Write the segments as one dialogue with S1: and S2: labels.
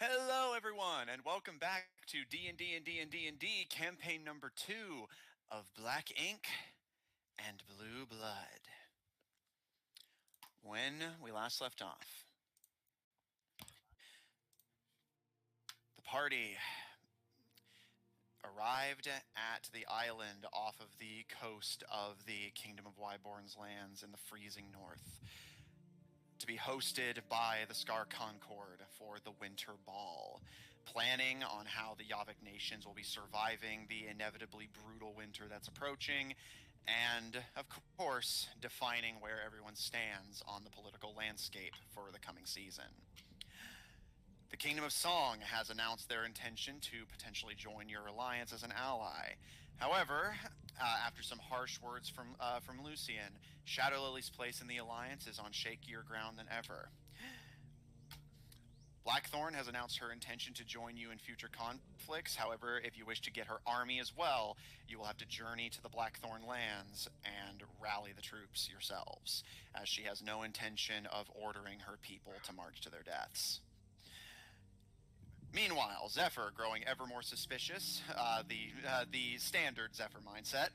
S1: Hello, everyone, and welcome back to D&D&D&D&D campaign number 2 of Black Ink and Blue Blood. When we last left off, the party arrived at the island off of the coast of the Kingdom of Wyborn's lands in the freezing north to be hosted by the Scar Concord for the Winter Ball, planning on how the Yavik nations will be surviving the inevitably brutal winter that's approaching, and, of course, defining where everyone stands on the political landscape for the coming season. The Kingdom of Song has announced their intention to potentially join your alliance as an ally. However, after some harsh words from Lucian, Shadow Lily's place in the alliance is on shakier ground than ever. Blackthorn has announced her intention to join you in future conflicts. However, if you wish to get her army as well, you will have to journey to the Blackthorn lands and rally the troops yourselves, as she has no intention of ordering her people to march to their deaths. Meanwhile, Zephyr, growing ever more suspicious, the standard Zephyr mindset,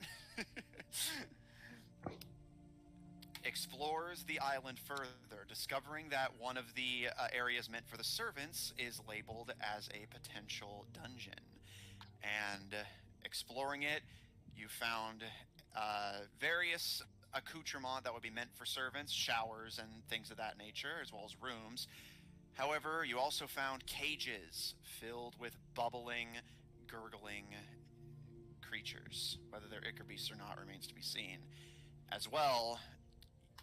S1: explores the island further, discovering that one of the areas meant for the servants is labeled as a potential dungeon. And exploring it, you found various accoutrements that would be meant for servants, showers and things of that nature, as well as rooms. However, you also found cages filled with bubbling, gurgling creatures. Whether they're Ichor beasts or not remains to be seen. As well,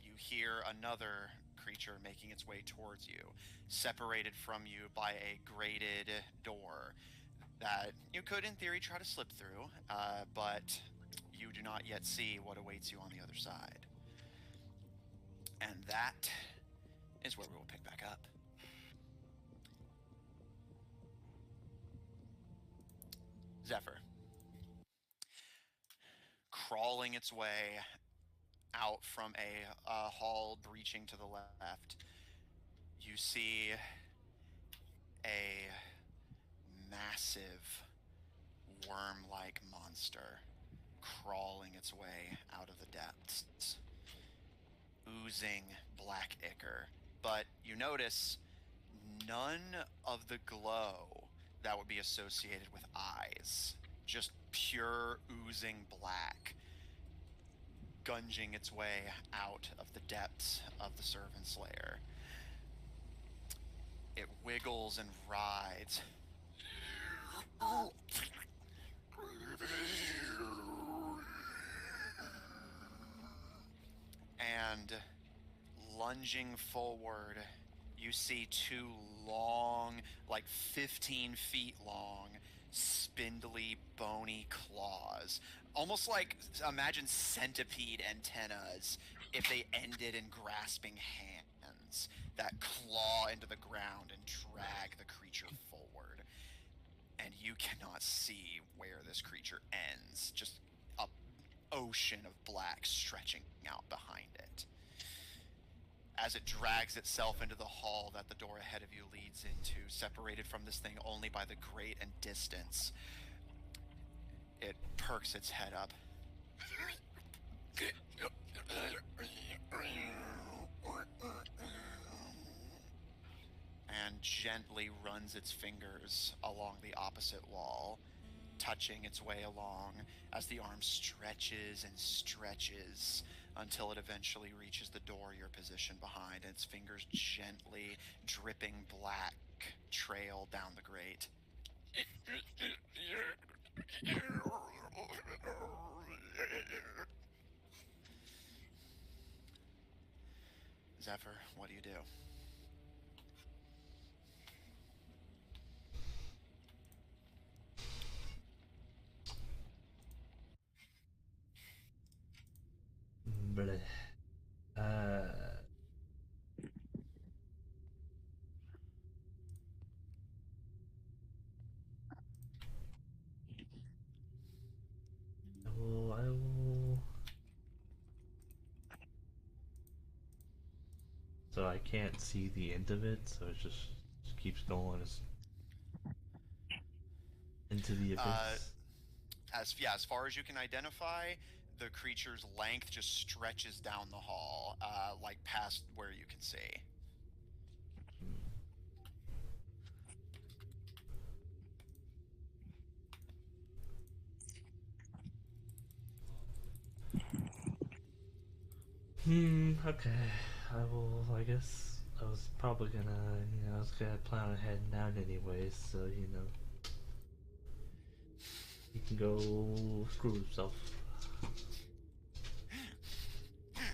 S1: you hear another creature making its way towards you, separated from you by a grated door that you could, in theory, try to slip through, but you do not yet see what awaits you on the other side. And that is where we will pick back up. Zephyr, crawling its way out from a hall breaching to the left, you see a massive worm-like monster crawling its way out of the depths, oozing black ichor. But you notice none of the glow that would be associated with eyes. Just pure oozing black, gunging its way out of the depths of the servant's lair. It wiggles and writhes. And lunging forward, you see two long, like 15 feet long, spindly, bony claws. Almost like, imagine centipede antennas if they ended in grasping hands that claw into the ground and drag the creature forward. And you cannot see where this creature ends. Just an ocean of black stretching out behind it. As it drags itself into the hall that the door ahead of you leads into, separated from this thing only by the grate and distance, it perks its head up. And gently runs its fingers along the opposite wall, touching its way along as the arm stretches and stretches until it eventually reaches the door you're positioned behind, and its fingers gently dripping black trail down the grate. Zephyr, what do you do?
S2: Bleh. Uh, I will. So I can't see the end of it, so it just keeps going. Into the abyss.
S1: As far as you can identify, the creature's length just stretches down the hall, like past where you can see.
S2: Okay. I guess I was probably gonna, I was gonna plan on heading down anyways, so, he can go screw himself.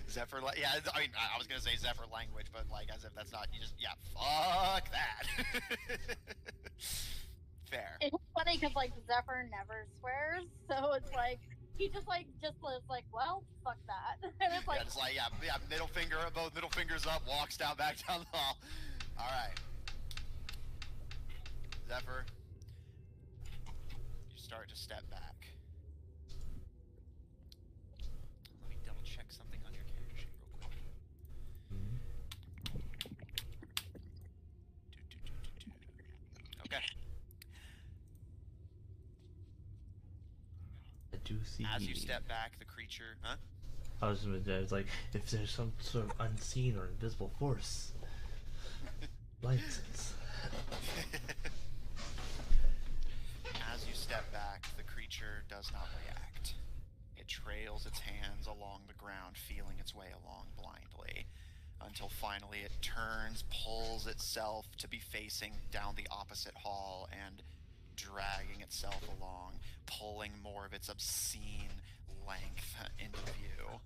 S1: Zephyr, yeah, I mean, I was gonna say Zephyr language, but like, as if that's not, you just, yeah, fuck that. Fair.
S3: It's funny because like Zephyr never swears, so it's like he just lives like, well, fuck that, and it's like,
S1: Yeah, just like, yeah, both middle fingers up, walks back down the hall. All right, Zephyr, you start to step back. Let me double check something on your character sheet real quick. Okay.
S2: I do see.
S1: As you step back, the creature, huh?
S2: I was like, if there's some sort of unseen or invisible force, license.
S1: As you step back, the creature does not react. It trails its hands along the ground, feeling its way along blindly, until finally it turns, pulls itself to be facing down the opposite hall, and dragging itself along, pulling more of its obscene length into view.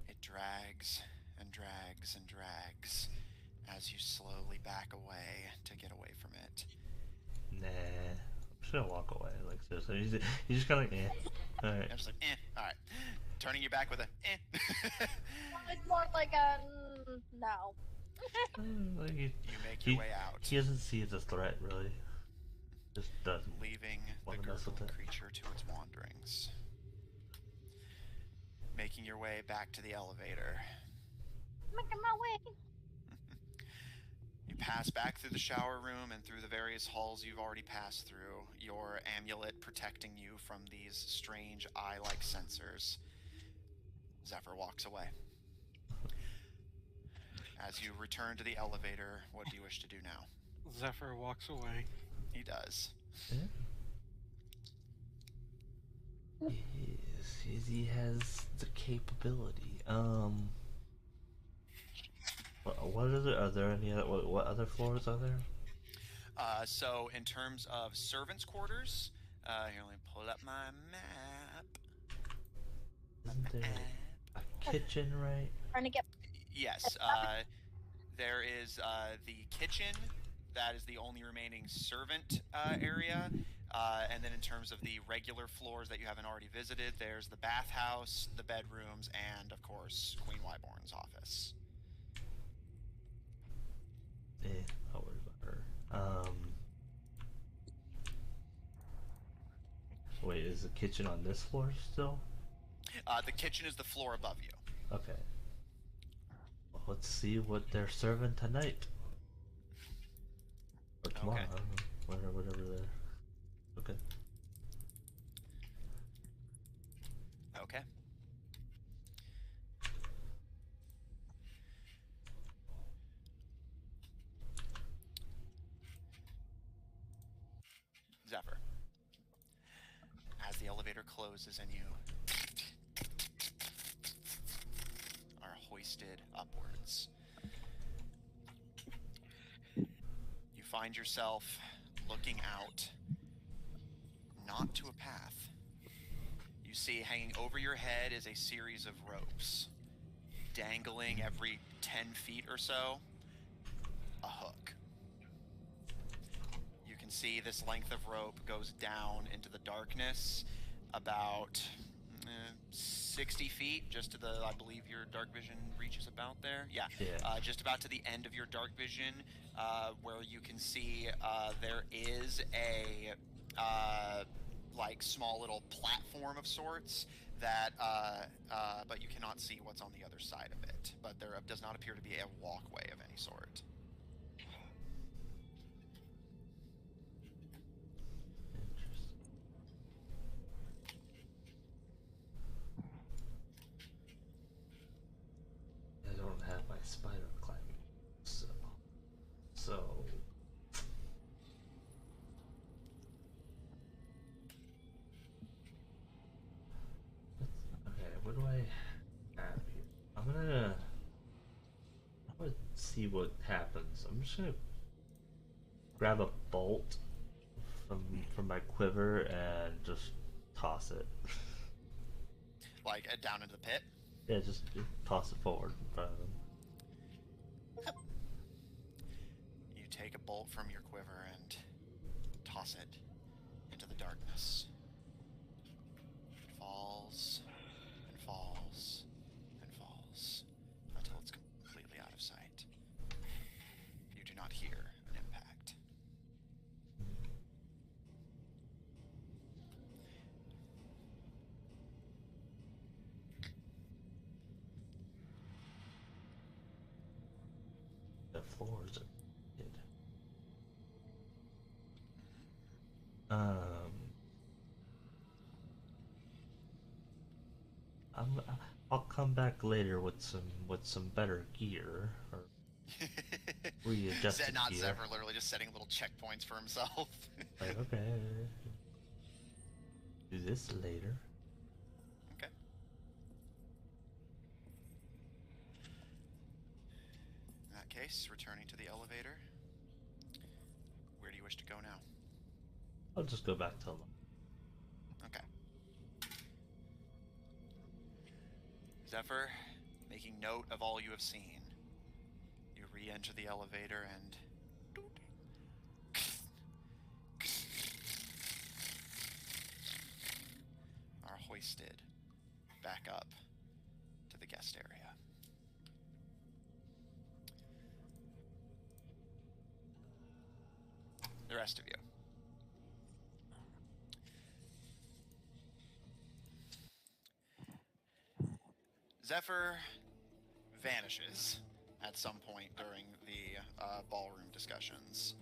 S1: It drags and drags and drags as you slowly back away to get away from it.
S2: Nah, I'm just gonna walk away. Like seriously, you just kind of like, all right.
S1: I'm just like, all right. Turning you back with a,
S3: it's more like a no.
S2: Like
S1: You make your way out.
S2: He doesn't see it as a threat, really. Just doesn't.
S1: Leaving the gurgling creature to its wanderings. Making your way back to the elevator.
S3: Making my way.
S1: You pass back through the shower room and through the various halls you've already passed through, your amulet protecting you from these strange eye-like sensors. Zephyr walks away. As you return to the elevator, what do you wish to do now?
S4: Zephyr walks away.
S1: He does.
S2: Yeah. Yes, he has the capability. What are there any other, what other floors are there?
S1: So in terms of servants' quarters, here, let me pull up my map.
S2: Isn't there a kitchen, right?
S3: Trying to get.
S1: Yes, there is the kitchen. That is the only remaining servant area. And then in terms of the regular floors that you haven't already visited, there's the bathhouse, the bedrooms, and, of course, Queen Wyborn's office.
S2: I'll worry about her. Wait, is the kitchen on this floor still?
S1: The kitchen is the floor above you.
S2: Okay. Well, let's see what they're serving tonight. Or tomorrow,
S1: Okay.
S2: I don't know. Whatever they're... Okay.
S1: Okay. Zephyr. As the elevator closes and you are hoisted upwards, you find yourself looking out, not to a path. You see hanging over your head is a series of ropes, dangling every 10 feet or so, a hook. You can see this length of rope goes down into the darkness about 60 feet, just to the, I believe your dark vision reaches about there. Yeah, just about to the end of your dark vision, where you can see there is a like small little platform of sorts that, but you cannot see what's on the other side of it. But there does not appear to be a walkway of any sort.
S2: Interesting. I don't have my spider climbing, so okay. What do I have here? I'm gonna see what happens. I'm just gonna grab a bolt from my quiver and just toss it.
S1: Like down into the pit.
S2: Yeah, just toss it forward in front of him.
S1: You take a bolt from your quiver and toss it into the darkness. It falls and falls and falls until it's completely out of sight. You do not hear an impact.
S2: The floors are hid. I'll come back later with some better gear or readjusted
S1: Not
S2: gear.
S1: Zephyr, literally just setting little checkpoints for himself.
S2: Like, okay, do this later.
S1: Okay. In that case, returning to the elevator. Where do you wish to go now?
S2: I'll just go back to them.
S1: Okay. Zephyr, making note of all you have seen, you re-enter the elevator and are hoisted back up to the guest area. The rest of you. Zephyr vanishes at some point during the ballroom discussions.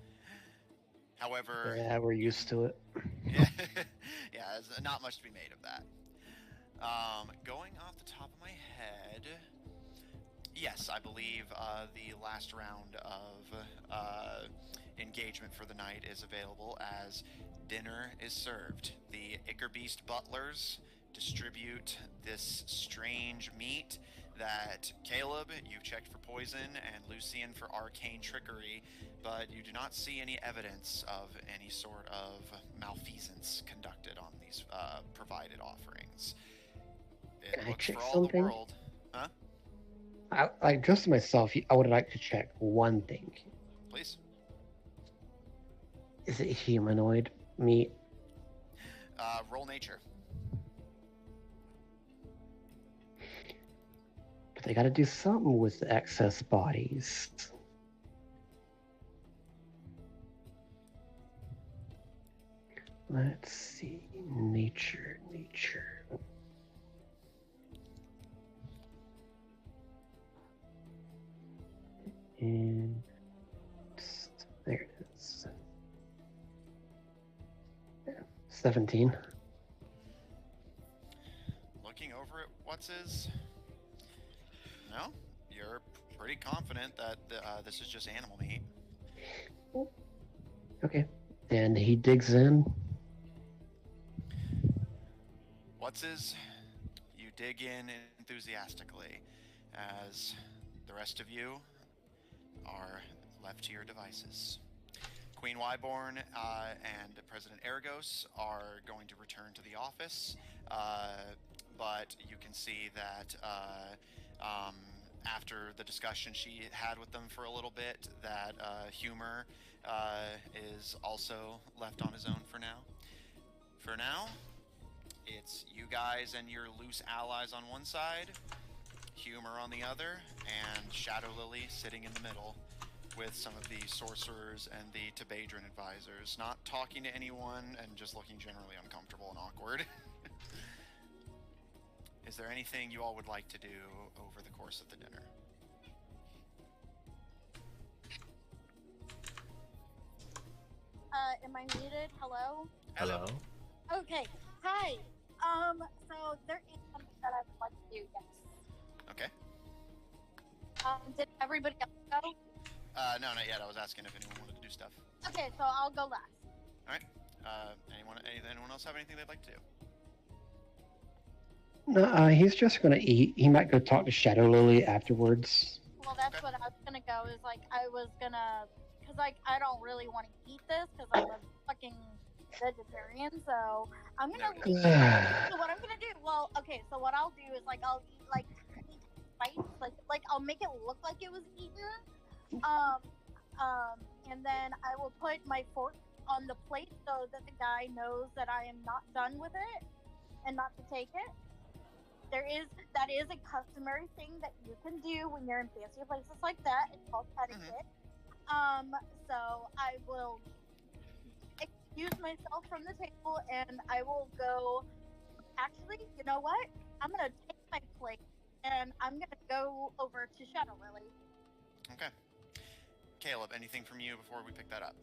S1: However,
S5: Yeah, we're used to it.
S1: yeah, there's not much to be made of that. Going off the top of my head, yes, I believe the last round of engagement for the night is available as dinner is served. The Ickerbeast butlers distribute this strange meat that Caleb, you checked for poison, and Lucian for arcane trickery, but you do not see any evidence of any sort of malfeasance conducted on these provided offerings. It
S5: Can I
S1: looks
S5: check
S1: for all
S5: something?
S1: the world. Huh?
S5: Like, just myself, I would like to check one thing.
S1: Please.
S5: Is it humanoid meat?
S1: Roll nature.
S5: But they gotta do something with the excess bodies. Let's see. Nature. And there it is. Yeah, 17.
S1: Looking over at what's his. No, you're pretty confident that this is just animal meat.
S5: Okay. And he digs in.
S1: What's his? You dig in enthusiastically as the rest of you are left to your devices. Queen Wyborn and President Aragos are going to return to the office, but you can see that after the discussion she had with them for a little bit, that Humor is also left on his own for now. For now, it's you guys and your loose allies on one side, Humor on the other, and Shadow Lily sitting in the middle. with some of the sorcerers and the Tabadrin advisors, not talking to anyone and just looking generally uncomfortable and awkward. Is there anything you all would like to do over the course of the dinner?
S3: Am I muted? Hello?
S2: Hello?
S3: Okay. Hi. So there is something that I would like to do, yes.
S1: Okay.
S3: Did everybody else go?
S1: No, not yet. I was asking if anyone wanted to do stuff.
S3: Okay, so I'll go last.
S1: All right. Anyone else have anything they'd like to do?
S5: No, he's just gonna eat. He might go talk to Shadow Lily afterwards.
S3: Well, that's
S1: Okay.
S3: what I was gonna go, is like, I was gonna, cause like, I don't really want to eat this, cause I'm a fucking vegetarian, so I'm gonna
S1: Noted.
S3: leave. So what I'm gonna do, well, okay, so what I'll do is like, I'll eat like tiny bites, like I'll make it look like it was eaten, and then I will put my fork on the plate so that the guy knows that I am not done with it and not to take it. That is a customary thing that you can do when you're in fancy places like that. It's called etiquette. So I will excuse myself from the table and I will go. Actually, you know what? I'm gonna take my plate and I'm gonna go over to Shadow Lily.
S1: Okay. Caleb, anything from you before we pick that up?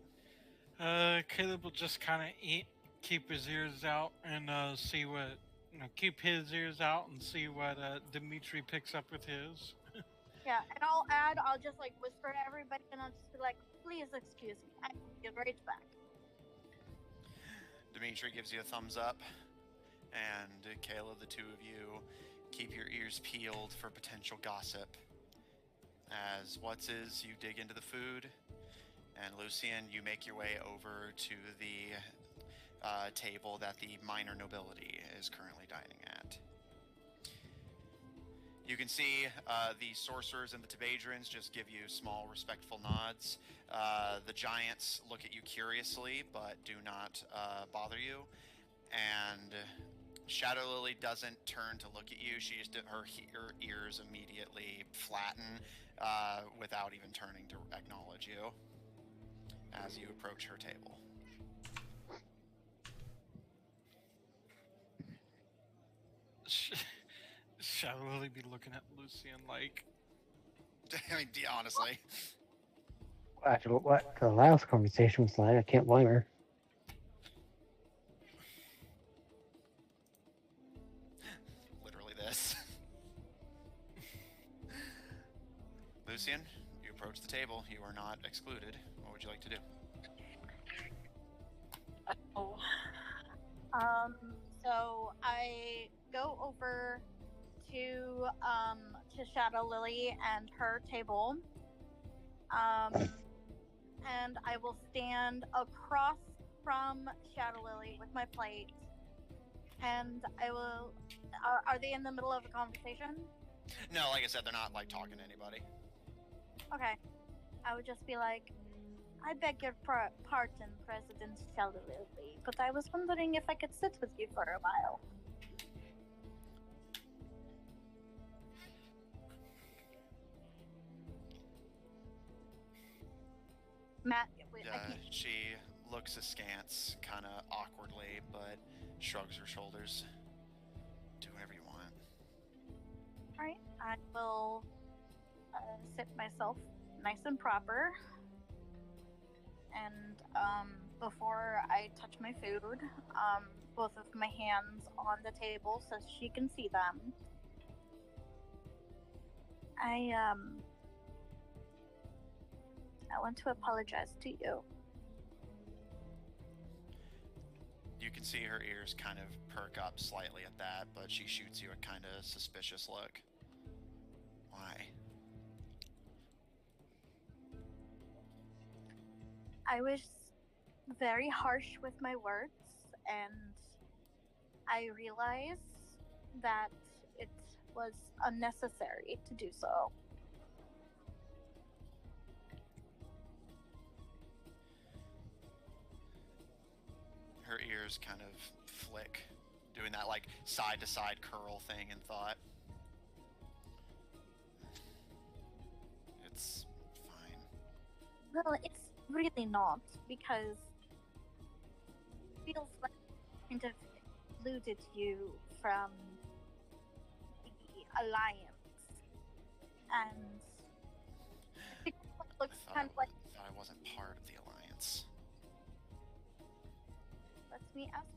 S4: Caleb will just kind of eat, keep his ears out, and see what. Keep his ears out and see what Dimitri picks up with his.
S3: Yeah, and I'll just like whisper to everybody and I'll just be like, please excuse me. I will be right back.
S1: Dimitri gives you a thumbs up, and Caleb, the two of you keep your ears peeled for potential gossip. As you dig into the food, and Lucian, you make your way over to the table that the minor nobility is currently dining at. You can see the sorcerers and the Tabadrins just give you small, respectful nods. The giants look at you curiously, but do not bother you. And Shadow Lily doesn't turn to look at you. She just her ears immediately flatten without even turning to acknowledge you as you approach her table.
S4: Shadow Lily be looking at Lucian like,
S1: I mean, honestly.
S5: After what the last conversation was like, I can't blame her.
S1: Literally this. Lucian, you approach the table. You are not excluded. What would you like to do?
S3: So I go over to Shadow Lily and her table. And I will stand across from Shadow Lily with my plate. And I will. Are they in the middle of a conversation?
S1: No, like I said, they're not like talking to anybody.
S3: Okay. I would just be like, I beg your pardon, President Shadow Lily, but I was wondering if I could sit with you for a while. Matt, wait, I can't.
S1: She looks askance, kind of awkwardly, but shrugs her shoulders. Do whatever you want.
S3: Alright, I will sit myself nice and proper. And before I touch my food, both of my hands on the table so she can see them. I want to apologize to you.
S1: You can see her ears kind of perk up slightly at that, but she shoots you a kind of suspicious look. Why?
S3: I was very harsh with my words, and I realized that it was unnecessary to do so.
S1: Her ears kind of flick, doing that like side to side curl thing in thought. It's fine.
S3: Well, it's really not, because it feels like I kind of excluded you from the alliance, and it looks kind of like.
S1: I thought I wasn't part of the alliance.
S3: Let me ask.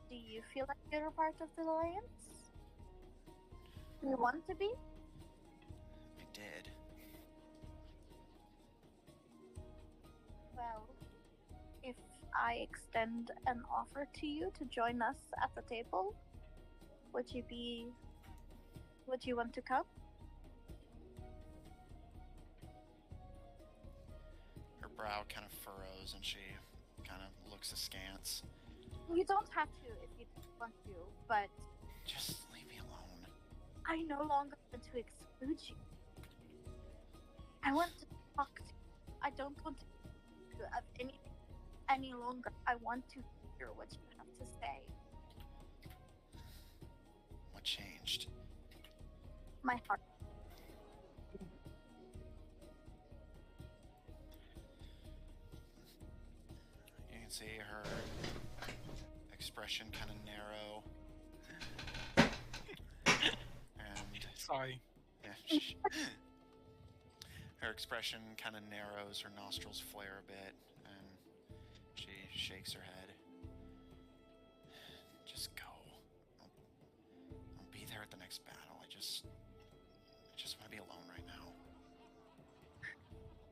S3: Do you feel like you're a part of the alliance? Do you want to be?
S1: I did.
S3: Well, if I extend an offer to you to join us at the table, would you be? Would you want to come?
S1: Her brow kind of furrows and she kind of looks askance.
S3: You don't have to if you don't want to, but
S1: Just leave me alone.
S3: I no longer want to exclude you. I want to talk to you. I don't want to have anything any longer. I want to hear what you have to say.
S1: What changed?
S3: My heart.
S1: You can see her expression kind of narrow. And
S4: Sorry.
S1: yeah, her expression kind of narrows, her nostrils flare a bit, and she shakes her head. Just go. I'll be there at the next battle. I just want to be alone right now.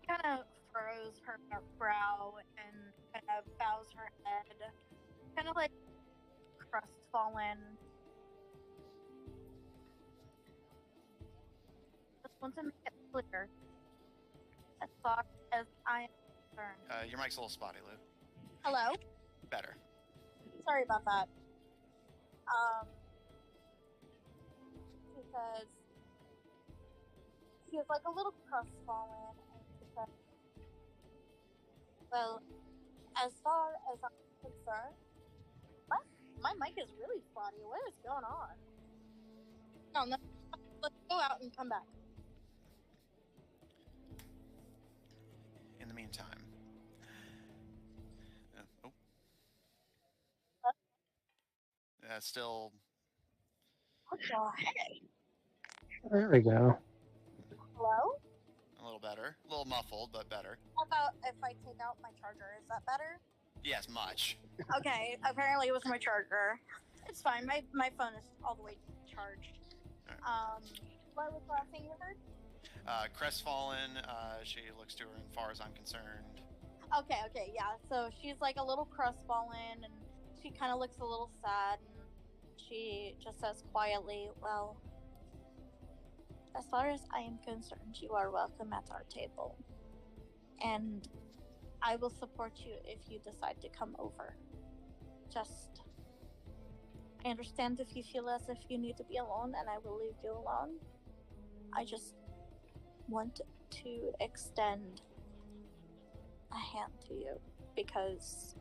S3: Kind of furrows her brow and kind of bows her head, kind of like crestfallen. Just want to make it clear, as far as I am concerned.
S1: Your mic's a little spotty, Lou.
S3: Hello?
S1: Better.
S3: Sorry about that. Because he was like a little crestfallen, and she said, well, as far as I'm concerned, my mic is really spotty. What is going on? No, let's go out and come back.
S1: In the meantime. Oh. Still.
S3: What the heck?
S5: There we go.
S3: Hello?
S1: A little better. A little muffled, but better.
S3: How about if I take out my charger? Is that better?
S1: Yes, much.
S3: Okay, apparently it was my charger. It's fine. My phone is all the way charged. What was the last thing you heard?
S1: Crestfallen, she looks to her, and far as I'm concerned.
S3: Okay, yeah. So she's like a little crestfallen, and she kind of looks a little sad, and she just says quietly, well, as far as I am concerned, you are welcome at our table. And I will support you if you decide to come over. Just, I understand if you feel as if you need to be alone, and I will leave you alone. I just want to extend a hand to you because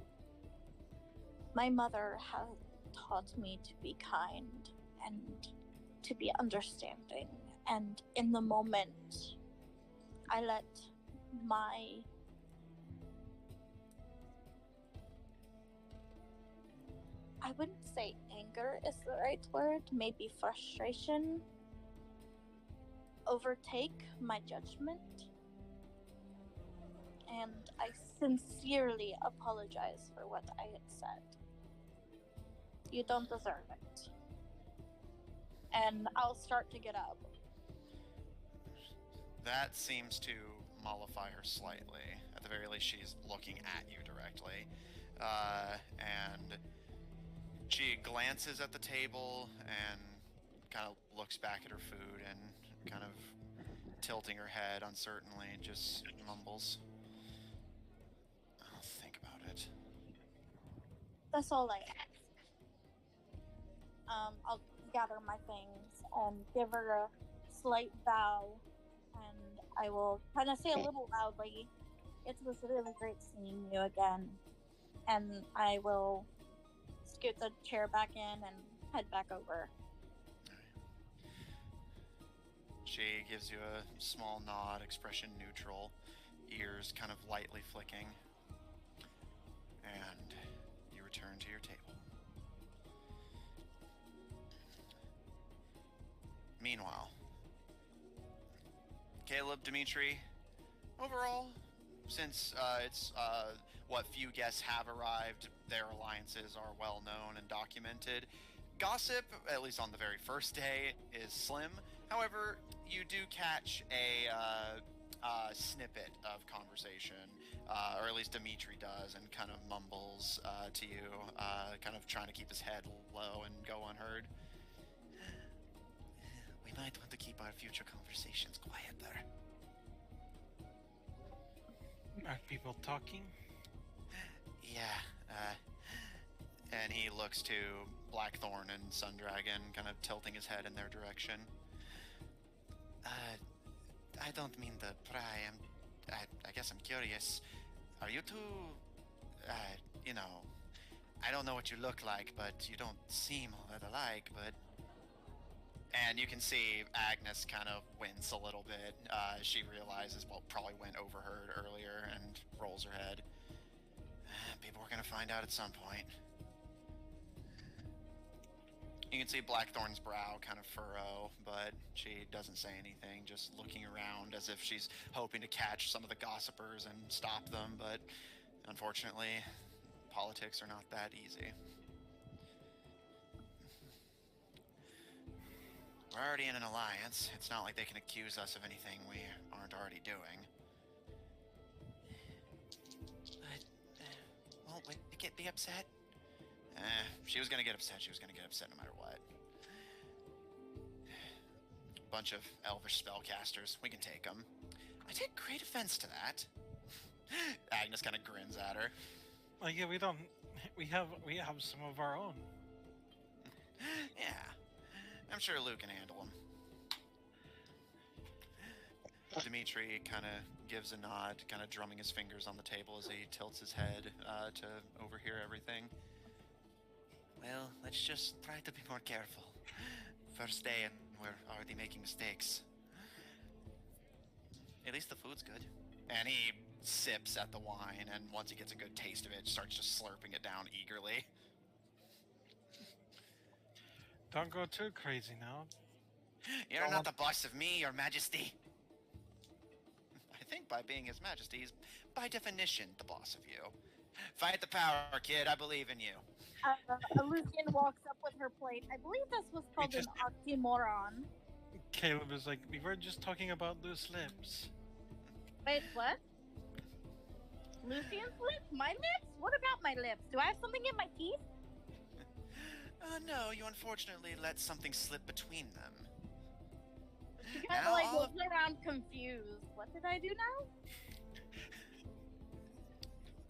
S3: my mother has taught me to be kind and to be understanding, and in the moment I let my I wouldn't say anger is the right word, maybe frustration overtake my judgment. And I sincerely apologize for what I had said. You don't deserve it. And I'll start to get up.
S1: That seems to mollify her slightly. At the very least, she's looking at you directly. And she glances at the table and kind of looks back at her food and kind of tilting her head uncertainly, just mumbles, I'll think about it.
S3: That's all I ask. I'll gather my things and give her a slight bow, and I will kind of say a little loudly, it was really great seeing you again. And I will scoot the chair back in and head back over.
S1: She gives you a small nod, expression neutral, ears kind of lightly flicking. And you return to your table. Meanwhile, Caleb, Dimitri, overall, since it's what few guests have arrived, their alliances are well known and documented. Gossip, at least on the very first day, is slim. However, you do catch a snippet of conversation, or at least Dimitri does, and kind of mumbles to you, kind of trying to keep his head low and go unheard. We might want to keep our future conversations quieter.
S4: Are people talking?
S1: Yeah, and he looks to Blackthorn and Sundragon, kind of tilting his head in their direction. I don't mean to pry. I guess I'm curious. Are you two, you know, I don't know what you look like, but you don't seem all that alike, but... And you can see Agnes kind of wince a little bit. She realizes what probably went overheard earlier and rolls her head. People were going to find out at some point. You can see Blackthorn's brow kind of furrow, but she doesn't say anything, just looking around as if she's hoping to catch some of the gossipers and stop them, but unfortunately, politics are not that easy. We're already in an alliance. It's not like they can accuse us of anything we aren't already doing. But, well, be upset? She was gonna get upset. She was gonna get upset no matter what. Bunch of elvish spellcasters. We can take them. I take great offense to that. Agnes kind of grins at her.
S4: Well, yeah, we have some of our own.
S1: Yeah. I'm sure Luke can handle him. Dimitri kind of gives a nod, kind of drumming his fingers on the table as he tilts his head to overhear everything. Well, let's just try to be more careful. First day and we're already making mistakes. At least the food's good. And he sips at the wine, and once he gets a good taste of it, starts just slurping it down eagerly.
S4: Don't go too crazy now.
S1: You're not the boss of me, Your Majesty. I think by being His Majesty, he's by definition the boss of you. Fight the power, kid. I believe in you.
S3: Lucian walks up with her plate. I believe this was called an oxymoron.
S4: Caleb is like, we were just talking about loose lips.
S3: Wait, what? Lucian's lips? My lips? What about my lips? Do I have something in my teeth?
S1: No, you unfortunately let something slip between them.
S3: She kind of like looks around confused. What did I do now?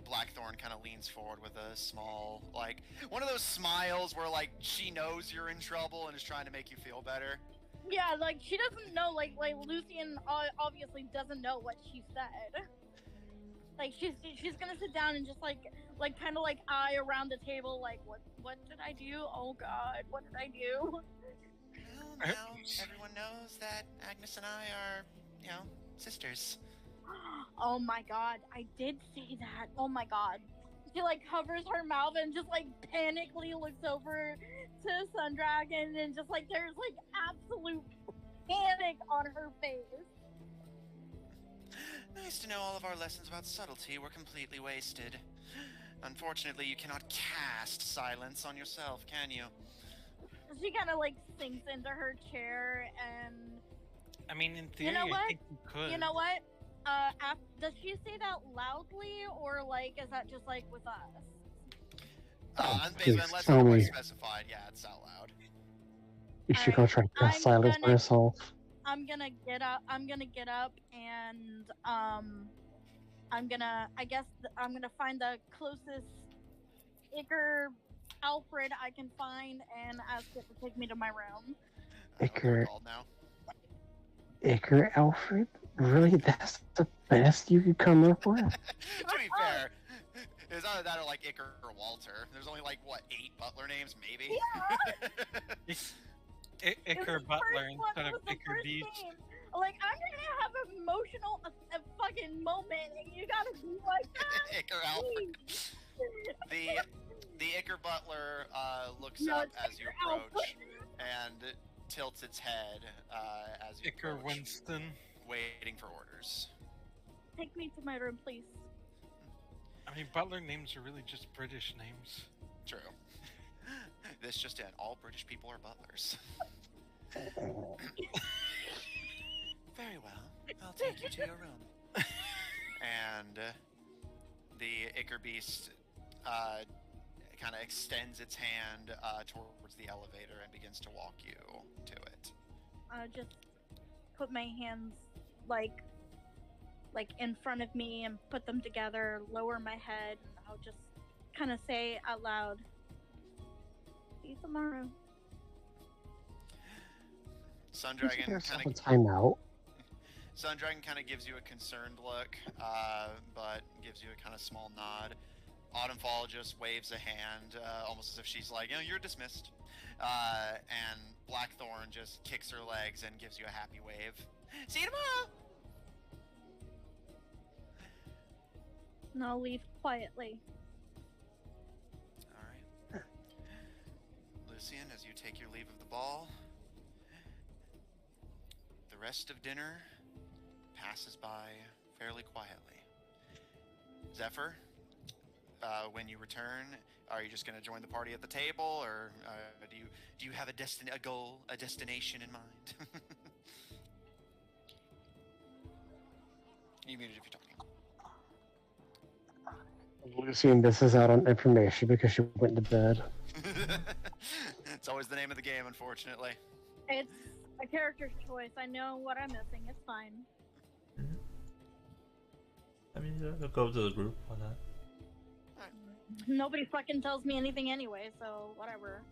S1: Blackthorn kind of leans forward with a small, like, one of those smiles where, like, she knows you're in trouble and is trying to make you feel better.
S3: Yeah, like, she doesn't know, like Lucian obviously doesn't know what she said. Like, she's gonna sit down and just, like kind of, like, eye around the table, like, what did I do? Oh, God, what did I do?
S1: Well, now everyone knows that Agnes and I are, you know, sisters.
S3: Oh my God, I did say that. Oh my God. She like covers her mouth and just like panically looks over to Sundragon and just like there's like absolute panic on her face.
S1: Nice to know all of our lessons about subtlety were completely wasted. Unfortunately, you cannot cast silence on yourself, can you?
S3: She kind of like sinks into her chair and...
S4: I mean, in theory,
S3: you know what?
S4: I think you could.
S3: You know what? Does she say that loudly, or like is that just like with us?
S1: Unless otherwise specified, yeah, it's out loud.
S5: You should go try to cast silence on yourself.
S3: I'm gonna get up and I'm gonna find the closest Iker Alfred I can find and ask it to take me to my room.
S5: Iker Alfred? Really? That's the best you could come up with?
S1: To be fair, it's either that or like Iker or Walter. There's only like, what, 8 butler names, maybe?
S3: Yeah!
S4: Iker Butler instead of Iker Beach.
S3: Like, I'm gonna have an emotional a fucking moment, and you gotta be like, ah,
S1: Icker
S3: please.
S1: Alfred. The Icker Butler looks
S3: No,
S1: up
S3: it's
S1: as you
S3: Icker Alfred.
S1: approach and tilts its head as you
S4: Icker
S1: approach,
S4: Winston.
S1: waiting for orders.
S3: Take me to my room, please.
S4: I mean, butler names are really just British names.
S1: True. This just in: all British people are butlers. Very well. I'll take you to your room. And the Icker Beast kind of extends its hand towards the elevator and begins to walk you to it.
S3: Just put my hands like in front of me and put them together, lower my head, and I'll just kind of say out loud, "See you tomorrow."
S1: Sundragon kind
S5: a
S1: of
S5: timeout.
S1: Sundragon kind of gives you a concerned look, but gives you a kind of small nod. Autumnfall just waves a hand, almost as if she's like, you're dismissed. And Blackthorn just kicks her legs and gives you a happy wave. See you tomorrow!
S3: And I'll leave quietly.
S1: Alright. Lucian, as you take your leave of the ball, the rest of dinner passes by fairly quietly. Zephyr, when you return, are you just going to join the party at the table, or do you have a goal, a destination in mind? You muted if you're talking.
S5: Lucy misses out on information because she went to bed.
S1: It's always the name of the game, unfortunately.
S3: It's a character's choice. I know what I'm missing. It's fine.
S2: I mean, go to the group. Why not?
S3: Nobody fucking tells me anything anyway, so whatever.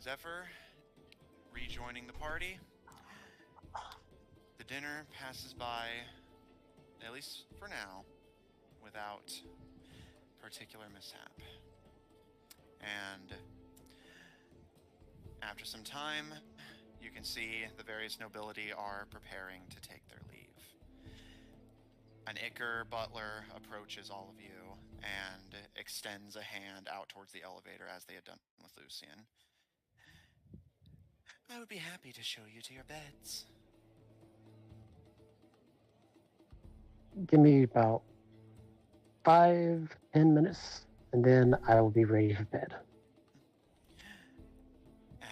S1: Zephyr, rejoining the party. The dinner passes by, at least for now, without particular mishap. And after some time, you can see the various nobility are preparing to take their leave. An Icker butler approaches all of you and extends a hand out towards the elevator as they had done with Lucian. I would be happy to show you to your beds.
S5: Give me about 5-10 minutes, and then I will be ready for bed.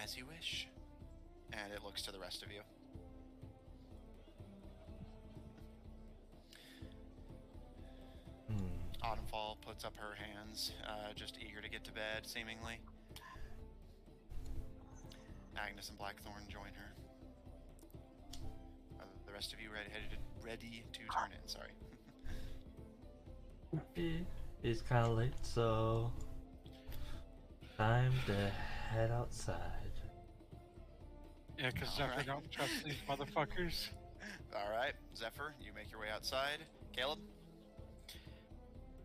S1: As you wish. And it looks to the rest of you. Autumnfall puts up her hands, just eager to get to bed, seemingly. Agnes and Blackthorn join her. The rest of you ready to turn in, sorry.
S2: It's kind of late, so time to head outside.
S4: Yeah, because Zephyr don't trust these motherfuckers.
S1: Alright, Zephyr, you make your way outside. Caleb?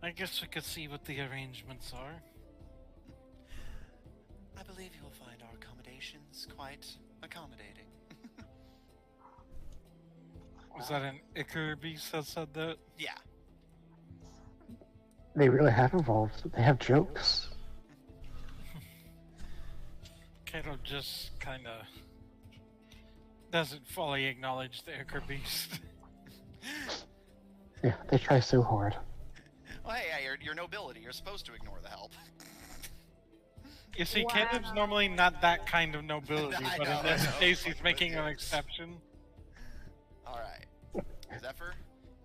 S4: I guess we could see what the arrangements are.
S1: I believe you'll find our accommodations quite accommodating.
S4: Was that an Icker beast that said that?
S1: Yeah.
S5: They really have evolved. They have jokes.
S4: Kato just kind of doesn't fully acknowledge the Icker beast.
S5: Yeah, they try so hard.
S1: Well, hey, you're nobility. You're supposed to ignore the help.
S4: You see,
S3: Wow.
S4: Caleb's normally not that kind of nobility,
S1: I
S4: but
S1: know,
S4: in this
S1: I know.
S4: case, he's making an exception.
S1: Alright. Zephyr?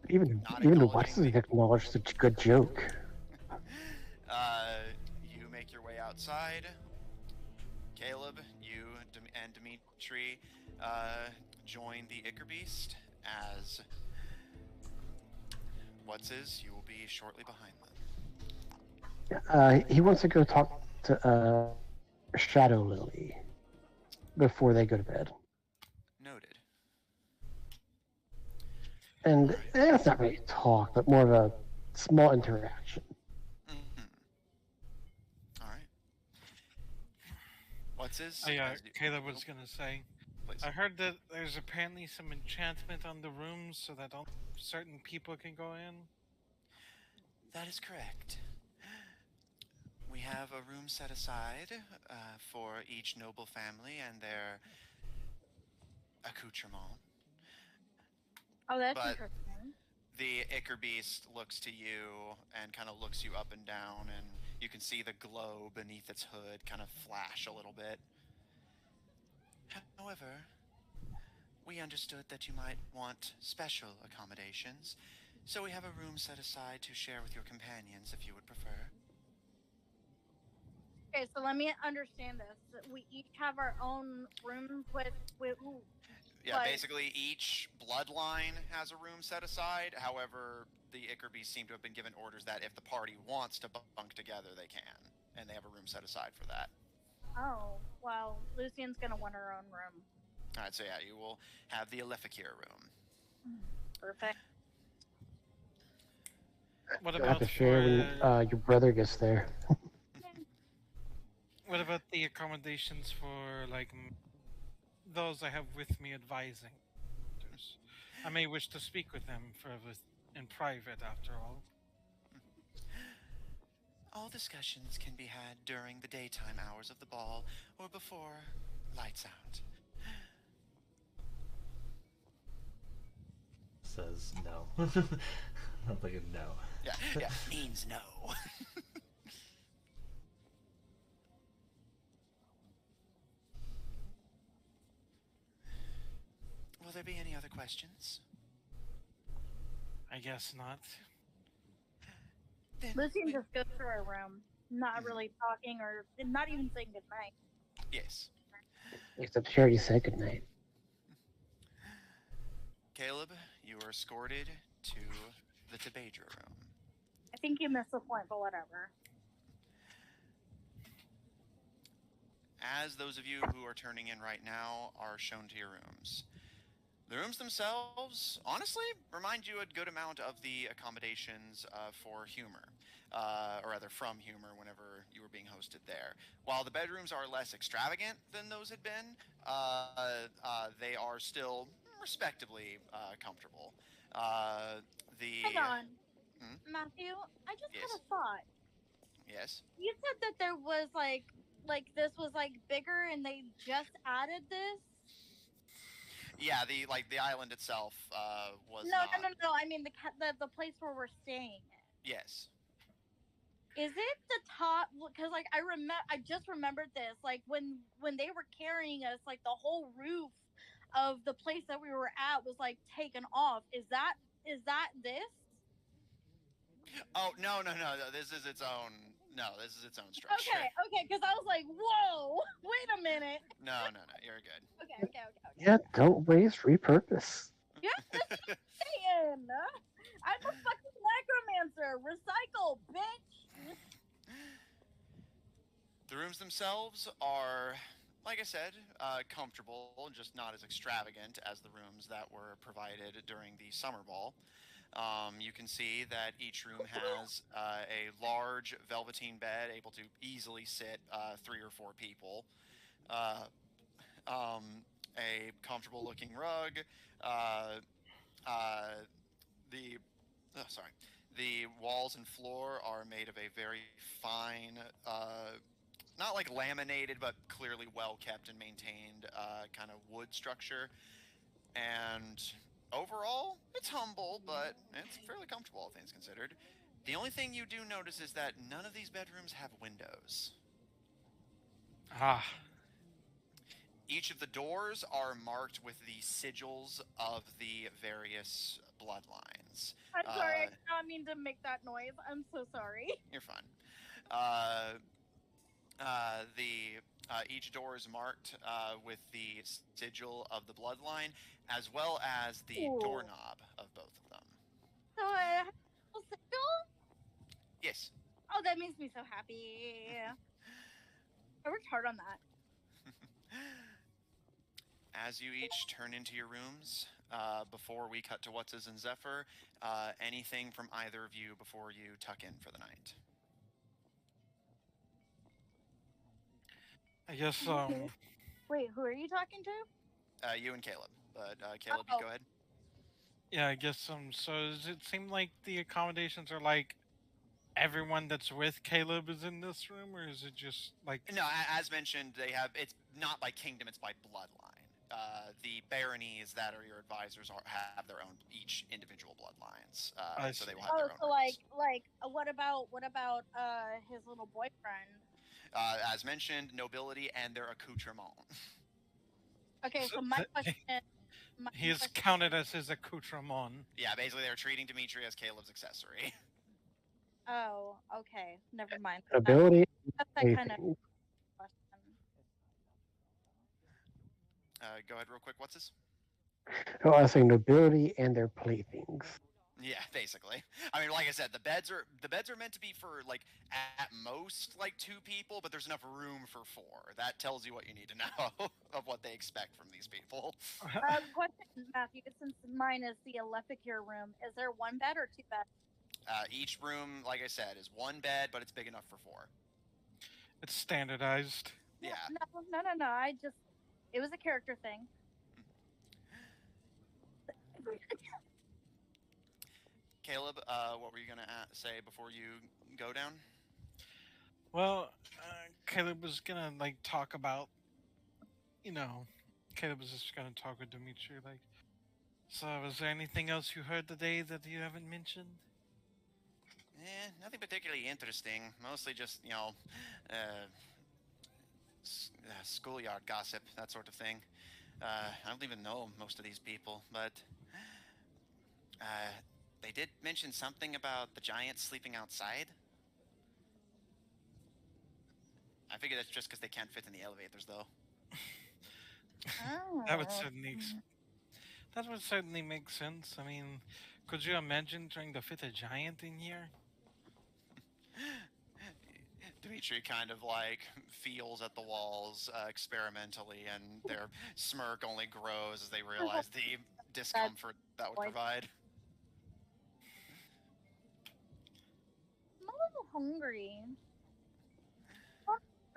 S5: Even
S1: Not
S5: the
S1: acknowledging
S5: Watsons
S1: the-
S5: acknowledged such a good joke.
S1: You make your way outside. Caleb, you and Dimitri join the Icker Beast as you will be shortly behind them.
S5: He wants to go talk to Shadow Lily before they go to bed.
S1: Noted.
S5: And it's not really talk, but more of a small interaction.
S1: Alright.
S4: Caleb was gonna say,
S1: Please.
S4: I heard that there's apparently some enchantment on the rooms so that only certain people can go in.
S1: That is correct. We have a room set aside for each noble family and their accoutrement.
S3: Oh, that's
S1: But
S3: interesting.
S1: the Ichor Beast looks to you and kind of looks you up and down, and you can see the glow beneath its hood kind of flash a little bit. However, we understood that you might want special accommodations, so we have a room set aside to share with your companions if you would prefer.
S3: Okay, so let me understand this. We each have our own rooms with ooh,
S1: Yeah,
S3: Like-
S1: basically each bloodline has a room set aside. However, the Ichor Beasts seem to have been given orders that if the party wants to bunk together, they can. And they have a room set aside for that.
S3: oh, well, Lucian's gonna want her own room.
S1: Alright, so yeah, you will have the Alephakir room.
S3: Perfect.
S4: What
S5: You'll have
S4: about
S5: to share when your brother gets there.
S4: what about the accommodations for like those I have with me advising? I may wish to speak with them in private, after all.
S1: All discussions can be had during the daytime hours of the ball or before lights out.
S2: Says no. Not like a no.
S1: Yeah, means no. Will there be any other questions?
S4: I guess not.
S1: Then
S3: Lucian
S1: we-
S3: just goes to her room, not really talking or not even saying goodnight.
S1: Yes.
S5: Except she already said goodnight.
S1: Caleb, you are escorted to the Tebadra room.
S3: I think you missed the point, but whatever.
S1: As those of you who are turning in right now are shown to your rooms. The rooms themselves, honestly, remind you a good amount of the accommodations for Humor, or rather from Humor whenever you were being hosted there. While the bedrooms are less extravagant than those had been, they are still respectably comfortable.
S3: Hang on. Matthew, I just
S1: Yes.
S3: had a thought.
S1: Yes.
S3: You said that there was like this was like bigger and they just added this?
S1: Yeah, the island itself was
S3: No,
S1: not.
S3: no. I mean the place where we're staying.
S1: Yes.
S3: Is it the top? Because like I just remembered this. Like when they were carrying us, like the whole roof of the place that we were at was like taken off. Is that this?
S1: Oh no. This is its own. No, this is its own structure.
S3: Okay. Because I was like, whoa, wait a minute.
S1: No. You're good.
S3: Okay.
S5: Yeah, don't waste, repurpose.
S3: Yeah, that's what I'm saying. I'm a fucking necromancer. Recycle, bitch.
S1: The rooms themselves are, like I said, comfortable, just not as extravagant as the rooms that were provided during the summer ball. You can see that each room has a large velveteen bed, able to easily sit 3 or 4 people. A comfortable-looking rug. The walls and floor are made of a very fine, not like laminated, but clearly well kept and maintained kind of wood structure. And overall, it's humble, but it's fairly comfortable, all things considered. The only thing you do notice is that none of these bedrooms have windows.
S4: Ah,
S1: Each of the doors are marked with the sigils of the various bloodlines.
S3: I'm sorry. I did not mean to make that noise. I'm so sorry.
S1: You're fine. Each door is marked with the sigil of the bloodline, as well as the
S3: Ooh.
S1: doorknob of both of them.
S3: So I have a sigil?
S1: Yes.
S3: Oh, that makes me so happy. I worked hard on that.
S1: As you each turn into your rooms, before we cut to What's and Zephyr, anything from either of you before you tuck in for the night?
S4: I guess
S3: Wait, who are you talking to?
S1: You and Caleb. But Caleb, you
S3: Oh.
S1: go ahead.
S4: Yeah, I guess so does it seem like the accommodations are like everyone that's with Caleb is in this room, or is it just like
S1: No, as mentioned, they have. It's not by kingdom; it's by bloodline. The baronies that are your advisors have their own each individual bloodlines,
S4: I
S1: so they
S4: see.
S1: will have
S3: Oh,
S1: their own
S3: so
S1: rooms.
S3: what about his little boyfriend?
S1: As mentioned, nobility and their accoutrement.
S3: Okay,
S4: So
S3: so my
S4: th-
S3: question, my
S4: he is
S3: question.
S4: counted as his accoutrement.
S1: Yeah, basically they're treating Dimitri as Caleb's accessory.
S3: Oh, okay, never mind.
S5: Ability
S3: That's that kind of
S5: playthings.
S3: question.
S1: Go ahead, real quick. What's this?
S5: Oh, I was saying nobility and their playthings.
S1: Yeah, basically. I mean, like I said, the beds are meant to be for like at most like 2 people, but there's enough room for 4. That tells you what you need to know of what they expect from these people.
S3: Question, Matthew. Since mine is the Alephicure room, is there one bed or two beds?
S1: Each room, like I said, is 1 bed, but it's big enough for 4.
S4: It's standardized.
S1: Yeah.
S3: No. It was a character thing.
S1: Caleb, what were you gonna say before you go down?
S4: Well, Caleb was gonna like talk about, you know, Caleb was just gonna talk with Dimitri. Like, so is there anything else you heard today that you haven't mentioned?
S1: Nothing particularly interesting. Mostly just uh, schoolyard gossip, that sort of thing. I don't even know most of these people, but uh, they did mention something about the giants sleeping outside. I figure that's just because they can't fit in the elevators, though.
S4: That would
S3: Oh.
S4: certainly that would certainly make sense. I mean, could you imagine trying to fit a giant in here?
S1: Dimitri kind of like feels at the walls experimentally, and their smirk only grows as they realize the discomfort that would provide.
S3: I'm a little hungry.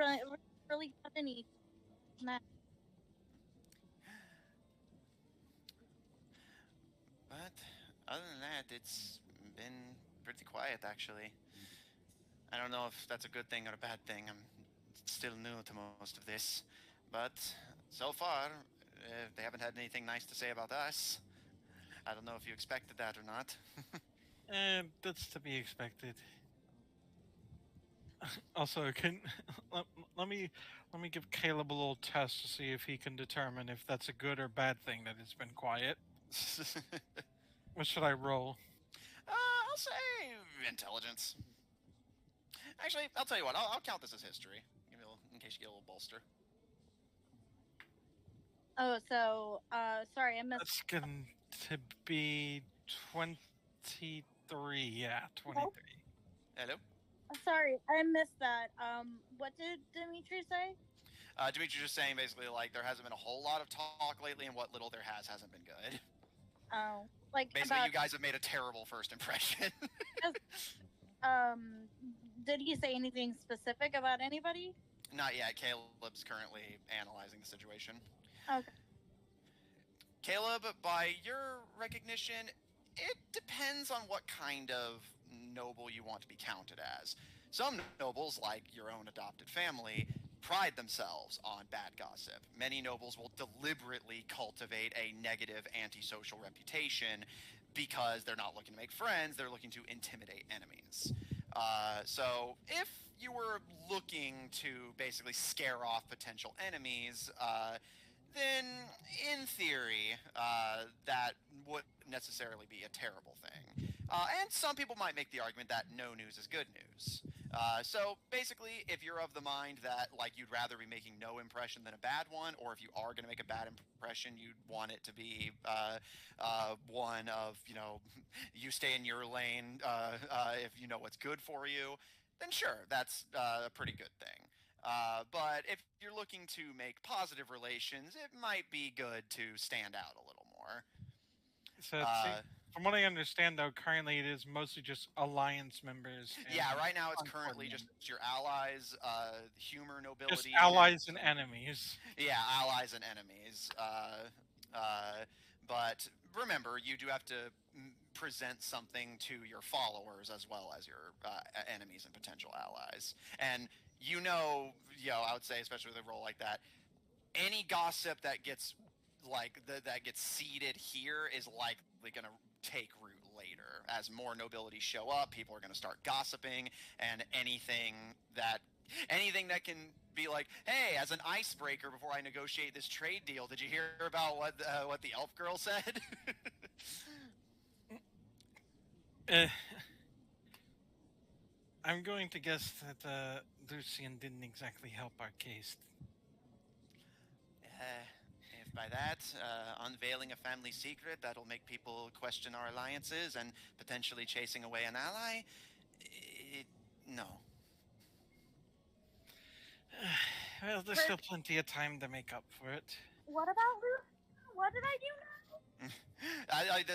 S3: I don't really have any snacks.
S1: But other than that, it's been pretty quiet, actually. I don't know if that's a good thing or a bad thing. I'm still new to most of this. But so far, they haven't had anything nice to say about us. I don't know if you expected that or not.
S4: That's to be expected. Also, can let, let me let me give Caleb a little test to see if he can determine if that's a good or bad thing that it's been quiet. What should I roll?
S1: I'll say intelligence. Actually, I'll tell you what. I'll count this as history, in case you get a little bolster.
S3: Oh, so sorry, I missed.
S4: That's going to be 23. Yeah, 23.
S1: Hello.
S3: Sorry, I missed that. What did Dimitri say?
S1: Dimitri's just saying basically like there hasn't been a whole lot of talk lately, and what little there hasn't been good.
S3: Oh, like
S1: Basically,
S3: about
S1: you guys have made a terrible first impression.
S3: um. Did he say anything specific about anybody?
S1: Not yet. Caleb's currently analyzing the situation.
S3: Okay.
S1: Caleb, by your recognition, it depends on what kind of noble you want to be counted as. Some nobles, like your own adopted family, pride themselves on bad gossip. Many nobles will deliberately cultivate a negative antisocial reputation because they're not looking to make friends, they're looking to intimidate enemies. So if you were looking to basically scare off potential enemies, then in theory, that wouldn't necessarily be a terrible thing. And some people might make the argument that no news is good news. So basically, if you're of the mind that like you'd rather be making no impression than a bad one, or if you are going to make a bad impression, you'd want it to be one of you stay in your lane if you know what's good for you, then sure, that's a pretty good thing. But if you're looking to make positive relations, it might be good to stand out a little more.
S4: So
S1: Uh,
S4: From what I understand, though, currently it is mostly just alliance members.
S1: Yeah,
S4: and
S1: right now it's
S4: Concord
S1: currently just
S4: members.
S1: your allies, humor
S4: Just
S1: nobility,
S4: allies and enemies.
S1: yeah, allies and enemies. But remember, you do have to present something to your followers as well as your enemies and potential allies. And I would say, especially with a role like that, any gossip that gets that gets seeded here is likely going to take root later. As more nobility show up, people are going to start gossiping, and anything that can be like, hey, as an icebreaker before I negotiate this trade deal, did you hear about what the elf girl said?
S4: Uh, I'm going to guess that Lucian didn't exactly help our case.
S1: If by that, unveiling a family secret that'll make people question our alliances and potentially chasing away an ally, no.
S4: Well, there's still plenty of time to make up for it.
S3: What about Luke? What did I do now?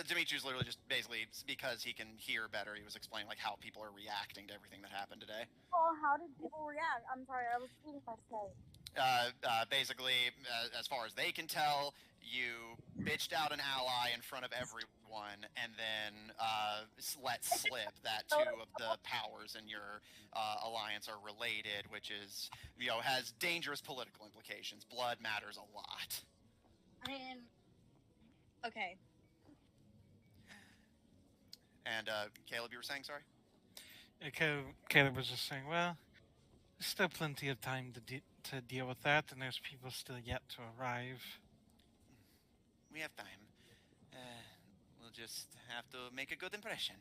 S1: Dimitri's literally just basically because he can hear better. He was explaining like how people are reacting to everything that happened today.
S3: Oh, how did people react? I'm sorry, I was eating my steak.
S1: Basically, as far as they can tell, you bitched out an ally in front of everyone, and then let slip that two of the powers in your alliance are related, which is, has dangerous political implications. Blood matters a lot.
S3: I mean, okay.
S1: And Caleb, you were saying, sorry?
S4: Caleb was just saying, well, there's still plenty of time to deal with that, and there's people still yet to arrive.
S1: We have time. We'll just have to make a good impression.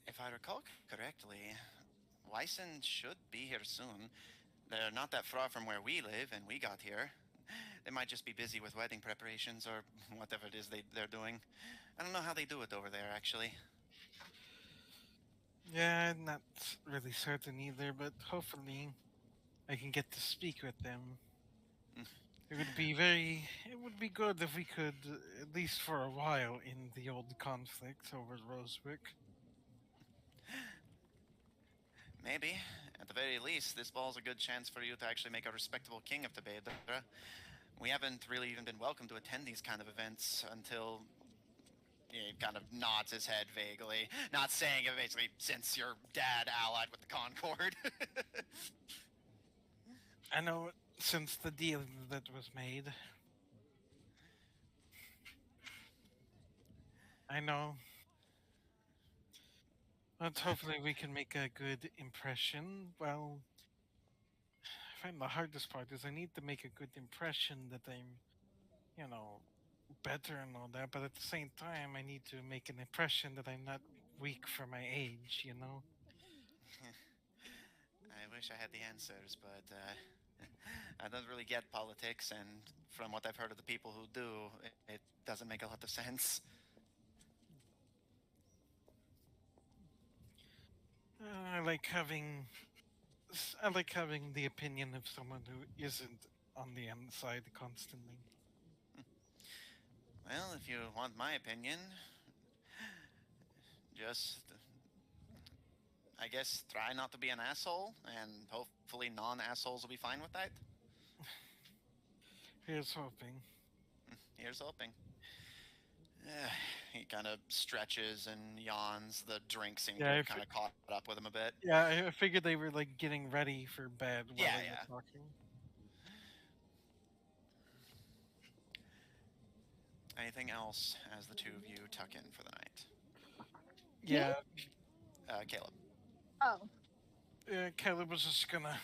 S1: If I recall correctly, Wyson should be here soon. They're not that far from where we live, and we got here. They might just be busy with wedding preparations or whatever it is they're doing. I don't know how they do it over there, actually.
S4: Yeah, I'm not really certain either, but hopefully I can get to speak with them. It would be good if we could, at least for a while, end the old conflict over Rosewick.
S1: Maybe. At the very least, this ball's a good chance for you to actually make a respectable king of Tebedra. We haven't really even been welcome to attend these kind of events until he kind of nods his head vaguely, not saying it basically since your dad allied with the Concord.
S4: I know since the deal that was made. I know. But hopefully we can make a good impression. Well, I find the hardest part is I need to make a good impression that I'm, better and all that, but at the same time I need to make an impression that I'm not weak for my age.
S1: I wish I had the answers, but I don't really get politics, and from what I've heard of the people who do, it doesn't make a lot of sense.
S4: I like having the opinion of someone who isn't on the inside constantly.
S1: Well, if you want my opinion, just, I guess, try not to be an asshole, and hopefully non-assholes will be fine with that.
S4: Here's hoping.
S1: Here's hoping. He kind of stretches and yawns. The drink seemed to have kind of caught up with him a bit.
S4: Yeah, I figured they were like getting ready for bed while they were talking.
S1: Anything else as the two of you tuck in for the night?
S4: Yeah.
S1: Caleb.
S3: Oh.
S4: Caleb was just gonna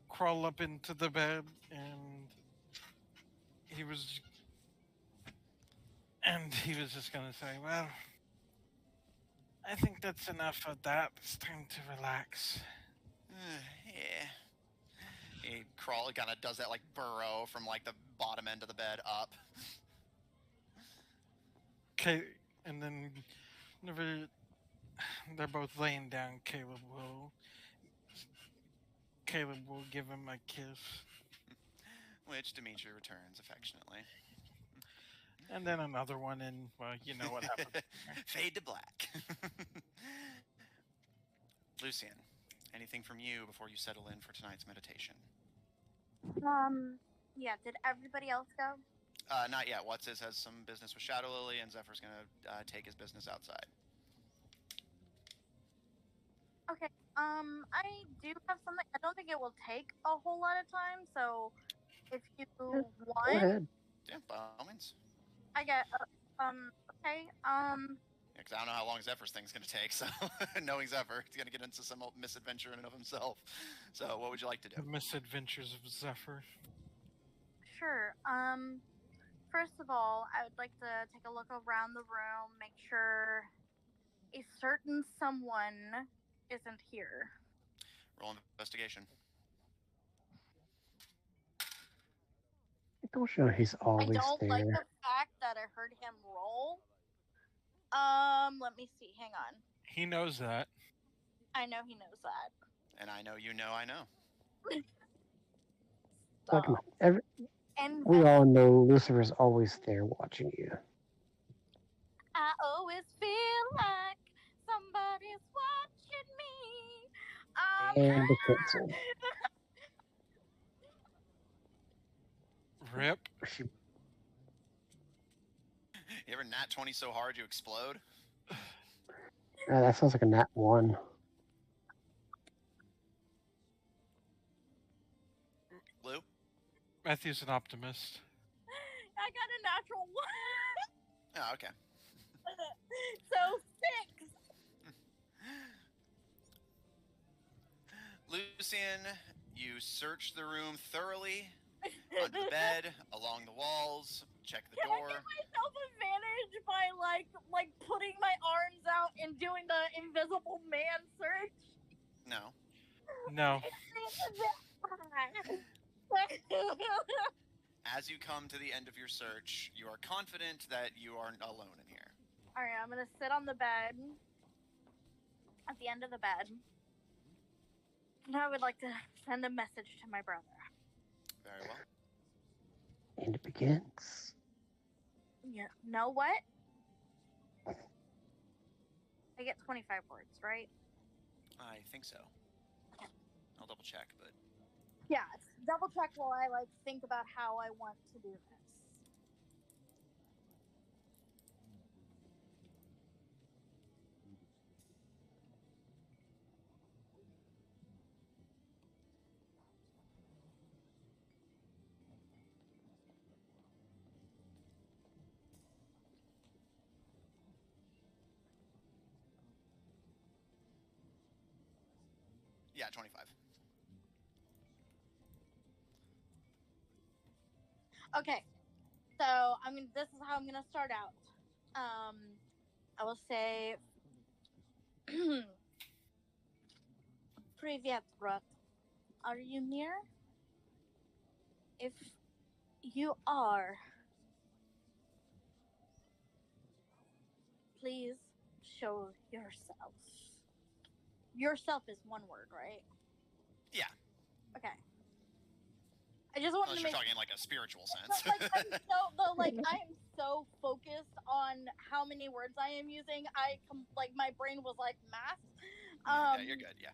S4: crawl up into the bed, and he was just gonna say, well, I think that's enough of that. It's time to relax.
S1: Yeah. He kind of does that like burrow from like the bottom end of the bed up.
S4: Okay, and then whenever they're both laying down, Caleb will give him a kiss.
S1: Which Dimitri returns affectionately.
S4: And then another one, and well, you know what happens.
S1: Fade to black. Lucian, anything from you before you settle in for tonight's meditation?
S3: Yeah, did everybody else go?
S1: Not yet. What's has some business with Shadow Lily, and Zephyr's gonna take his business outside.
S3: Okay. I do have something. I don't think it will take a whole lot of time. So, if you
S5: Go
S3: want,
S5: ahead.
S1: Yeah, by all means.
S3: I get. Okay.
S1: Because I don't know how long Zephyr's thing's gonna take. So, knowing Zephyr, he's gonna get into some misadventure in and of himself. So, what would you like to do?
S4: The misadventures of Zephyr.
S3: Sure. First of all, I would like to take a look around the room, make sure a certain someone isn't here.
S1: Roll investigation.
S5: Don't show he's
S3: I
S5: always
S3: don't
S5: there.
S3: like the fact that I heard him roll. Let me see. Hang on.
S4: He knows that.
S3: I know he knows that.
S1: And I know you know I know.
S5: Look,
S3: So, and
S5: we all know Lucifer's always there watching you.
S3: I always feel like somebody's watching me.
S5: And the pencil.
S4: Rip.
S5: She,
S1: You ever nat 20 so hard you explode?
S5: that sounds like a nat 1.
S1: Lou?
S4: Matthew's an optimist.
S3: I got a natural one.
S1: Oh, okay.
S3: So 6.
S1: Lucian, you search the room thoroughly, under the bed, along the walls, check the
S3: Can I
S1: door.
S3: give myself advantage by like putting my arms out and doing the invisible man search?
S1: No.
S4: No.
S1: As you come to the end of your search, you are confident that you are alone in here.
S3: All right, I'm gonna sit on the bed at the end of the bed, and I would like to send a message to my brother.
S1: Very well.
S5: And it begins.
S3: Yeah. Know what? I get 25 words, right?
S1: I think so. I'll double check, but
S3: Yeah. Double check while I think about how I want to do this.
S1: yeah, 25.
S3: Okay. So this is how I'm gonna start out. I will say Привет, брат. Are you near? If you are, please show yourself. Yourself is one word, right?
S1: Yeah.
S3: Okay. I just wanted
S1: Unless
S3: to
S1: you're
S3: make
S1: talking in like a spiritual sense.
S3: I am so focused on how many words I am using. My brain was like math.
S1: Yeah, you're good. Yeah.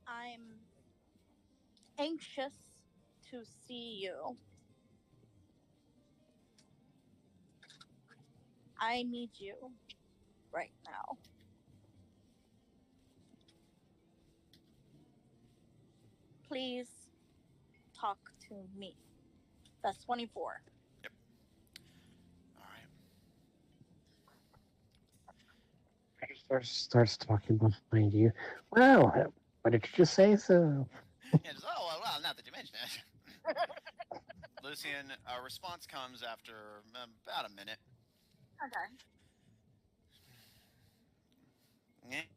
S3: I'm anxious to see you. I need you right now. Please talk to me. That's 24.
S1: All right.
S5: Starts talking behind you. Well, what did you just say? So,
S1: Yeah, just, oh, well, now that you mention it. Lucian, a response comes after about a minute.
S3: Okay.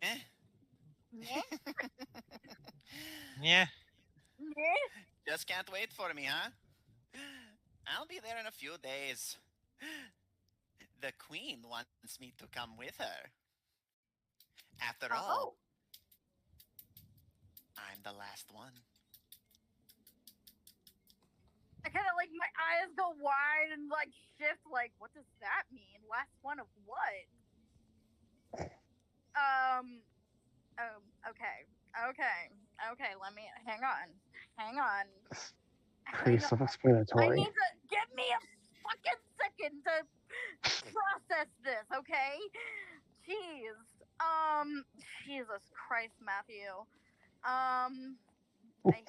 S1: Eh?
S3: Yeah.
S4: Yeah.
S3: Yeah.
S1: Just can't wait for me, huh? I'll be there in a few days. The queen wants me to come with her. After all, I'm the last one.
S3: I kind of like my eyes go wide and like shift. Like, what does that mean? Last one of what? Okay. Okay. Let me hang on. Hang on.
S5: Pretty
S3: Hang on. I
S5: self-explanatory.
S3: need to give me a fucking second to process this, okay? Jeez. Jesus Christ, Matthew. I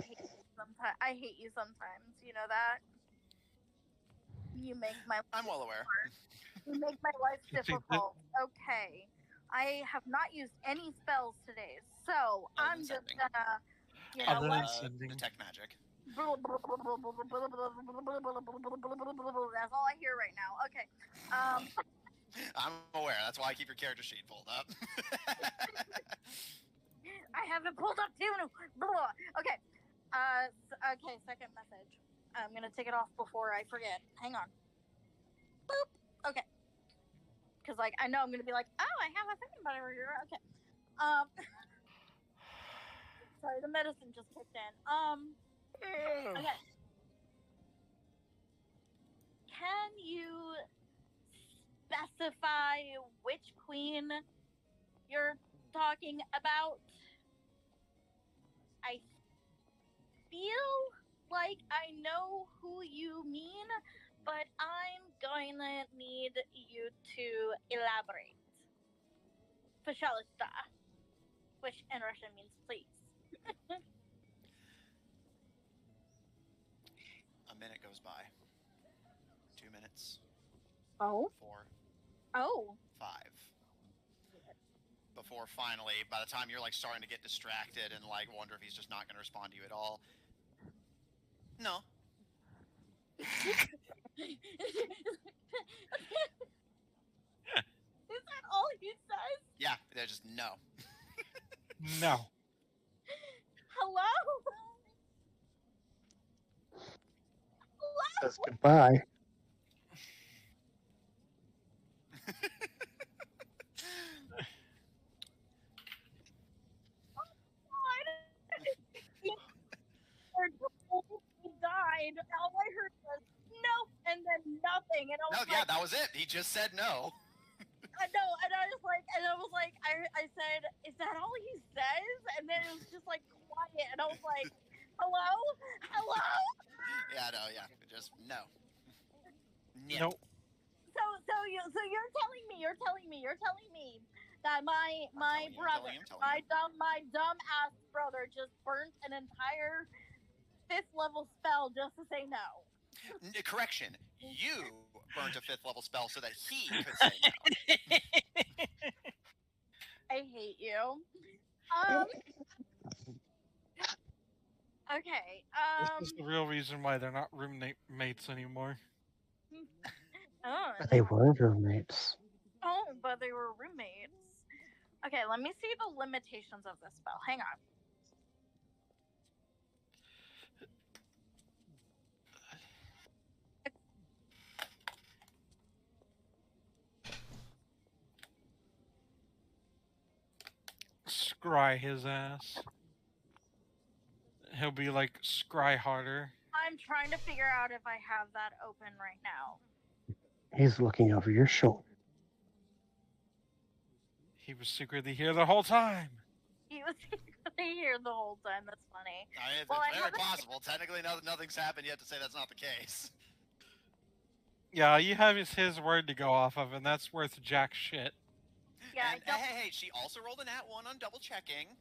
S3: hate you sometimes. I hate you sometimes. You know that. You make my
S1: I'm well aware.
S3: you make my life
S4: See,
S3: difficult. Okay. I have not used any spells today, so
S1: Other
S3: I'm
S1: than
S3: just
S1: sending.
S3: gonna, you know
S4: Other than
S3: what?
S4: sending.
S1: Detect magic.
S3: That's all I hear right now. Okay.
S1: I'm aware. That's why I keep your character sheet pulled up.
S3: I have it pulled up too. Okay. Okay. Second message. I'm gonna take it off before I forget. Hang on. Boop. Okay. Because like I know I'm gonna be like, oh, I have a second button over here. Okay. Sorry, the medicine just kicked in. Okay. Can you specify which queen you're talking about? I feel like I know who you mean, but I'm gonna need you to elaborate. Пожалуйста, which in Russian means please.
S1: A minute goes by. 2 minutes.
S3: Oh.
S1: 4.
S3: Oh.
S1: 5. Before finally, by the time you're like starting to get distracted and like wonder if he's just not going to respond to you at all. No.
S3: Is that all he says?
S1: Yeah, they're just no.
S4: No.
S3: Hello?
S5: Says goodbye.
S3: He died. All I heard was nope, and then nothing, and I
S1: No,
S3: was
S1: yeah,
S3: like,
S1: that was it. He just said no.
S3: I know, and I was like, I said, is that all he says? And then it was just like quiet, and I was like, hello.
S1: Yeah, no, yeah, just no. Yeah.
S4: Nope.
S3: So you're telling me that my
S1: telling you, I'm
S3: brother,
S1: telling you.
S3: my dumb ass brother just burnt an entire 5th level spell just to say no.
S1: Correction. You burnt a 5th level spell so that he could say no.
S3: I hate you. Okay.
S4: This is the real reason why they're not roommates anymore.
S3: Oh,
S5: But they were roommates.
S3: oh, but they were roommates. Okay, let me see the limitations of this spell. Hang on.
S4: Scry his ass. He'll be like scry harder.
S3: I'm trying to figure out if I have that open right now.
S5: He's looking over your shoulder.
S4: He was secretly here the whole time.
S3: He was secretly here the whole time. That's funny.
S1: I mean, it's
S3: Well, I
S1: very
S3: haven't-
S1: possible. Technically, nothing's happened yet to say that's not the case.
S4: Yeah, you have his word to go off of, and that's worth jack shit.
S3: Yeah,
S1: And hey, she also rolled a nat 1 on double checking.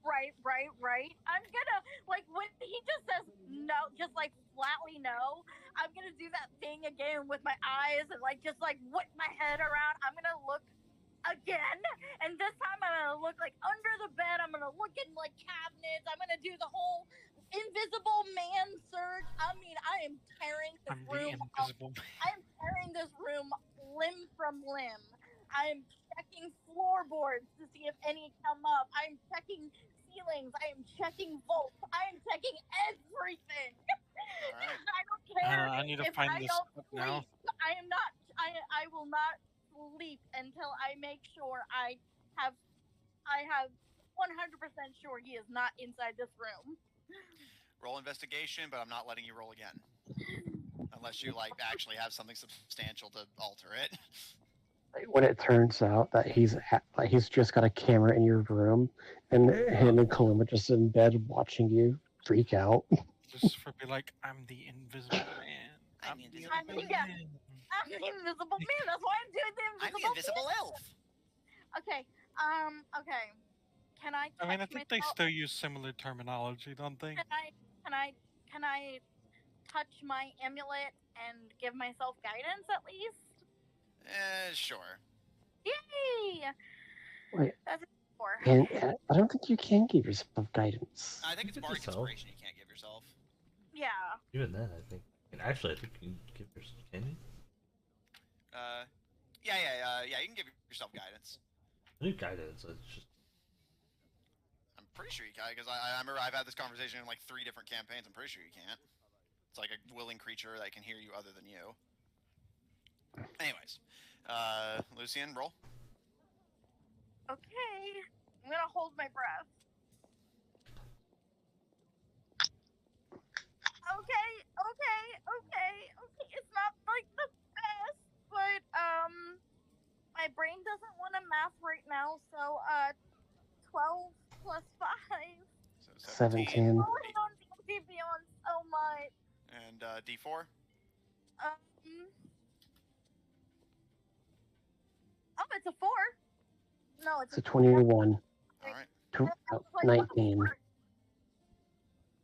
S3: right. I'm gonna, like, when he just says no, just like flatly no, I'm gonna do that thing again with my eyes and like just like whip my head around. I'm gonna look again, and this time I'm gonna look like under the bed. I'm gonna look in like cabinets. I'm gonna do the whole invisible man search. I mean, I am tearing this
S4: I'm the
S3: room
S4: invisible.
S3: I am tearing this room limb from limb. I am checking floorboards to see if any come up. I am checking ceilings. I am checking vaults. I am checking everything.
S1: All right.
S3: I don't care
S4: I need to
S3: if
S4: find
S3: I
S4: this
S3: don't
S4: book
S3: sleep.
S4: now.
S3: I will not sleep until I make sure I have 100% sure he is not inside this room.
S1: Roll investigation, but I'm not letting you roll again. Unless you like actually have something substantial to alter it.
S5: When it turns out that he's just got a camera in your room, and him and Kaluma just in bed watching you freak out.
S4: Just for be like, I'm the invisible man.
S1: I'm the invisible
S3: man. I'm the invisible man. That's why I'm doing the
S1: I'm
S3: invisible
S1: the invisible
S3: man.
S1: elf.
S3: Okay. Okay. Can I?
S4: I mean, I
S3: touch
S4: think they
S3: myself?
S4: still use similar terminology, don't they?
S3: Can I touch my amulet and give myself guidance at least?
S1: Sure.
S3: Yay!
S5: Wait,
S3: That's a 4.
S5: and I don't think you can give yourself guidance.
S1: I think it's
S2: Give
S1: bardic
S2: yourself.
S1: inspiration you can't give yourself.
S3: Yeah.
S2: Even then, I think. And actually, I think you can give yourself. Can you?
S1: Yeah. You can give yourself guidance.
S2: I think guidance. It's just.
S1: I'm pretty sure you can, because I remember I've had this conversation in like 3 different campaigns. I'm pretty sure you can't. It's like a willing creature that can hear you other than you. Anyways, Lucian, roll.
S3: Okay. I'm gonna hold my breath. Okay. It's not like the best, but my brain doesn't want to math right now. So 12 plus 5.
S1: So
S5: 17.
S3: Oh, I don't need beyond so much.
S1: And D4.
S3: Oh, it's a 4. No, it's
S5: It's a 21.
S1: All right.
S5: 19.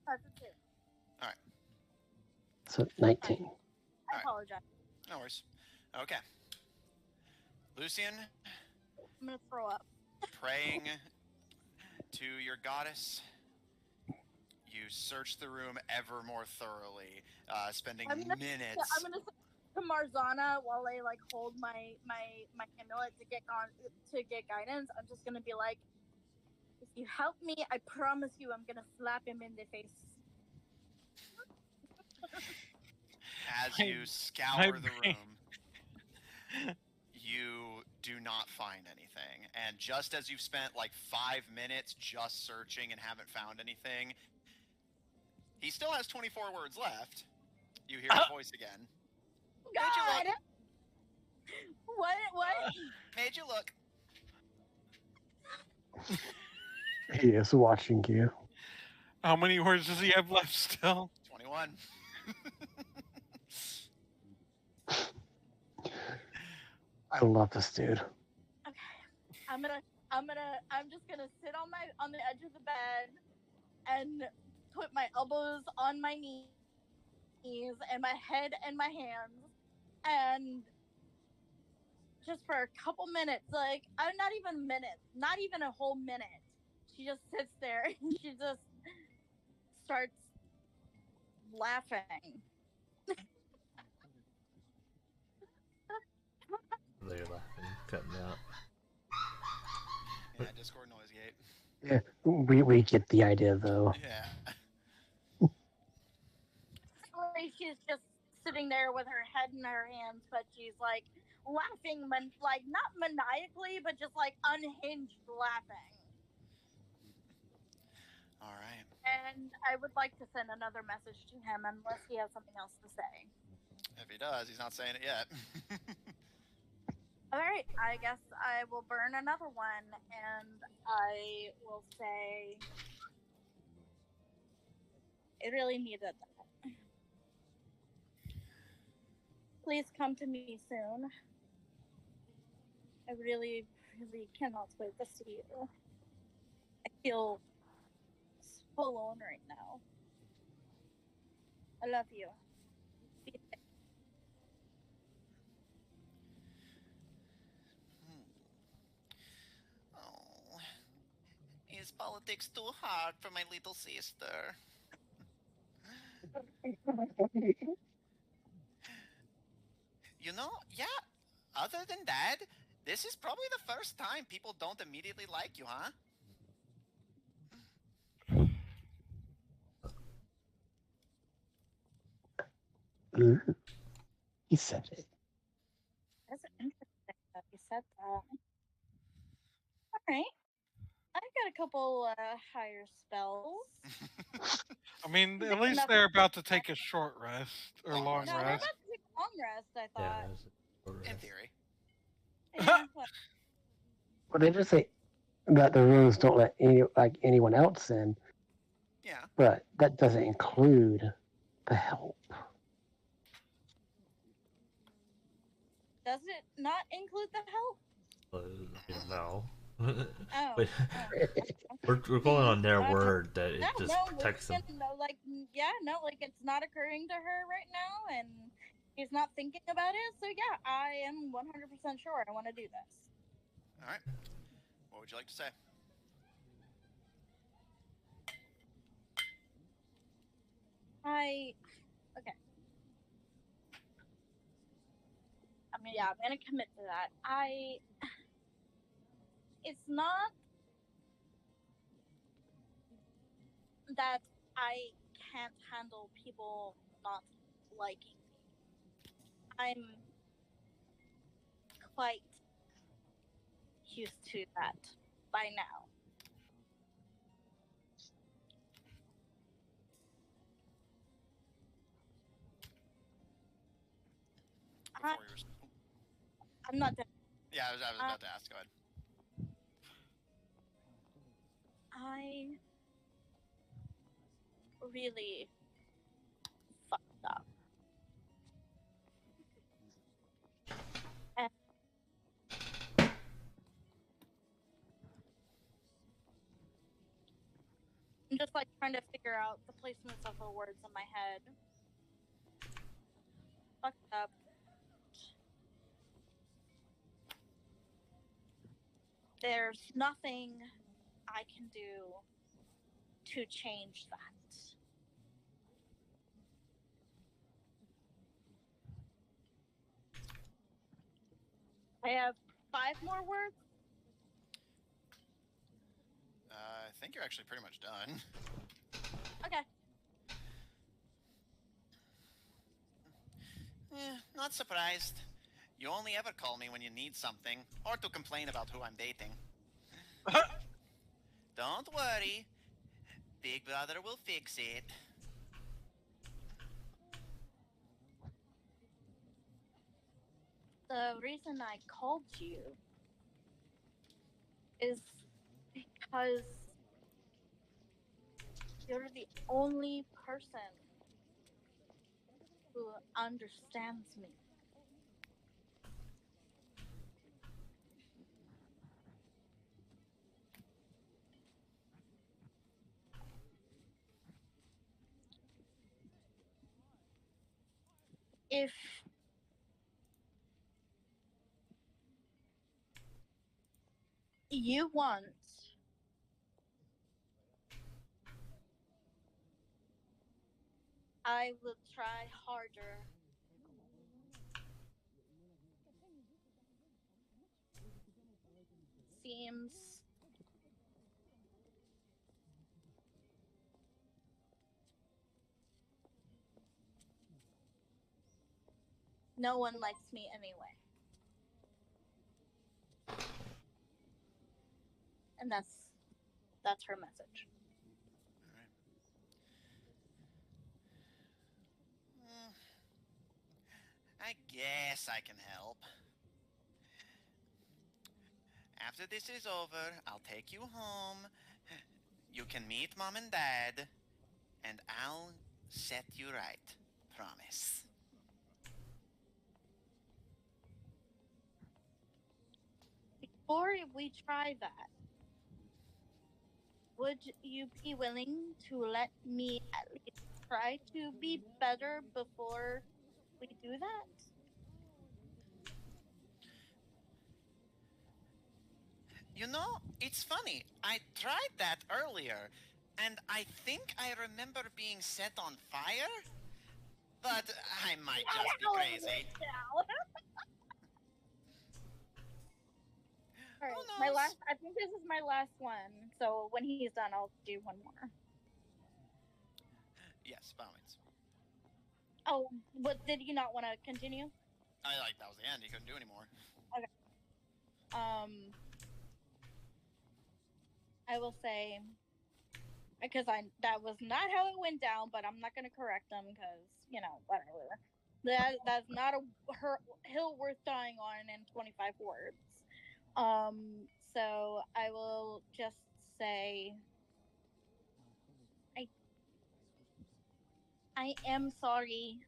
S3: That's a 2.
S5: So 19.
S3: I
S1: Alright.
S3: apologize.
S1: No worries. Okay. Lucian,
S3: I'm gonna throw up.
S1: praying to your goddess, you search the room ever more thoroughly, spending minutes.
S3: Yeah, I'm gonna say to Marzana while I like hold my amulet to get guidance. I'm just gonna be like, if you help me, I promise you, I'm gonna slap him in the face.
S1: As you scour the
S4: brain.
S1: room, you do not find anything. And just as you've spent like 5 minutes just searching and haven't found anything, he still has 24 words left. You hear his voice again.
S3: God! What?
S1: Made you look.
S5: He is watching you.
S4: How many words does he have left still?
S1: 21.
S5: I love this dude.
S3: Okay. I'm just gonna sit on the edge of the bed and put my elbows on my knees and my head and my hands, and just for a couple minutes, like I'm not even minutes, not even a whole minute. She just sits there and she just starts laughing.
S2: They're laughing, cutting out.
S1: Yeah, Discord noise gate.
S5: Yeah, we get the idea though.
S1: Yeah.
S3: She's just sitting there with her head in her hands, but she's like laughing, like not maniacally, but just like unhinged laughing.
S1: All right.
S3: And I would like to send another message to him unless he has something else to say.
S1: If he does, he's not saying it yet.
S3: All right, I guess I will burn another one, and I will say, it really needed that. Please come to me soon. I really, really cannot wait to see you. I feel so alone right now. I love you. Be safe.
S1: Oh, is politics too hard for my little sister? You know, yeah. Other than that, this is probably the first time people don't immediately like you, huh?
S5: He said it.
S3: That's interesting that you said that. All right. I've got a couple higher spells.
S4: I mean,
S3: Big
S4: at least
S3: enough
S4: they're
S3: to-
S4: about to take a short rest or long
S3: No, they're
S4: rest.
S3: about to take a long rest. I
S2: Yeah,
S3: thought.
S2: that's a short
S1: In
S2: rest.
S1: theory.
S3: Yeah. Well,
S5: Well, they just say that the runes don't let anyone else in,
S1: Yeah.
S5: but that doesn't include the help.
S3: does it not include the help?
S2: No.
S3: Oh.
S2: But
S3: oh.
S2: we're going on their
S3: Uh,
S2: word that it just
S3: no,
S2: protects them.
S3: no, like, yeah, no, like it's not occurring to her right now, and she's not thinking about it. So yeah, I am 100% sure I want to do this.
S1: All right. What would you like to say?
S3: Okay. I'm gonna commit to that. It's not that I can't handle people not liking me. I'm quite used to that by now.
S1: Before you were...
S3: I'm not done.
S1: Yeah, I was about to ask. Go ahead.
S3: I really fucked up. And I'm just like trying to figure out the placements of her words in my head. Fucked up. There's nothing I can do to change that. I have 5 more words.
S1: I think you're actually pretty much done.
S3: Okay.
S1: Not surprised. You only ever call me when you need something, or to complain about who I'm dating. Don't worry. Big Brother will fix it.
S3: The reason I called you is because you're the only person who understands me. If you want I will try harder. Seems no one likes me anyway. And that's her message.
S1: I guess I can help. After this is over, I'll take you home. You can meet Mom and Dad, and I'll set you right. Promise.
S3: Before we try that, would you be willing to let me at least try to be better before we do that?
S1: You know, it's funny. I tried that earlier, and I think I remember being set on fire. But I might just be crazy.
S3: Alright,
S1: Who
S3: my
S1: knows?
S3: last. I think this is my last one. So when he's done, I'll do one more.
S1: Yes, by all means.
S3: Oh, but did you not want to continue?
S1: That was the end. He couldn't do anymore.
S3: I will say, because that was not how it went down, but I'm not gonna correct them because whatever. That's not a hill worth dying on in 25 words. So I will just say I am sorry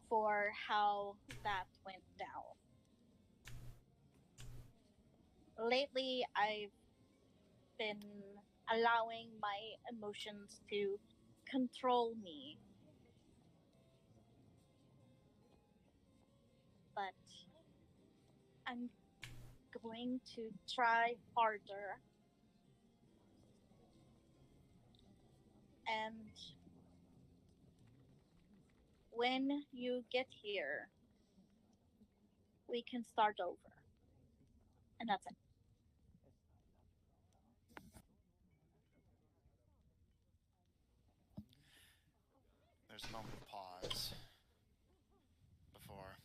S3: for how that went down. Lately, I've been allowing my emotions to control me. But I'm going to try harder. And when you get here, we can start over. And that's it.
S1: There's a moment of pause before.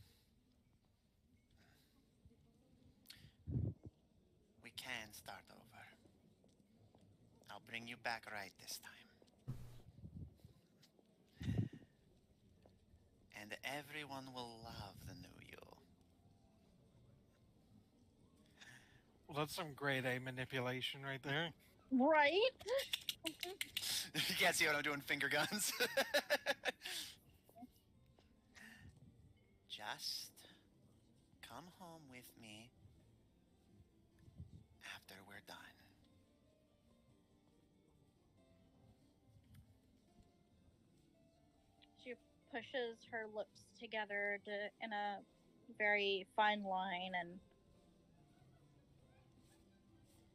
S1: We can start over. I'll bring you back right this time. And everyone will love the new you.
S4: Well, that's some grade A manipulation right there.
S3: Right?
S1: You can't see what I'm doing, finger guns. Just come home with me after we're done.
S3: She pushes her lips together in a very fine line, and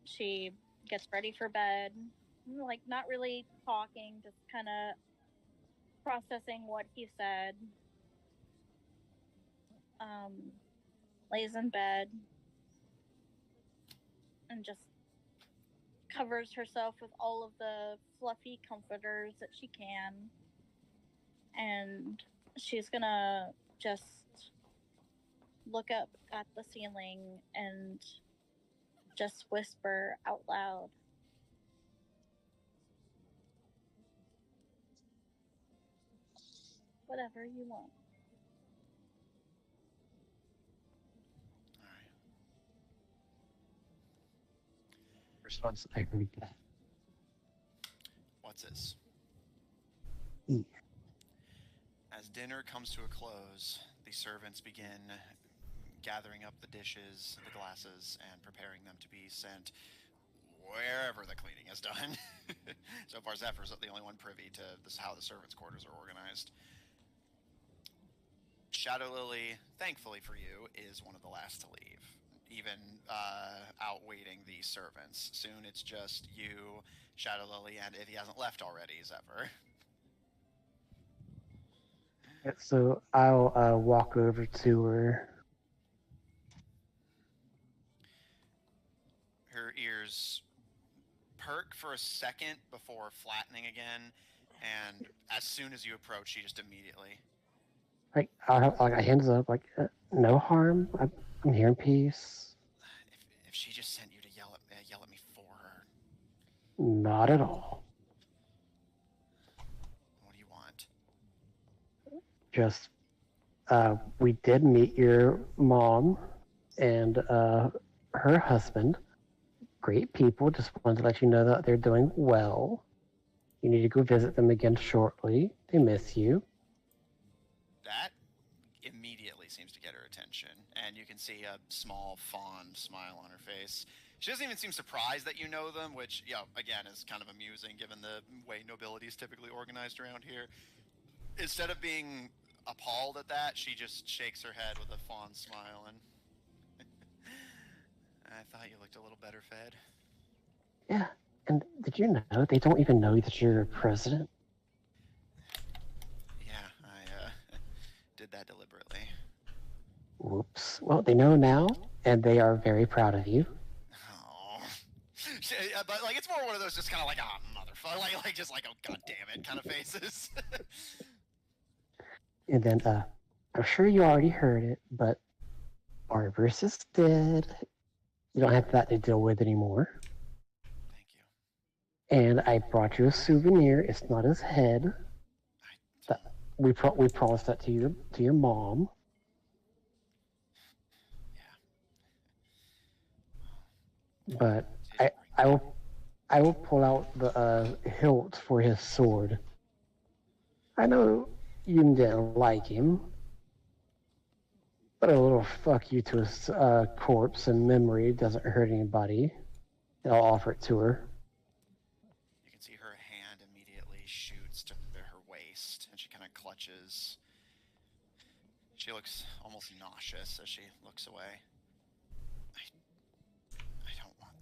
S3: she gets ready for bed. Like, not really talking, just kind of processing what he said. Lays in bed and just covers herself with all of the fluffy comforters that she can. And she's gonna just look up at the ceiling and just whisper out loud, whatever you want.
S1: All right.
S5: Response, I read that.
S1: What's this?
S5: E.
S1: As dinner comes to a close, the servants begin gathering up the dishes, the glasses, and preparing them to be sent wherever the cleaning is done. So far, Zephyr's the only one privy to this, how the servants' quarters are organized. Shadow Lily, thankfully for you, is one of the last to leave, even outwaiting the servants. Soon it's just you, Shadow Lily, and if he hasn't left already, Zephyr.
S5: So I'll walk over to her.
S1: Her ears perk for a second before flattening again, and as soon as you approach, she just immediately...
S5: Like I'll have like a hands up, like no harm. I'm here in peace.
S1: If she just sent you to yell at me for her,
S5: Not at all.
S1: what do you want?
S5: Just we did meet your mom and her husband. Great people. Just wanted to let you know that they're doing well. You need to go visit them again shortly. They miss you.
S1: That immediately seems to get her attention, and you can see a small, fond smile on her face. She doesn't even seem surprised that you know them, which, again, is kind of amusing given the way nobility is typically organized around here. Instead of being appalled at that, she just shakes her head with a fond smile, and I thought you looked a little better fed.
S5: Yeah, and did you know they don't even know that you're a president?
S1: Yeah, I did that deliberately.
S5: Whoops. Well, they know now, and they are very proud of you.
S1: Oh. But, like, it's more one of those just kind of like, motherfucker, like just like, oh, god damn it kind of faces.
S5: And then, I'm sure you already heard it, but Barbarous is dead. You don't have that to deal with anymore.
S1: Thank you.
S5: And I brought you a souvenir. It's not his head.
S1: I
S5: That
S1: don't.
S5: we promised that to your mom.
S1: Yeah.
S5: But
S1: Did
S5: I
S1: bring
S5: I
S1: that.
S5: will pull out the hilt for his sword. I know you didn't like him, but a little fuck you to his corpse and memory doesn't hurt anybody. And I'll offer it to her.
S1: You can see her hand immediately shoots to her waist, and she kind of clutches. She looks almost nauseous as she looks away. I don't want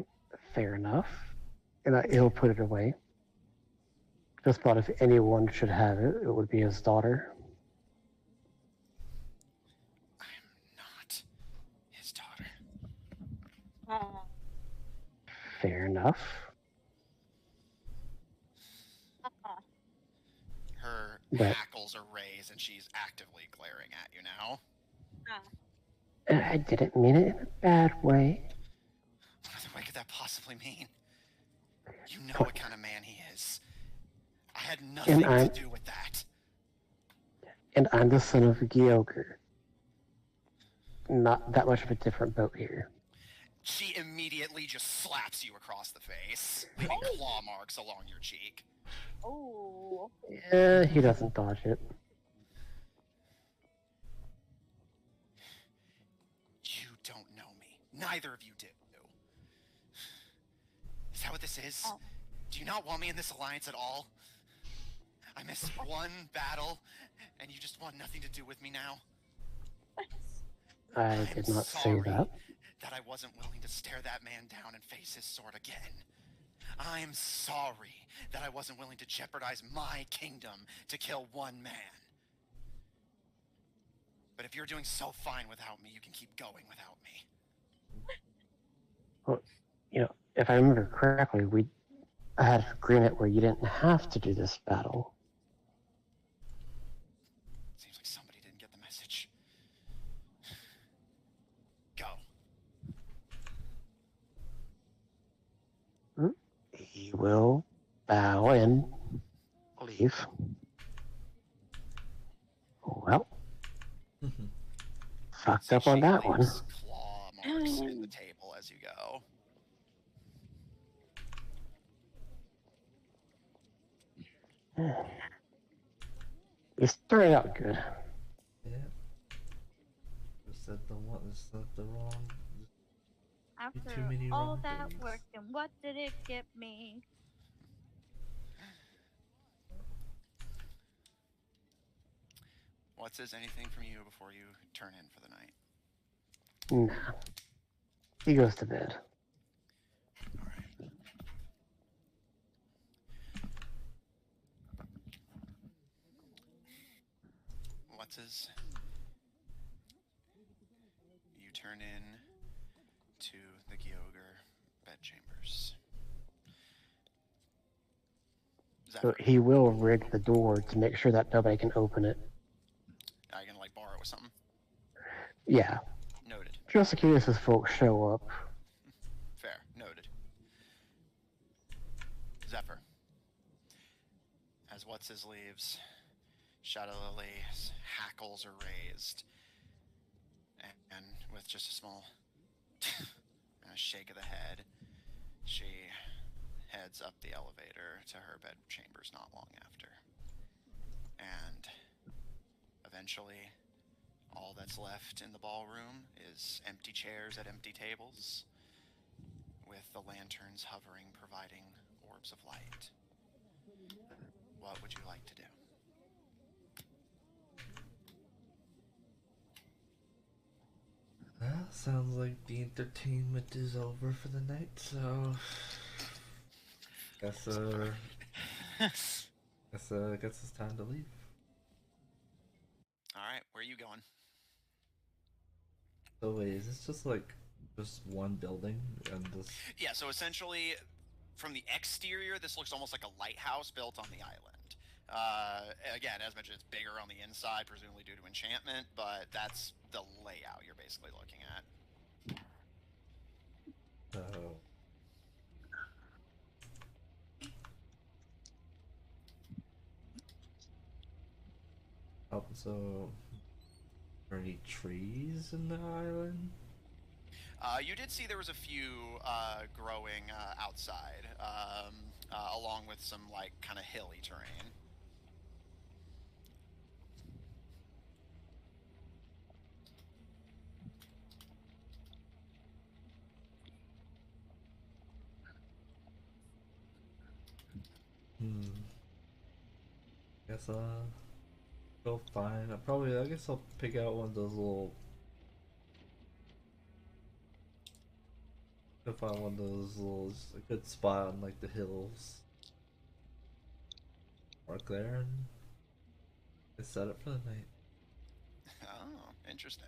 S1: that.
S5: Fair enough. And he'll put it away. Just thought if anyone should have it, it would be his daughter.
S1: I'm not his daughter.
S5: Fair enough.
S1: Her
S5: But
S1: hackles are raised, and she's actively glaring at you now.
S5: I didn't mean it in a bad way.
S1: What other way could that possibly mean? You know
S5: What?
S1: what kind of man he is. I had nothing to do with that.
S5: And I'm the son of a Gyoker. Not that much of a different boat here.
S1: She immediately just slaps you across the face, leaving claw marks along your cheek.
S3: Oh.
S5: Yeah, he doesn't dodge it.
S1: You don't know me. Neither of you do. Is that what this is? Do you not want me in this alliance at all? I missed one battle, and you just want nothing to do with me now?
S5: I did not say that.
S1: That I wasn't willing to stare that man down and face his sword again. I'm sorry that I wasn't willing to jeopardize my kingdom to kill one man. But if you're doing so fine without me, you can keep going without me.
S5: Well, if I remember correctly, we had an agreement where you didn't have to do this battle.
S1: Seems like somebody didn't get the message. Go.
S5: He will bow and leave. Well, fucked up on that one.
S1: Claw marks in the table as you go.
S5: You started out good.
S2: Yeah. Just said the one. Just said the wrong.
S3: After
S2: Too many
S3: all
S2: wrong
S3: that
S2: things.
S3: work, and what did it get me?
S1: What says anything from you before you turn in for the night?
S5: Nah. He goes to bed.
S1: All right. What's his? You turn in to the Gyoger bedchambers.
S5: So he will rig the door to make sure that nobody can open it.
S1: I can like borrow something.
S5: Yeah.
S1: Noted.
S5: Just in case his folks show up.
S1: Fair. Noted. Zephyr. As What's His leaves, Shadow Lily's hackles are raised, and with just a small shake of the head, she heads up the elevator to her bed chambers not long after. And eventually, all that's left in the ballroom is empty chairs at empty tables, with the lanterns hovering, providing orbs of light. What would you like to do?
S2: Well, sounds like the entertainment is over for the night, so guess it's time to leave.
S1: All right, where are you going?
S2: So wait, is this just one building and this?
S1: Yeah, so essentially, from the exterior, this looks almost like a lighthouse built on the island. Again, as mentioned, it's bigger on the inside, presumably due to enchantment, but that's the layout you're basically looking at.
S2: So, so, are there any trees in the island?
S1: You did see there was a few growing outside, along with some like kind of hilly terrain.
S2: Guess go find. I guess I'll pick out one of those little. Go find one of those little, a good spot on like the hills. Park there and get set up for the night.
S1: Oh, interesting.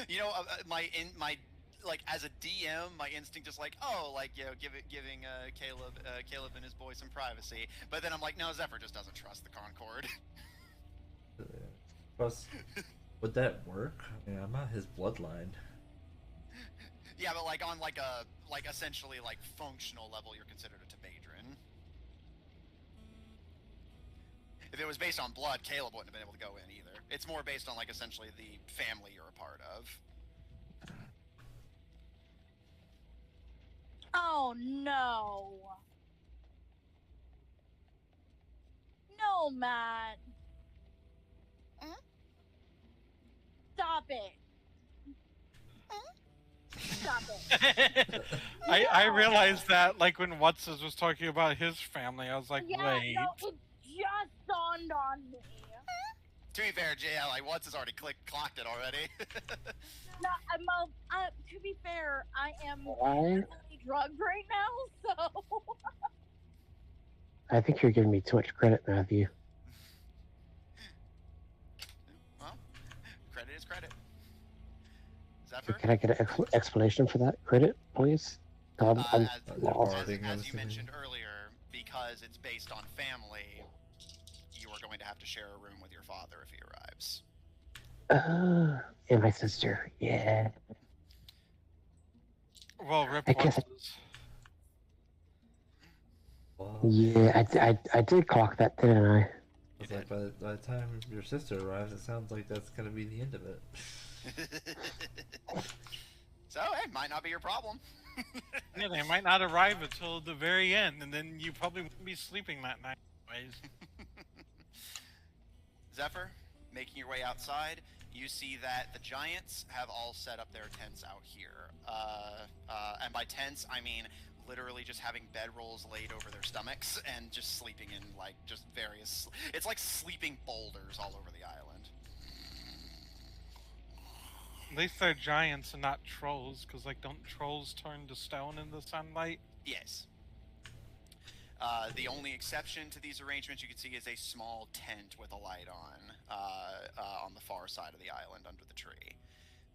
S1: You know, my like as a DM, my instinct is like, oh, like giving Caleb and his boy some privacy. But then I'm like, no, Zephyr just doesn't trust the Concord.
S2: Plus, would that work? I mean, I'm not his bloodline.
S1: Yeah, but like on like essentially like functional level, you're considered a Tebadrin. If it was based on blood, Caleb wouldn't have been able to go in either. It's more based on like essentially the family you're a part of.
S3: Oh no. No, Matt. Stop it. Stop it.
S4: I realized that like when Watsons was talking about his family, I was like,
S3: Yeah,
S4: wait.
S3: no, it just dawned on me.
S1: To be fair, JL, like once has already clocked it already.
S3: No, to be fair, I am
S5: Why?
S3: heavily drugged right now, so.
S5: I think you're giving me too much credit, Matthew.
S1: Well, credit is credit. Zephyr?
S5: Can I get an explanation for that credit, please? I'm lost.
S1: As you mentioned earlier, because it's based on family, you are going to have to share a room with your father if he arrives.
S5: And my sister. Yeah.
S4: Well, Rip
S5: I guess
S4: Watsons.
S2: Well,
S5: Yeah, I did clock that, didn't I?
S2: it's like by the time your sister arrives, it sounds like that's gonna be the end of it.
S1: So, it might not be your problem.
S4: Yeah, they might not arrive until the very end, and then you probably won't be sleeping that night anyways.
S1: Zephyr, making your way outside, you see that the giants have all set up their tents out here. And by tents, I mean literally just having bedrolls laid over their stomachs and just sleeping in like just various. It's like sleeping boulders all over the island.
S4: At least they're giants and not trolls, because like don't trolls turn to stone in the sunlight?
S1: Yes. The only exception to these arrangements you can see is a small tent with a light on the far side of the island under the tree.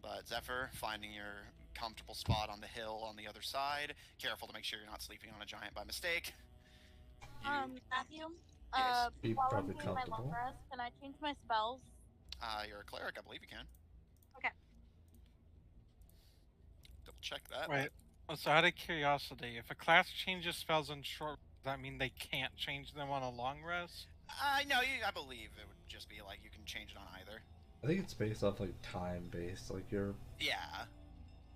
S1: But Zephyr, finding your comfortable spot on the hill on the other side, careful to make sure you're not sleeping on a giant by mistake.
S3: Matthew,
S1: Yes.
S2: Be
S3: while I'm
S2: probably
S3: doing my long
S2: comfortable.
S3: rest, can I change my spells?
S1: You're a cleric, I believe you can.
S3: Okay.
S1: Double check that.
S4: Right. So out of curiosity, if a class changes spells on short, does that mean they can't change them on a long rest?
S1: No, I believe it would just be like you can change it on either.
S2: I think it's based off like time based. Like you're.
S1: Yeah.
S2: I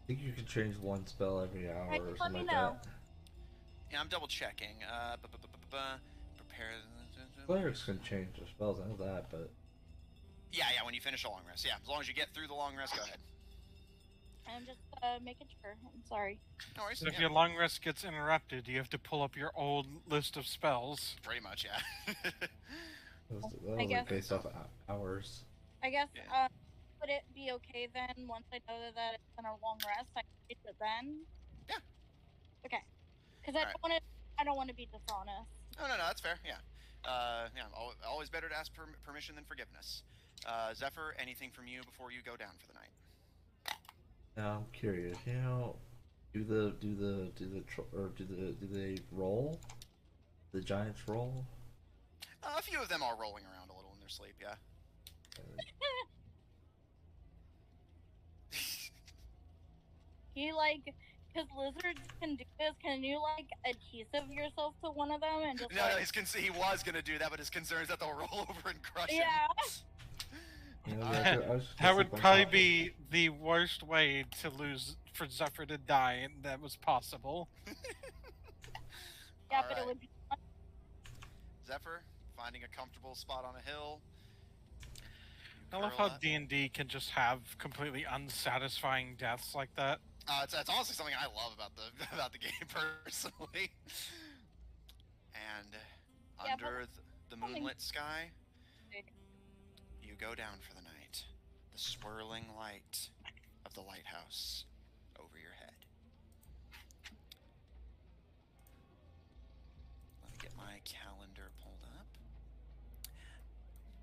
S2: think you can change one spell every hour
S3: Right,
S2: or
S3: just let
S2: something
S3: me
S2: like
S3: know.
S2: that.
S1: Yeah, I'm double checking. Prepare.
S2: Clerics can change their spells, I know that, but
S1: Yeah, when you finish a long rest. Yeah, as long as you get through the long rest, go ahead.
S3: I'm just making sure. I'm sorry.
S1: No worries.
S4: So if
S1: Yeah,
S4: your long rest gets interrupted, you have to pull up your old list of spells.
S1: pretty much, yeah.
S2: that was
S3: I guess-
S2: like based off hours.
S3: I guess,
S1: Yeah.
S3: would it be okay then, once I know that it's in a long rest, I can change it then?
S1: Yeah.
S3: Okay. Because
S1: Alright.
S3: I don't want to be dishonest.
S1: No, that's fair. Yeah. Always better to ask permission than forgiveness. Zephyr, anything from you before you go down for the night?
S2: Now I'm curious. You know, do they roll? The giants roll?
S1: A few of them are rolling around a little in their sleep. Yeah.
S3: you like, because lizards can do this, can you like adhesive yourself to one of them and just
S1: No,
S3: like...
S1: no, he was gonna do that, but his concern is that they'll roll over and crush him.
S3: Yeah.
S2: I was just
S4: That would
S2: super
S4: probably
S2: thoughtful.
S4: be the worst way to lose for Zephyr to die, and that was possible.
S3: Yeah,
S1: All
S3: but it
S1: right.
S3: would be fun.
S1: Zephyr, finding a comfortable spot on a hill.
S4: I
S1: You
S4: love
S1: curl
S4: how
S1: up.
S4: D&D can just have completely unsatisfying deaths like that.
S1: It's honestly something I love about the game personally. And
S3: Yeah,
S1: under the moonlit sky,
S3: Big.
S1: you go down for the night. The swirling light of the lighthouse over your head. Let me get my calendar pulled up.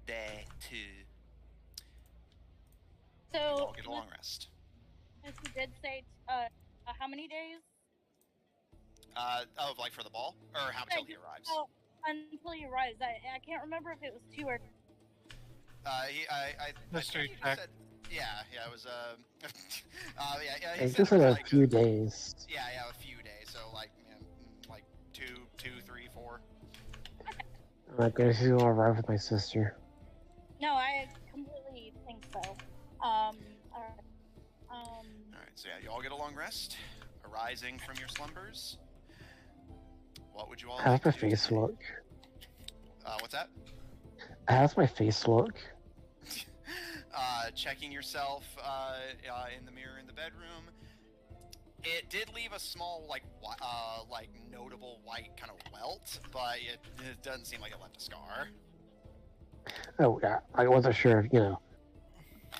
S1: Day 2.
S3: So,
S1: I'll get a long rest.
S3: as you did say, how many days?
S1: Like for the ball? Or how until he arrives?
S3: Oh, until you rise. I can't remember if it was 2 or...
S1: I
S4: Mystery
S1: think he
S4: check.
S1: said, yeah, it was, yeah, he
S5: I
S1: said
S5: just
S1: it
S5: in
S1: was
S5: a
S1: like
S5: few days.
S1: Yeah, a few days, so like, like 2, 3, 4.
S5: I'm going to arrive with my sister.
S3: No, I completely think so. Alright.
S1: Alright, so yeah, you all get a long rest, arising from your slumbers. What would you all
S5: How's
S1: like
S5: my
S1: to do
S5: face
S1: today?
S5: look?
S1: What's that?
S5: How's my face look?
S1: Checking yourself in the mirror in the bedroom. It did leave a small, like notable white kind of welt, but it doesn't seem like it left a scar.
S5: Oh, yeah. I wasn't sure,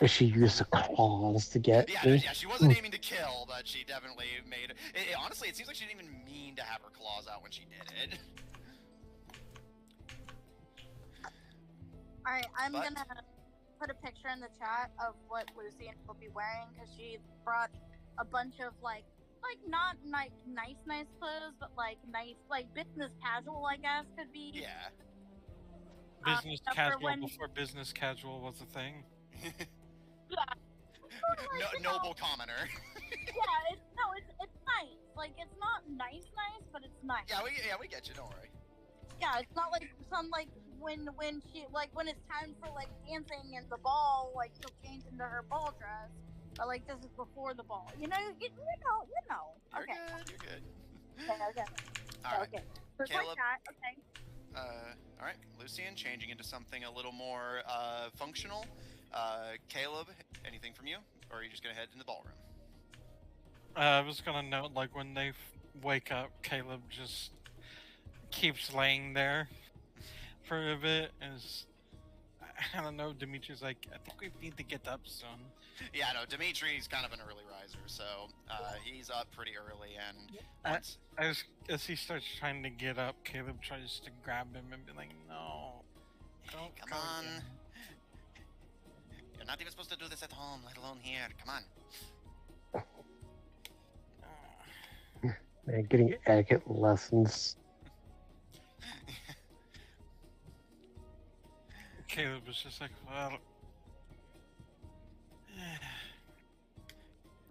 S5: if she used the claws to get
S1: Yeah,
S5: me.
S1: yeah, she wasn't aiming to kill, but she definitely made it. Honestly, it seems like she didn't even mean to have her claws out when she did it.
S3: Alright, I'm
S1: But-
S3: gonna put a picture in the chat of what Lucy will be wearing, because she brought a bunch of, not nice clothes, but, nice, business casual, I guess, could be.
S1: Yeah.
S4: Business
S3: for
S4: casual
S3: when-
S4: before business casual was a thing.
S1: Noble commoner.
S3: Yeah, it's nice. It's not nice, but it's nice.
S1: Yeah, we get you. Don't worry.
S3: Yeah, it's not like some when she when it's time for dancing and the ball, she'll change into her ball dress. But this is before the ball. You know.
S1: You're
S3: Okay.
S1: good. You're good.
S3: Okay.
S1: All right.
S3: Okay. Just like
S1: Caleb.
S3: that. Okay.
S1: All right. Lucian, changing into something a little more functional. Caleb, anything from you, or are you just gonna head in the ballroom?
S4: I was gonna note, when they wake up, Caleb just keeps laying there for a bit. I don't know, Dimitri's like, I think we need to get up soon.
S1: Yeah, no, Dimitri's kind of an early riser, so he's up pretty early, and once...
S4: As he starts trying to get up, Caleb tries to grab him and be like, no, don't
S1: Come
S4: go
S1: on.
S4: again."
S1: You're not even supposed to do this at home, let alone here. Come on.
S5: Man, getting etiquette lessons.
S4: Caleb was just like, well,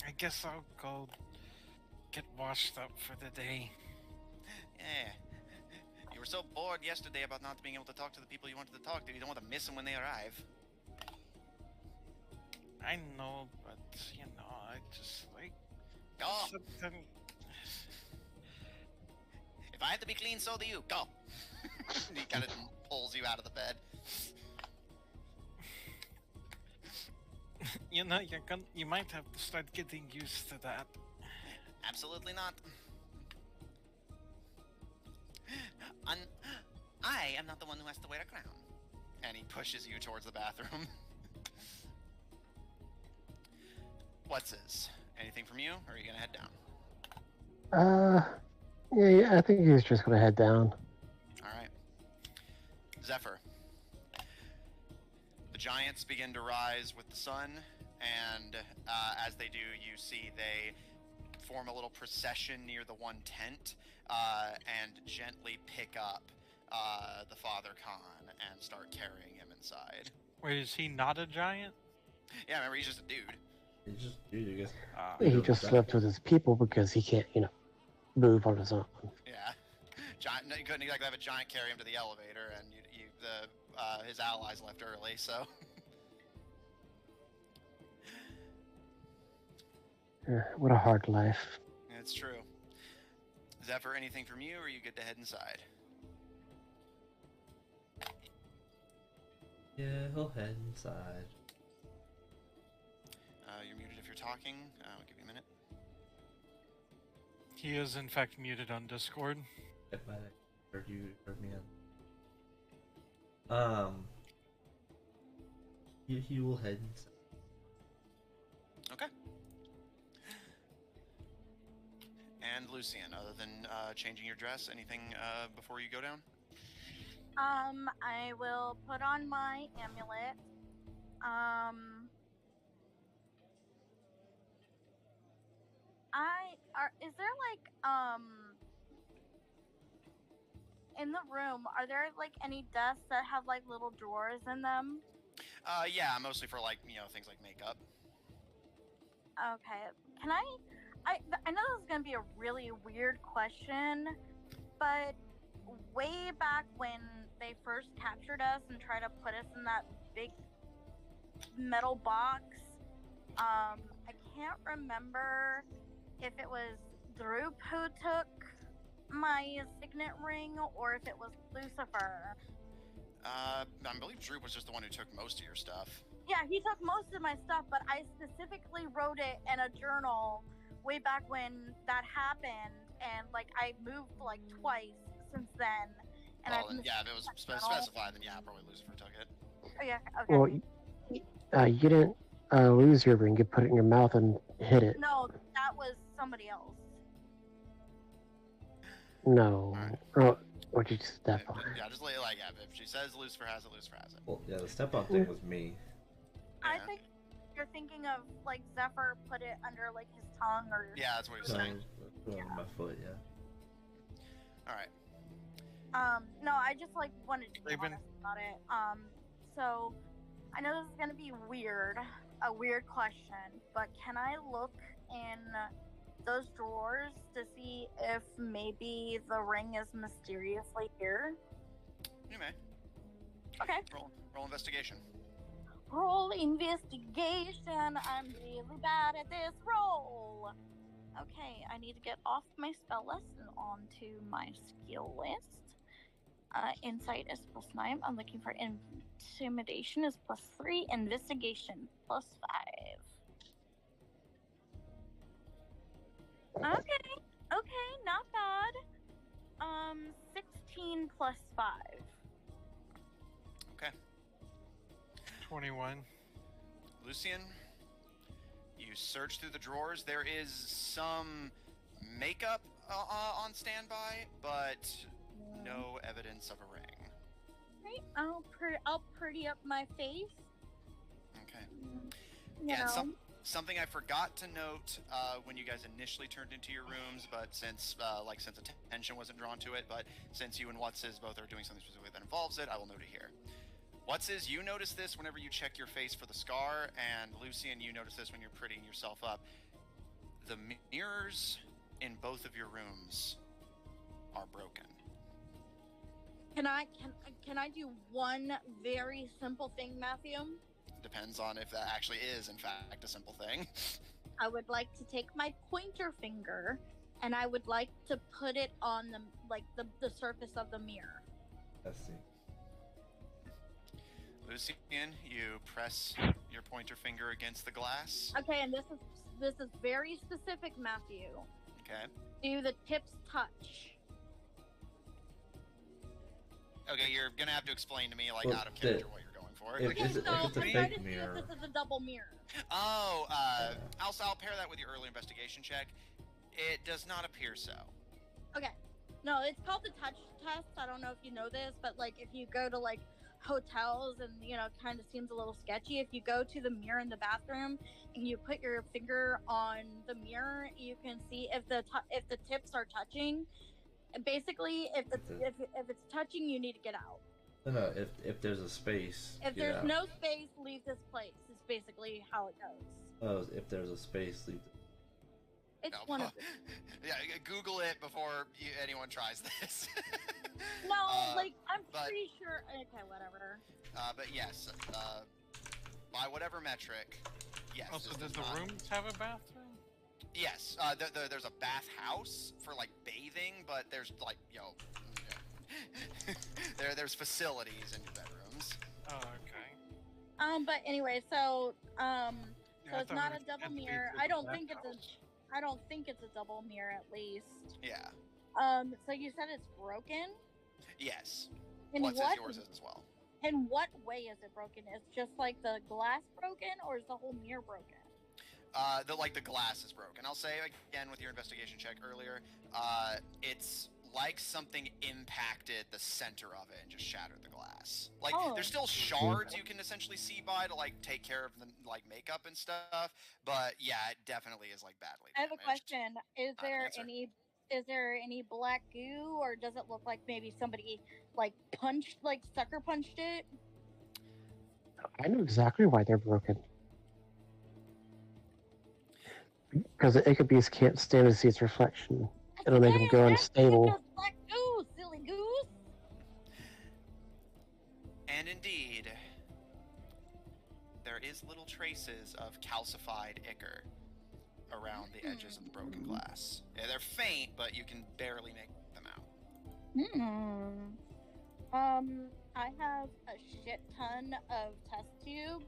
S4: I guess I'll go get washed up for the day.
S1: Yeah. You were so bored yesterday about not being able to talk to the people you wanted to talk to. You don't want to miss them when they arrive.
S4: I know, but, I just,
S1: Go.
S4: something...
S1: If I have to be clean, so do you. Go. He kind of pulls you out of the bed.
S4: You might have to start getting used to that.
S1: Absolutely not. I am not the one who has to wear a crown. And he pushes you towards the bathroom. What's this? Anything from you, or are you gonna head down?
S5: Yeah, I think he's just gonna head down.
S1: Alright. Zephyr. The giants begin to rise with the sun, and as they do, you see they form a little procession near the one tent, and gently pick up the Father Khan and start carrying him inside.
S4: Wait, is he not a giant?
S1: Yeah, remember, he's just a dude.
S2: He just, dude, I guess.
S5: He
S2: know
S5: just
S2: that.
S5: slept with his people because he can't, move on his own.
S1: Yeah. Giant. You couldn't exactly have a giant carry him to the elevator, and his allies left early. So.
S5: What a hard life.
S1: It's true. Zephyr, anything from you, or are you good to head inside?
S2: Yeah, he'll head inside.
S1: You're muted if you're talking. I'll give you a minute.
S4: He is in fact muted on Discord.
S2: If I heard me he will head inside.
S1: Okay. And Lucian, other than changing your dress, anything before you go down?
S3: I will put on my amulet. Is there in the room, are there like any desks that have like little drawers in them?
S1: Yeah, mostly for things like makeup.
S3: Okay. Can I know this is gonna be a really weird question, but way back when they first captured us and tried to put us in that big metal box, I can't remember if it was Droop who took my signet ring or if it was Lucifer.
S1: I believe Droop was just the one who took most of your stuff.
S3: Yeah, he took most of my stuff, but I specifically wrote it in a journal way back when that happened, and I moved twice since then. And
S1: Well, then, yeah, if it was specified, then yeah, probably Lucifer took it.
S3: Oh yeah, okay.
S5: Well, you didn't lose your ring. You put it in your mouth and hid it.
S3: No, that was somebody else.
S5: No.
S1: Right.
S5: Oh, or did you step on her?
S1: Yeah, just if she says Lucifer has it, Lucifer has it.
S2: Well, yeah, the step on thing was me.
S3: I
S1: Yeah.
S3: think you're thinking of Zephyr put it under his tongue or.
S1: Yeah, that's what he was saying.
S2: On my foot, yeah.
S1: All right.
S3: No, I just wanted to be
S4: Raven.
S3: honest about it. So I know this is gonna be a weird question, but can I look in those drawers to see if maybe the ring is mysteriously here?
S1: You may.
S3: Okay.
S1: Roll investigation.
S3: Roll investigation. I'm really bad at this. Roll. Okay, I need to get off my spell list and onto my skill list. Insight is +9. I'm looking for intimidation is +3. Investigation +5. Okay, not bad. 16 +5.
S1: Okay.
S4: 21.
S1: Lucian, you search through the drawers. There is some makeup on standby, but no evidence of a ring.
S3: Right, I'll pretty up my face.
S1: Okay.
S3: You
S1: Yeah,
S3: know.
S1: and something I forgot to note when you guys initially turned into your rooms, but since attention wasn't drawn to it, but since you and What's-His both are doing something specifically that involves it, I will note it here. What's-His, you notice this whenever you check your face for the scar, and Lucian, you notice this when you're prettying yourself up. The mirrors in both of your rooms are broken.
S3: Can I do one very simple thing, Matthew?
S1: Depends on if that actually is, in fact, a simple thing.
S3: I would like to take my pointer finger and I would like to put it on the surface of the mirror.
S2: Let's see.
S1: Lucian, you press your pointer finger against the glass.
S3: Okay, and this is very specific, Matthew.
S1: Okay.
S3: Do the tips touch?
S1: Okay, you're gonna have to explain to me,
S2: Well,
S1: out of character, what you're going for.
S2: if
S3: Okay,
S2: it's a-
S3: so
S2: if it's a
S3: I'm
S2: fake
S3: trying to see
S2: mirror.
S3: if this is a double mirror.
S1: Oh, I'll pair that with your early investigation check. It does not appear so.
S3: Okay. No, it's called the touch test. I don't know if you know this, but if you go to hotels and kind of seems a little sketchy, if you go to the mirror in the bathroom and you put your finger on the mirror, you can see if the tips are touching. And basically, if it's touching, you need to get out.
S2: No, if there's a space.
S3: If
S2: get
S3: there's
S2: out.
S3: no space, leave this place. Is basically how it goes.
S2: Oh, if there's a space, leave.
S3: It's
S1: No.
S3: one of the.
S1: Yeah, Google it before anyone tries this.
S3: No,
S1: Uh,
S3: I'm
S1: but-
S3: pretty sure. Okay, whatever.
S1: But yes, by whatever metric, yes.
S4: Also,
S1: this
S4: does
S1: does
S4: the
S1: not-
S4: rooms have a bathroom?
S1: Yes, there's a bathhouse for like bathing, but there's like there's facilities in your bedrooms.
S4: Oh, okay.
S3: But anyway, so
S4: Yeah,
S3: so
S4: I
S3: it's
S4: thought
S3: not
S4: it
S3: a
S4: had
S3: double
S4: to be
S3: mirror.
S4: through
S3: I
S4: the
S3: don't think it's a.
S4: bathhouse.
S3: I don't think it's a double mirror at least.
S1: Yeah.
S3: So you said it's broken.
S1: Yes.
S3: In
S1: What
S3: what?
S1: says yours is as well?
S3: In what way is it broken? It's just like the glass broken, or is the whole mirror broken?
S1: The glass is broken. I'll say again with your investigation check earlier, it's like something impacted the center of it and just shattered the glass. Like
S3: Oh.
S1: there's still shards you can essentially see by to like take care of the like makeup and stuff, but yeah, it definitely is like badly
S3: I have a
S1: damaged.
S3: question. Is
S1: An
S3: there
S1: answer.
S3: any black goo, or does it look like maybe somebody sucker punched it?
S5: I know exactly why they're broken. Because the Ickabees can't stand to see its reflection. It'll make them go unstable.
S3: There's black goo, silly goose.
S1: And indeed, there is little traces of calcified ichor around the edges of the broken glass. Yeah, they're faint, but you can barely make them out.
S3: I have a shit ton of test tubes.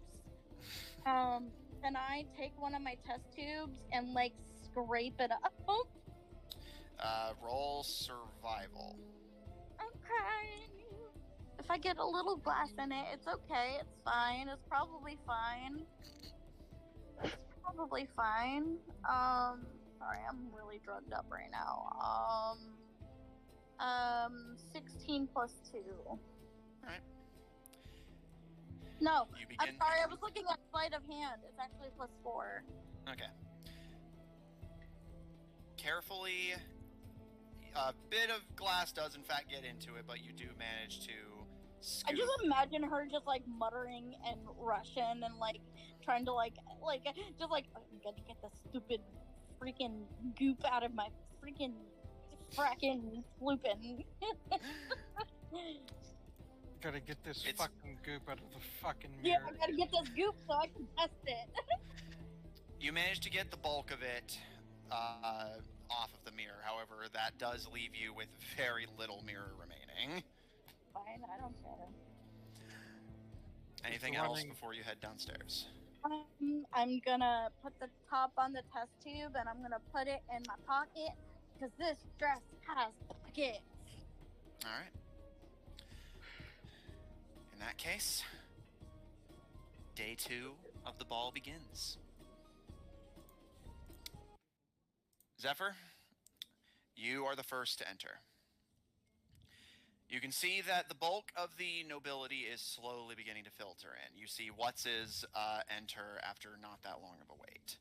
S3: Can I take one of my test tubes and like scrape it up?
S1: Roll survival.
S3: Okay. If I get a little glass in it, it's okay. It's fine. It's probably fine. It's probably fine. Sorry, I'm really drugged up right now. 16 plus 2.
S1: Alright.
S3: No,
S1: You
S3: I'm
S1: begin.
S3: sorry. I was looking at sleight of hand. It's actually plus 4.
S1: Okay. Carefully, a bit of glass does in fact get into it, but you do manage to
S3: I
S1: scoop.
S3: just imagine her just like muttering and Russian and like trying to just like I'm gonna get the stupid freaking goop out of my freaking fracking floopin'.
S4: Gotta get this
S1: It's-
S4: fucking goop out of the fucking
S3: Yeah,
S4: mirror.
S3: I gotta get this goop so I can test it.
S1: You manage to get the bulk of it off of the mirror. However, that does leave you with very little mirror remaining.
S3: Fine, I don't care.
S1: Anything
S4: It's
S1: else
S4: running-
S1: before you head downstairs?
S3: I'm gonna put the top on the test tube and I'm gonna put it in my pocket because this dress has pockets.
S1: All right. In that case, day 2 of the ball begins. Zephyr, you are the first to enter. You can see that the bulk of the nobility is slowly beginning to filter in. You see What's-is enter after not that long of a wait.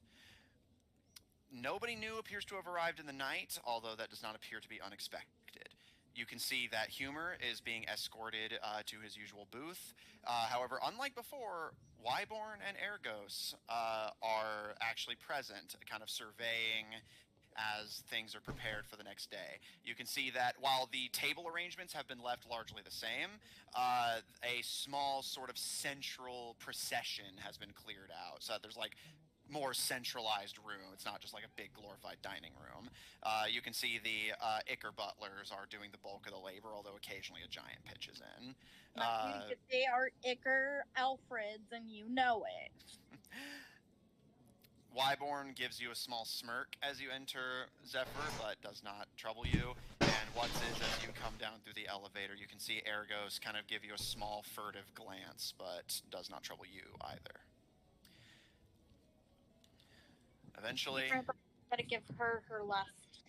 S1: Nobody new appears to have arrived in the night, although that does not appear to be unexpected. You can see that Humor is being escorted to his usual booth. However, unlike before, Wyborn and Ergos are actually present, kind of surveying as things are prepared for the next day. You can see that while the table arrangements have been left largely the same, a small sort of central procession has been cleared out. So there's like more centralized room. It's not just like a big glorified dining room. You can see the Icker butlers are doing the bulk of the labor, although occasionally a giant pitches in.
S3: They are Icker Alfreds and you know it.
S1: Wyborn gives you a small smirk as you enter Zephyr, but does not trouble you. And What's-is, as you come down through the elevator, you can see Ergos kind of give you a small furtive glance, but does not trouble you either. Eventually,
S3: Gotta give her last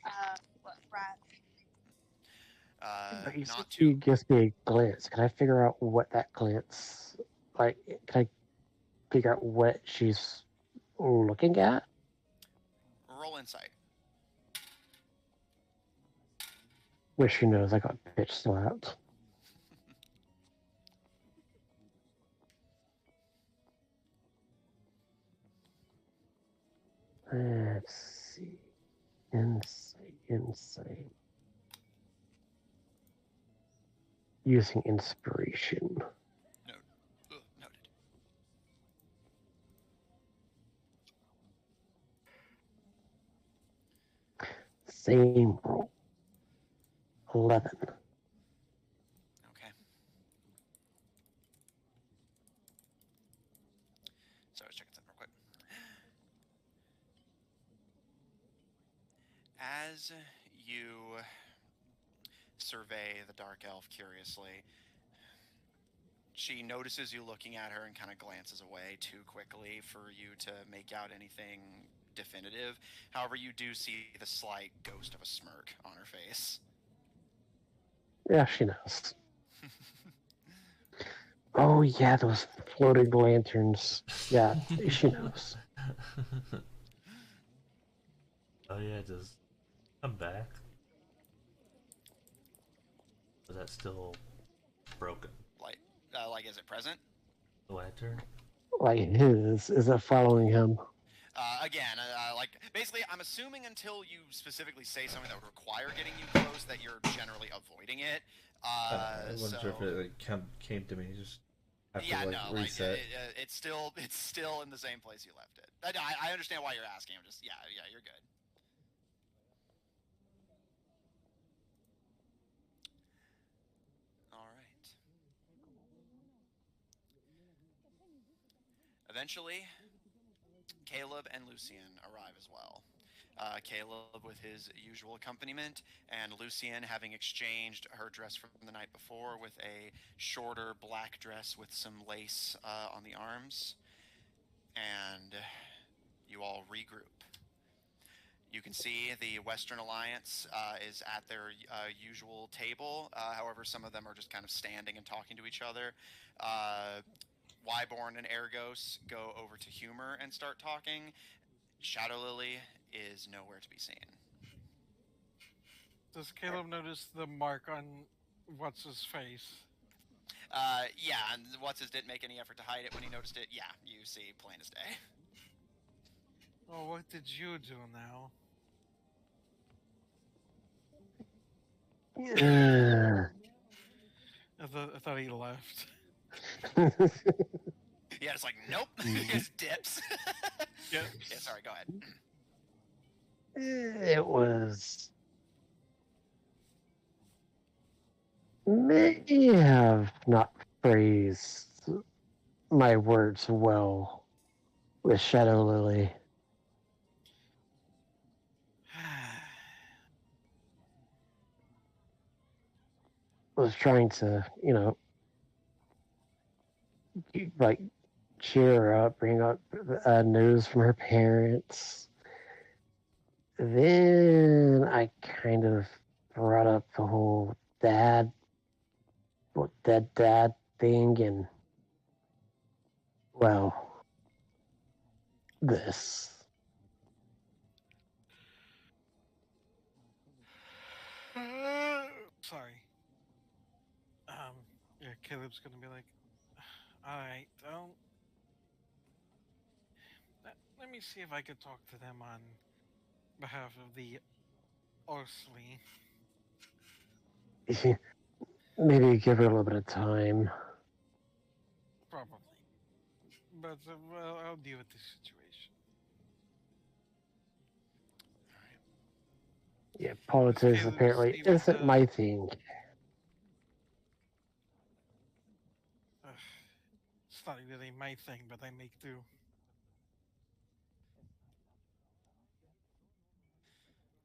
S3: rat.
S5: But you said
S1: not
S5: she
S1: too.
S5: gives me a glance. Can I figure out what that glance, like, can I figure out what she's looking at?
S1: Roll insight.
S5: Wish she knows I got bitch slapped. Let's see. Insight. Using inspiration.
S1: Noted.
S5: Same roll. 11.
S1: Okay. So let's check something real quick. As you survey the dark elf curiously, she notices you looking at her and kind of glances away too quickly for you to make out anything definitive. However, you do see the slight ghost of a smirk on her face.
S5: Yeah, she knows. Oh, yeah, those floating lanterns. Yeah, she knows.
S2: Oh yeah, just come back. Is that still broken?
S1: Like, is it present?
S2: The lantern?
S5: Like his. Is it following him?
S1: Again, basically, I'm assuming until you specifically say something that would require getting you close, that you're generally avoiding it.
S2: I wasn't sure if it came to me just after reset.
S1: It's still in the same place you left it. I understand why you're asking. I'm just yeah, you're good. All right. Eventually, Caleb and Lucien arrive as well. Caleb with his usual accompaniment, and Lucien having exchanged her dress from the night before with a shorter black dress with some lace on the arms. And you all regroup. You can see the Western Alliance is at their usual table. However, some of them are just kind of standing and talking to each other. Wyborn and Ergos go over to Humor and start talking. Shadow Lily is nowhere to be seen.
S4: Does Caleb notice the mark on what's his face?
S1: Yeah, and What's-His didn't make any effort to hide it when he noticed it. Yeah, you see plain as day.
S4: Oh, what did you do now?
S5: Yeah.
S4: I thought he left.
S1: Yeah, it's like, nope. Just dips.
S4: Yep.
S1: Yeah, sorry, go ahead.
S5: It was. May have not phrased my words well with Shadow Lily. Was trying to, like cheer her up, bring up news from her parents. Then I kind of brought up the whole dead dad thing, and well, this.
S4: Sorry. Yeah, Caleb's gonna be like, alright, let me see if I could talk to them on behalf of the Orsly.
S5: Maybe give her a little bit of time.
S4: Probably. But, well, I'll deal with this situation.
S5: Yeah, politics
S4: Caleb's
S5: apparently
S4: able
S5: isn't
S4: to-
S5: my thing.
S4: It's not really my thing, but I make do.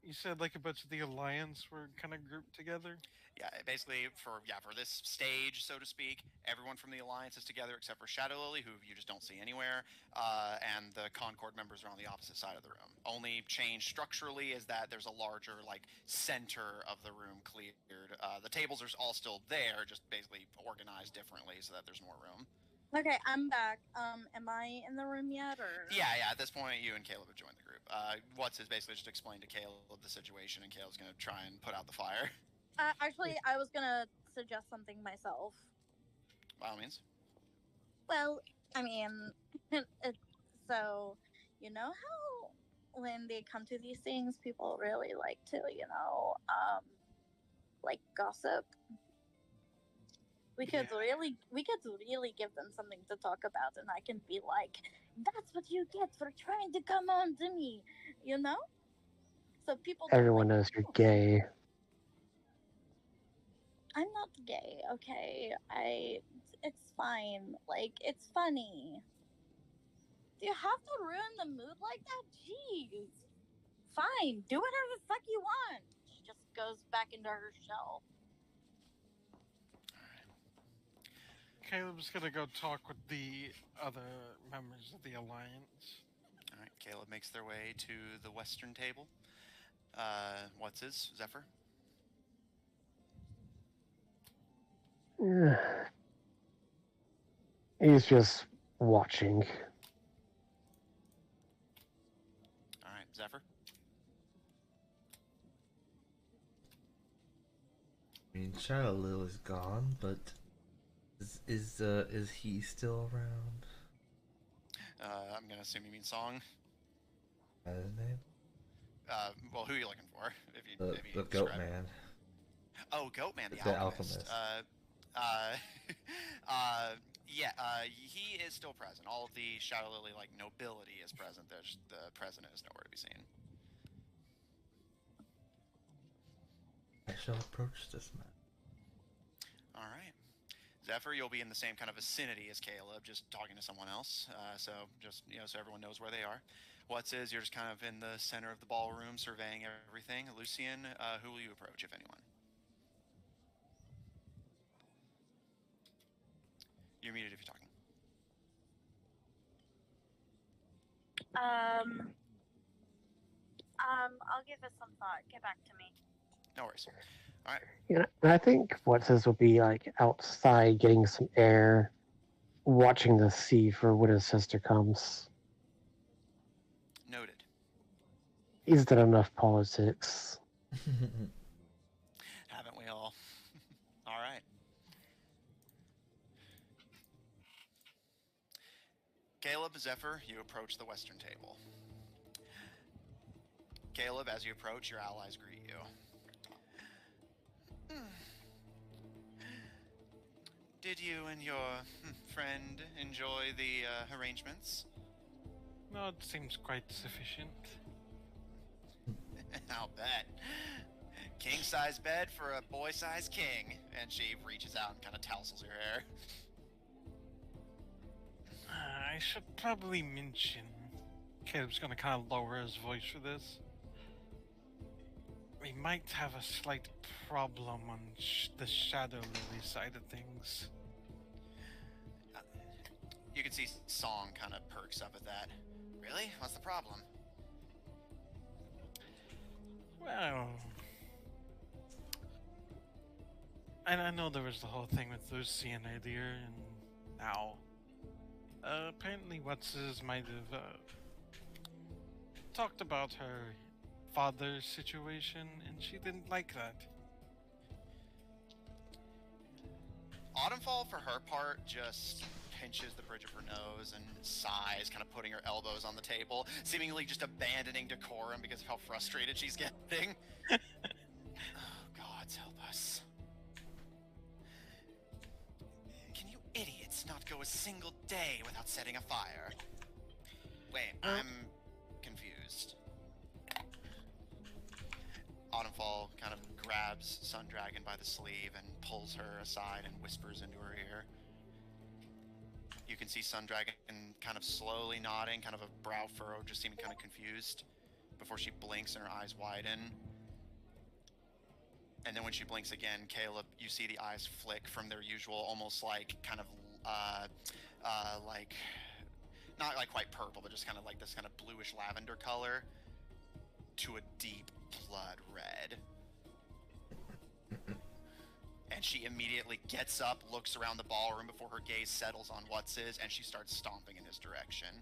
S4: You said like a bunch of the Alliance were kind of grouped together?
S1: Yeah, basically for this stage, so to speak, everyone from the Alliance is together except for Shadow Lily, who you just don't see anywhere, and the Concord members are on the opposite side of the room. Only change structurally is that there's a larger center of the room cleared. The tables are all still there, just basically organized differently so that there's more room.
S3: Okay, I'm back. Am I in the room yet, or?
S1: Yeah. At this point, you and Caleb have joined the group. What's-His basically just explained to Caleb the situation, and Caleb's gonna try and put out the fire.
S3: Actually, I was gonna suggest something myself.
S1: By all means.
S3: Well, I mean, so you know how when they come to these things, people really like to, like gossip. We could really give them something to talk about, and I can be like, "That's what you get for trying to come on to me," you know. So people don't
S5: Everyone
S3: like.
S5: knows you're gay.
S3: I'm not gay, okay? It's fine. Like, it's funny. Do you have to ruin the mood like that? Jeez. Fine, do whatever the fuck you want. She just goes back into her shell.
S4: Caleb's gonna go talk with the other members of the Alliance.
S1: All right, Caleb makes their way to the western table. What's his? Zephyr?
S5: He's just watching.
S1: All right, Zephyr?
S2: I mean, Shadow Lil is gone, but is he still around?
S1: I'm gonna assume you mean Song.
S2: That his name?
S1: Well, who are you looking for? If you
S2: The Goat
S1: describe-
S2: Man.
S1: Oh, Goatman, the
S2: The
S1: alchemist.
S2: alchemist.
S1: He is still present. All of the Shadow Lily nobility is present. The president is nowhere to be seen.
S2: I shall approach this man.
S1: All right, Zephyr, you'll be in the same kind of vicinity as Caleb, just talking to someone else. So just so everyone knows where they are. What's is you're just kind of in the center of the ballroom, surveying everything. Lucian, who will you approach, if anyone? You're muted if you're talking.
S3: I'll give it some thought. Get back to me.
S1: No worries. All right.
S5: And I think what says will be like outside getting some air, watching the sea for when his sister comes.
S1: Noted.
S5: He's done enough politics.
S1: Haven't we all? All right. Caleb, Zephyr, you approach the western table. Caleb, as you approach, your allies greet you. Did you and your friend enjoy the arrangements?
S4: No, it seems quite sufficient.
S1: I'll bet. King-size bed for a boy-size king. And she reaches out and kind of tousles your hair.
S4: I should probably mention. Caleb's gonna kind of lower his voice for this. We might have a slight problem on the Shadow Lily side of things.
S1: You can see Song kind of perks up at that. Really? What's the problem?
S4: Well, and I know there was the whole thing with Lucian earlier, and now apparently What's-His might have talked about her father's situation, and she didn't like that.
S1: Autumnfall, for her part, just pinches the bridge of her nose and sighs, kind of putting her elbows on the table, seemingly just abandoning decorum because of how frustrated she's getting. Oh, gods help us. Can you idiots not go a single day without setting a fire? Wait, I'm confused. Autumnfall kind of grabs Sundragon by the sleeve and pulls her aside and whispers into her ear. You can see Sundragon kind of slowly nodding, kind of a brow furrow, just seeming kind of confused, before she blinks and her eyes widen. And then when she blinks again, Caleb, you see the eyes flick from their usual, almost like kind of, like, not like quite purple, but just kind of like this kind of bluish lavender color, to a deep blood red. And she immediately gets up, looks around the ballroom before her gaze settles on What's-His, and she starts stomping in his direction.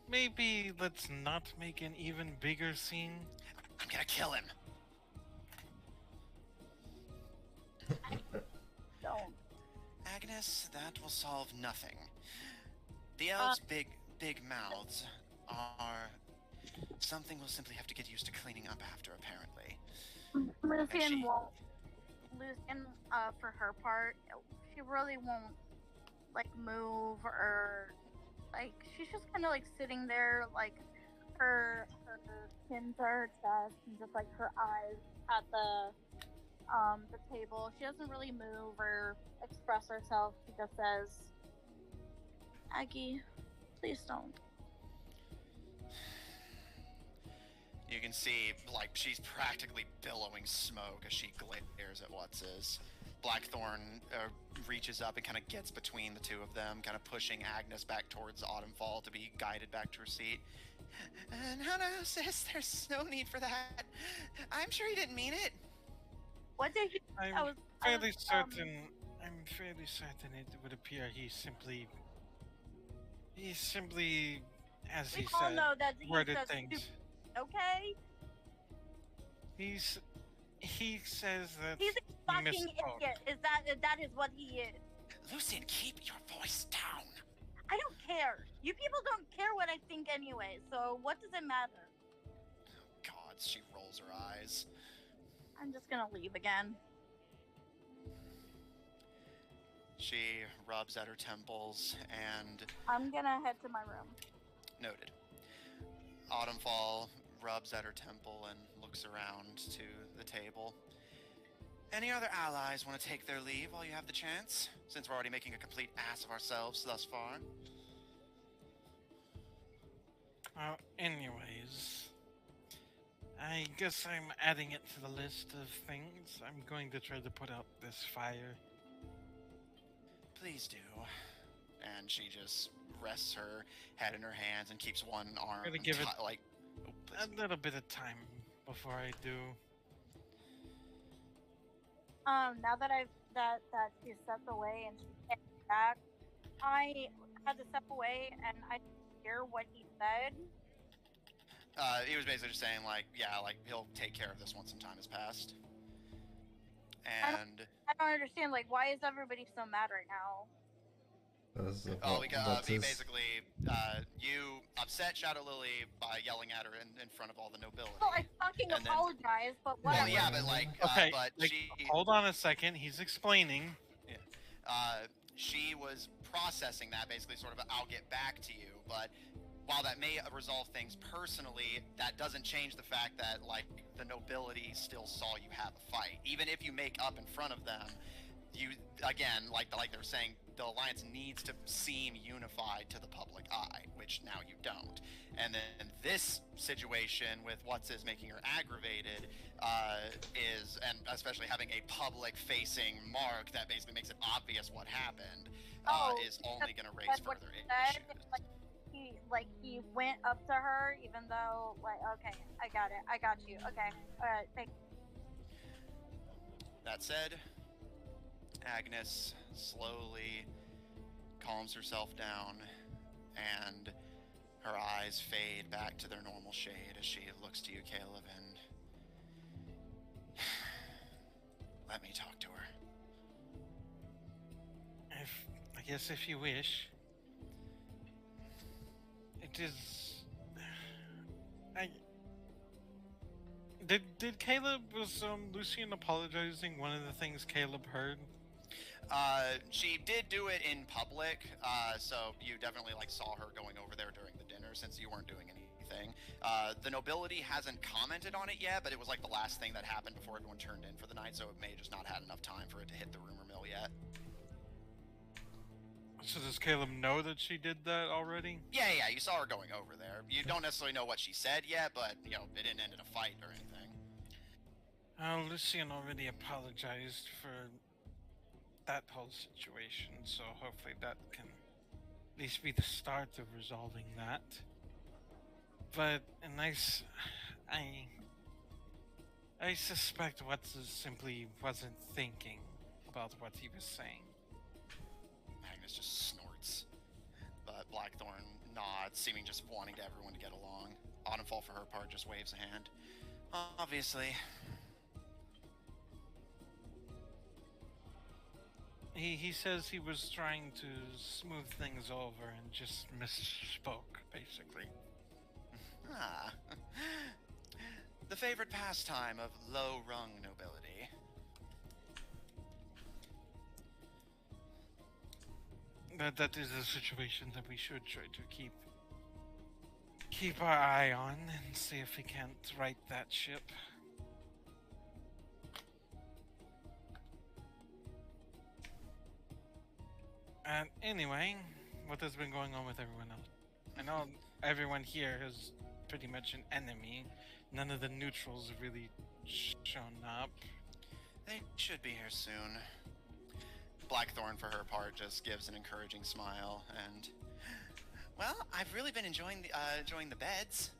S4: Maybe let's not make an even bigger scene.
S1: I'm gonna kill him.
S3: Don't.
S1: Agnes, that will solve nothing. The elves' big mouths are something we'll simply have to get used to cleaning up after, apparently.
S3: Lucian
S1: she-
S3: won't. Lucian, for her part, she really won't like move or like she's just kind of like sitting there, like her chin to her chest and just like her eyes at the table. She doesn't really move or express herself. She just says, "Aggie, please don't."
S1: You can see, like, she's practically billowing smoke as she glares at What's-His. Blackthorn reaches up and kind of gets between the two of them, kind of pushing Agnes back towards Autumnfall to be guided back to her seat. No, sis, there's no need for that. I'm sure he didn't mean it.
S3: What did he?
S4: I'm fairly certain. I'm fairly certain it would appear he simply, as
S3: We
S4: he
S3: all
S4: said,
S3: know that he's
S4: worded
S3: just
S4: things.
S3: stupid. Okay,
S4: He says that
S3: he's a fucking
S4: misspoke.
S3: idiot. That is what he is?
S1: Lucian, keep your voice down.
S3: I don't care. You people don't care what I think anyway. So what does it matter?
S1: God, she rolls her eyes.
S3: I'm just gonna leave again.
S1: She rubs at her temples and
S3: I'm gonna head to my room.
S1: noted. Autumnfall rubs at her temple and looks around to the table. Any other allies want to take their leave while you have the chance? Since we're already making a complete ass of ourselves thus far.
S4: Anyways, I guess I'm adding it to the list of things. I'm going to try to put out this fire.
S1: Please do. And she just rests her head in her hands and keeps one arm
S4: Gotta give it
S1: like. Oh,
S4: A
S1: please.
S4: little bit of time before I do.
S3: Now that she stepped away and she came back, I had to step away and I didn't hear what he said.
S1: He was basically just saying, like, yeah, like, he'll take care of this once some time has passed. And,
S3: I don't understand. Like, why is everybody so mad right now?
S1: he basically, you upset Shadow Lily by yelling at her in front of all the nobility.
S3: Well, I fucking
S1: And then-
S3: apologize, but
S1: Well,
S3: whatever.
S1: yeah, but, like,
S4: Okay,
S1: but
S4: like,
S1: she,
S4: hold on a second. He's explaining.
S1: she was processing that, basically sort of, I'll get back to you, but while that may resolve things personally, that doesn't change the fact that, like, the nobility still saw you have a fight. Even if you make up in front of them, you, again, like they were saying, the Alliance needs to seem unified to the public eye, which now you don't. And then this situation with What's-His making her aggravated is, and especially having a public-facing mark that basically makes it obvious what happened, is only going to raise
S3: That's what
S1: further
S3: he said.
S1: issues.
S3: He went up to her, even though, like, okay, I got you. Okay, all right, thank you.
S1: That said, Agnes slowly calms herself down, and her eyes fade back to their normal shade as she looks to you, Caleb, and let me talk to her.
S4: I guess if you wish. It is. Did Caleb, was Lucian apologizing one of the things Caleb heard?
S1: She did do it in public, so you definitely like saw her going over there during the dinner since you weren't doing anything. The nobility hasn't commented on it yet, but it was like the last thing that happened before everyone turned in for the night, so it may just not had enough time for it to hit the rumor mill yet.
S4: So does Caleb know that she did that already?
S1: Yeah, you saw her going over there. You don't necessarily know what she said yet, but, you know, it didn't end in a fight or anything.
S4: Lucian already apologized for that whole situation, so hopefully that can at least be the start of resolving that. But, and I suspect What's-His simply wasn't thinking about what he was saying.
S1: Agnes just snorts, but Blackthorn nods, seeming just wanting to everyone to get along. Autumnfall, for her part, just waves a hand. Obviously.
S4: He says he was trying to smooth things over and just misspoke, basically.
S1: favorite pastime of low-rung nobility.
S4: That is a situation that we should try to keep our eye on and see if we can't right that ship. And anyway, what has been going on with everyone else? I know everyone here is pretty much an enemy. None of the neutrals have really shown up.
S1: They should be here soon. Blackthorn, for her part, just gives an encouraging smile and... Well, I've really been enjoying the beds.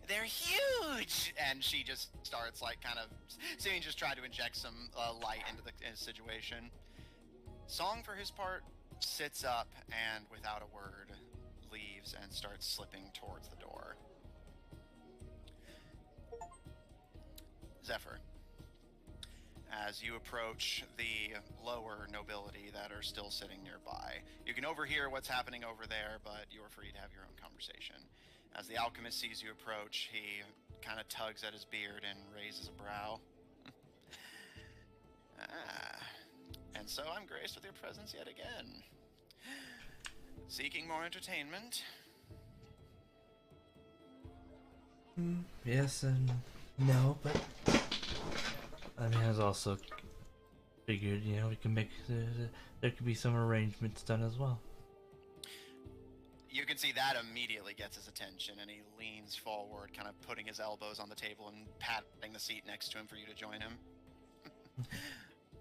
S1: They're huge! And she just starts, like, kind of... seeming just try to inject some light into the situation. Song, for his part, sits up and, without a word, leaves and starts slipping towards the door. Zephyr, as you approach the lower nobility that are still sitting nearby, you can overhear what's happening over there, but you're free to have your own conversation. As the alchemist sees you approach, he kind of tugs at his beard and raises a brow. And so I'm graced with your presence yet again. Seeking more entertainment?
S2: Yes and no, but I mean, I was also figured, you know, we can make there could be some arrangements done as well.
S1: You can see that immediately gets his attention, and he leans forward, kind of putting his elbows on the table and patting the seat next to him for you to join him.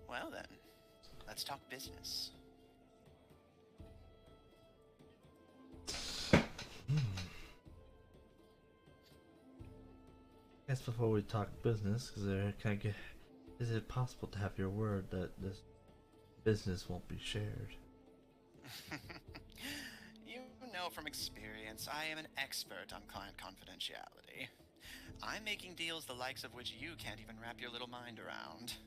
S1: Well then, let's talk business.
S2: I guess before we talk business, is it possible to have your word that this business won't be shared?
S1: You know from experience, I am an expert on client confidentiality. I'm making deals the likes of which you can't even wrap your little mind around.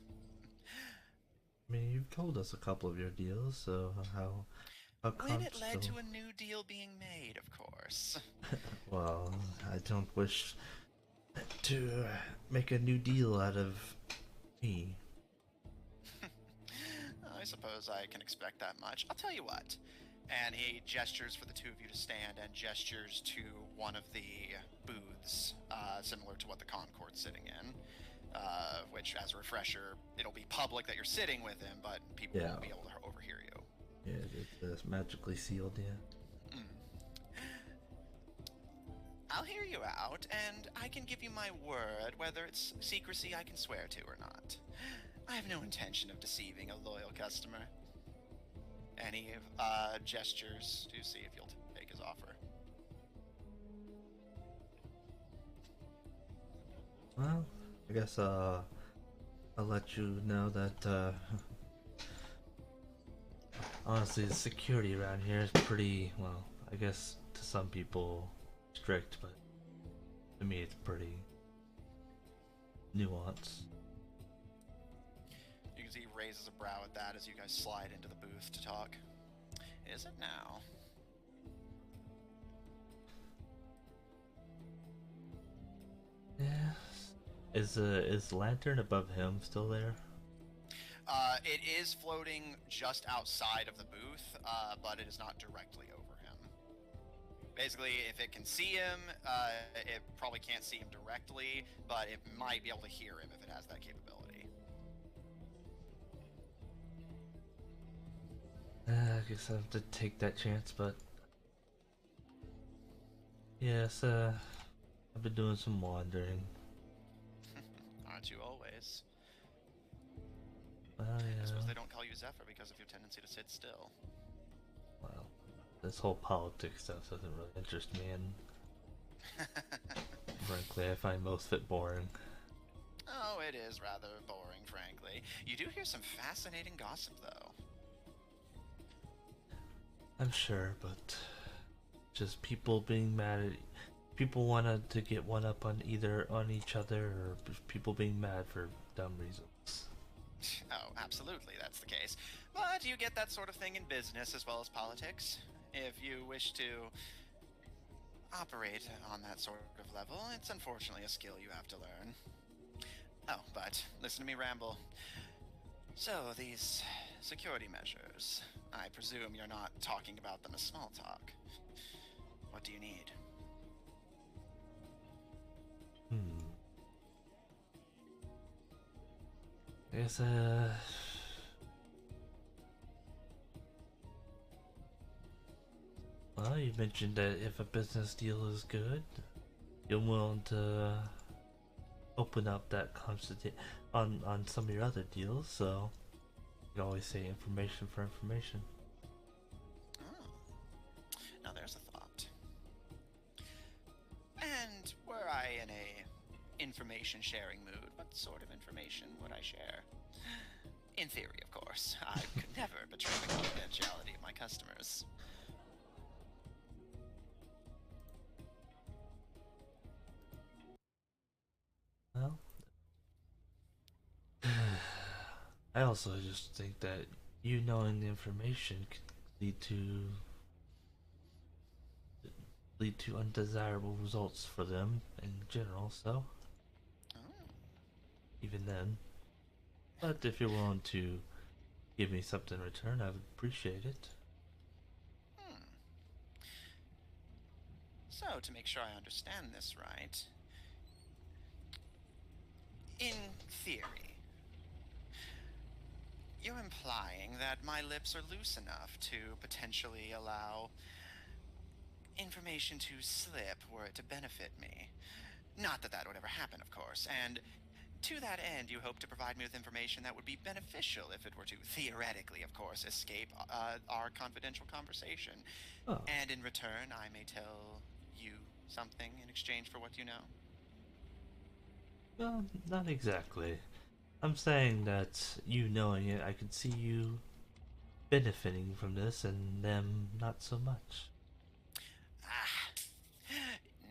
S2: I mean, you've told us a couple of your deals, so how
S1: When it led to a new deal being made, of course.
S2: Well, I don't wish to make a new deal out of me.
S1: I suppose I can expect that much. I'll tell you what. And he gestures for the two of you to stand and gestures to one of the booths, similar to what the Concord's sitting in. Which, as a refresher, it'll be public that you're sitting with him, but people won't be able to overhear you.
S2: Yeah, it's magically sealed, yeah.
S1: I'll hear you out, and I can give you my word, whether it's secrecy I can swear to or not. I have no intention of deceiving a loyal customer. And he gestures to see if you'll take his offer.
S2: Well, I guess I'll let you know that honestly the security around here is pretty, well, I guess to some people strict, but to me it's pretty nuanced.
S1: You can see he raises a brow at that as you guys slide into the booth to talk. Is it now?
S2: Yeah. Is Lantern above him still there?
S1: It is floating just outside of the booth, but it is not directly over him. Basically, if it can see him, it probably can't see him directly, but it might be able to hear him if it has that capability.
S2: I guess I have to take that chance, but yes, I've been doing some wandering.
S1: Aren't you always?
S2: Well, yeah.
S1: I suppose they don't call you Zephyr because of your tendency to sit still.
S2: Well, this whole politics stuff doesn't really interest me, and frankly, I find most of it boring.
S1: Oh, it is rather boring, frankly. You do hear some fascinating gossip, though.
S2: I'm sure, but just people being mad at people wanted to get one up on each other, or people being mad for dumb reasons.
S1: Oh, absolutely, that's the case. But you get that sort of thing in business as well as politics. If you wish to operate on that sort of level. It's unfortunately a skill you have to learn. Oh, but listen to me ramble. So, these security measures, I presume you're not talking about them as small talk. What do you need?
S2: I guess, well, you mentioned that if a business deal is good, you're willing to open up that constant on some of your other deals, so you can always say information for information.
S1: Oh, now there's a thought. And were I in a information sharing mood, what sort of information would I share? In theory, of course. I could never betray the confidentiality of my customers.
S2: Well, I also just think that you knowing the information could lead to undesirable results for them in general, so
S1: Oh.
S2: even then. But if you're willing to give me something in return, I would appreciate it.
S1: Hmm. So, to make sure I understand this right, in theory, you're implying that my lips are loose enough to potentially allow information to slip were it to benefit me. Not that that would ever happen, of course, and to that end, you hope to provide me with information that would be beneficial if it were to, theoretically, of course, escape our confidential conversation.
S2: Oh,
S1: And in return, I may tell you something in exchange for what you know.
S2: well, not exactly. I'm saying that you knowing it, I could see you benefiting from this and them not so much.
S1: Ah,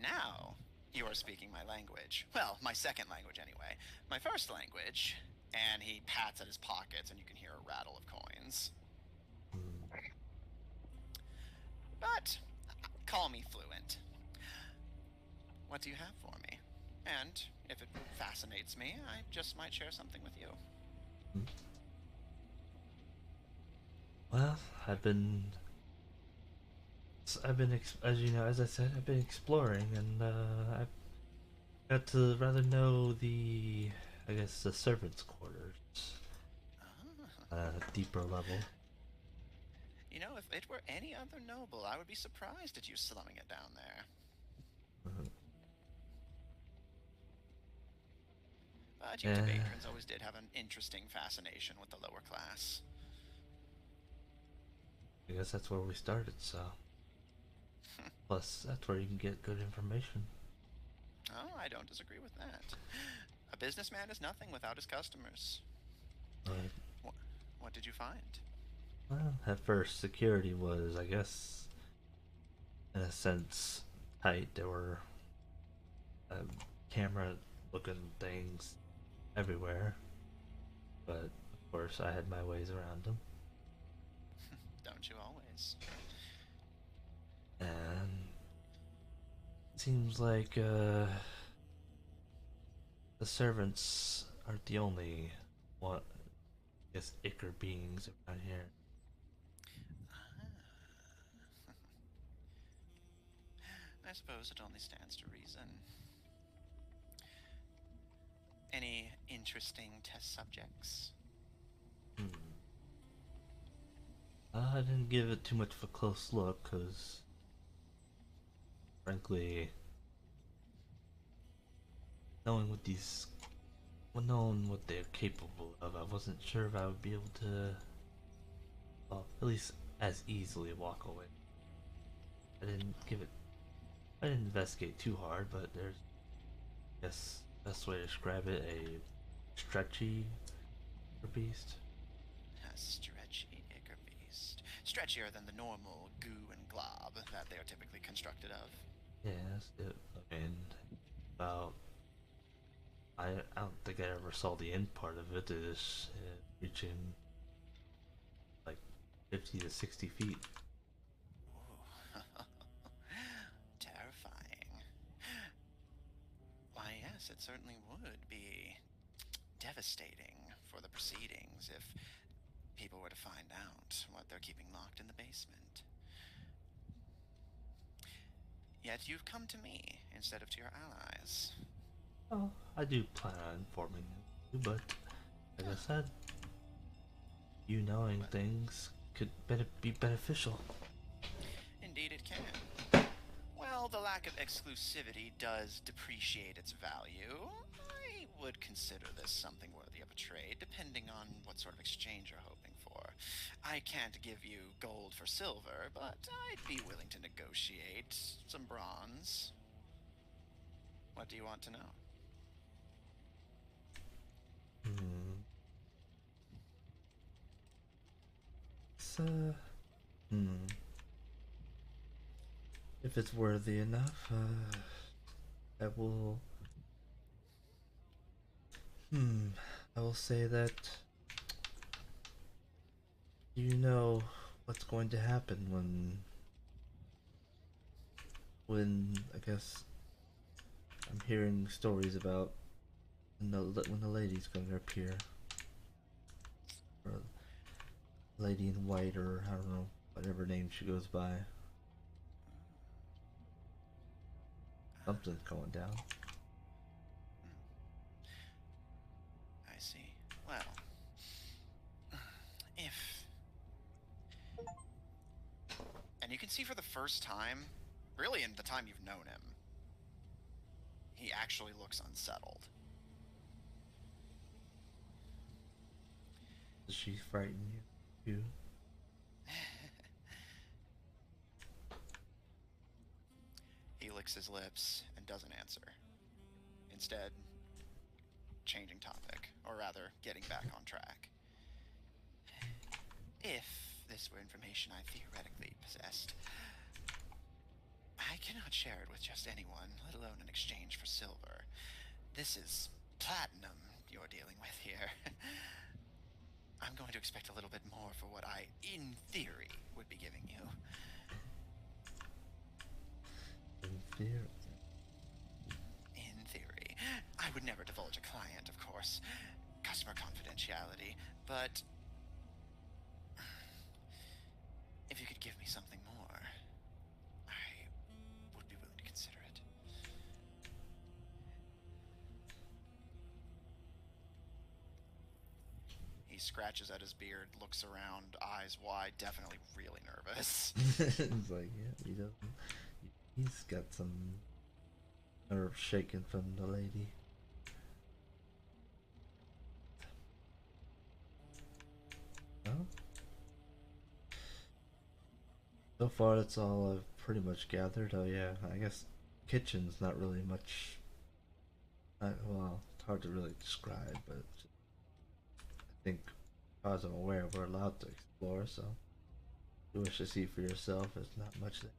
S1: now you are speaking my language. Well, my second language, anyway. My first language, and he pats at his pockets, and you can hear a rattle of coins. But call me fluent. What do you have for me? And if it fascinates me, I just might share something with you.
S2: Well, as you know, as I said, I've been exploring, and I've got to rather know I guess, the servants' quarters,
S1: Ah.
S2: deeper level.
S1: You know, if it were any other noble, I would be surprised at you slumming it down there.
S2: Mhm.
S1: But you
S2: Eh,
S1: patrons always did have an interesting fascination with the lower class.
S2: I guess that's where we started, so. Plus, that's where you can get good information.
S1: Oh, I don't disagree with that. A businessman is nothing without his customers.
S2: But,
S1: What did you find?
S2: well, at first, security was, I guess, in a sense, tight. There were camera looking things everywhere, but of course, I had my ways around them.
S1: Don't you always?
S2: And it seems like the servants aren't the only one, I guess, ichor beings around here.
S1: I suppose it only stands to reason. Any interesting test subjects?
S2: Hmm. I didn't give it too much of a close look, because, frankly, knowing what knowing what they're capable of, I wasn't sure if I would be able to, well, at least as easily walk away. I didn't give it, I didn't investigate too hard, but there's, I guess, best way to describe it, a stretchy beast.
S1: A stretchy ichor beast. Stretchier than the normal goo and glob that they are typically constructed of.
S2: Yes, I mean, about, I don't think I ever saw the end part of it. It is reaching like 50 to 60 feet.
S1: Ooh. Terrifying. Yes, it certainly would be devastating for the proceedings if people were to find out what they're keeping locked in the basement. Yet you've come to me instead of to your allies.
S2: Well, I do plan on informing you, but like I said, you knowing things could be beneficial.
S1: Indeed it can. While the lack of exclusivity does depreciate its value, I would consider this something worthy of a trade, depending on what sort of exchange you're hoping for. I can't give you gold for silver, but I'd be willing to negotiate some bronze. What do you want to know?
S2: Hmm. It's, if it's worthy enough, I will. I will say that you know what's going to happen when I guess I'm hearing stories about when the lady's going to appear, or lady in white, or I don't know, whatever name she goes by. Something's going down.
S1: I see. Well, if... And you can see for the first time, really in the time you've known him, he actually looks unsettled.
S2: Does she frighten you?
S1: He licks his lips and doesn't answer. Instead, changing topic, or rather, getting back on track. If this were information I theoretically possessed, I cannot share it with just anyone, let alone in exchange for silver. This is platinum you're dealing with here. I'm going to expect a little bit more for what I, in theory, would be giving you.
S2: In theory.
S1: In theory. I would never divulge a client, of course. Customer confidentiality, but... if you could give me something more, I would be willing to consider it. He scratches at his beard, looks around, eyes wide, definitely really nervous.
S2: It's like, yeah, he doesn't. He's got some nerve shaking from the lady. Well, so far that's all I've pretty much gathered. Oh yeah, I guess kitchen's not really much. Well, it's hard to really describe, but I think, as far as I'm aware, we're allowed to explore. So, if you wish to see for yourself, there's not much there.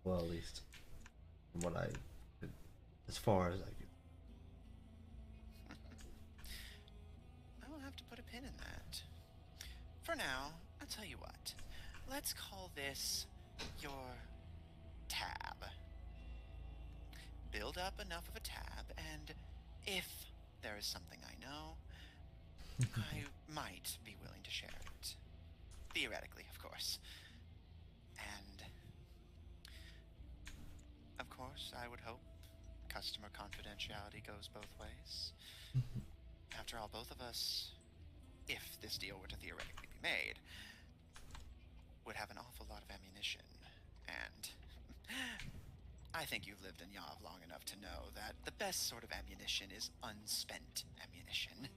S2: Well, at least from what I could, as far as I could.
S1: I will have to put a pin in that. For now, I'll tell you what. Let's call this your tab. Build up enough of a tab, and if there is something I know, I might be willing to share it. Theoretically, of course. And, of course, I would hope customer confidentiality goes both ways. After all, both of us, if this deal were to theoretically be made, would have an awful lot of ammunition, and I think you've lived in Yav long enough to know that the best sort of ammunition is unspent ammunition.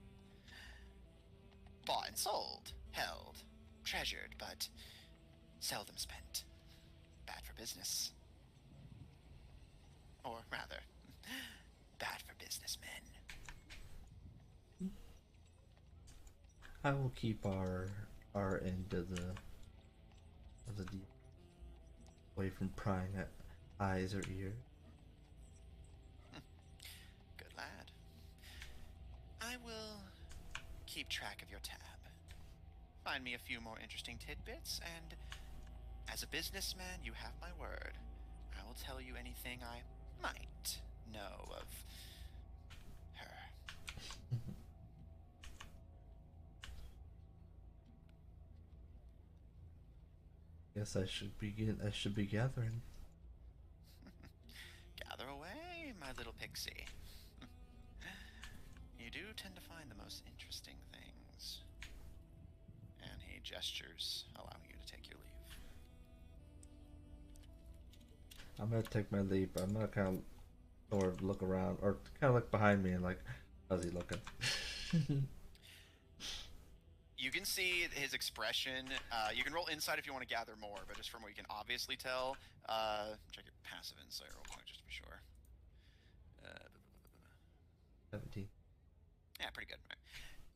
S1: Bought and sold, held, treasured, but seldom spent. Bad for business. Or rather, bad for businessmen.
S2: I will keep our end of the deal away from prying at eyes or ears.
S1: Good lad. I will keep track of your tab. Find me a few more interesting tidbits, and as a businessman, you have my word. I will tell you anything I might know of her.
S2: Guess I should be gathering.
S1: Gather away, my little pixie. You do tend to find the most interesting things. And he gestures, allowing you to take your leave.
S2: I'm gonna take my leap. I'm not kind of or look around or kind of look behind me and like, how's he looking?
S1: You can see his expression. You can roll insight if you want to gather more, but just from what you can obviously tell, check your passive insight real quick just to be sure.
S2: 17.
S1: Yeah, pretty good. Right.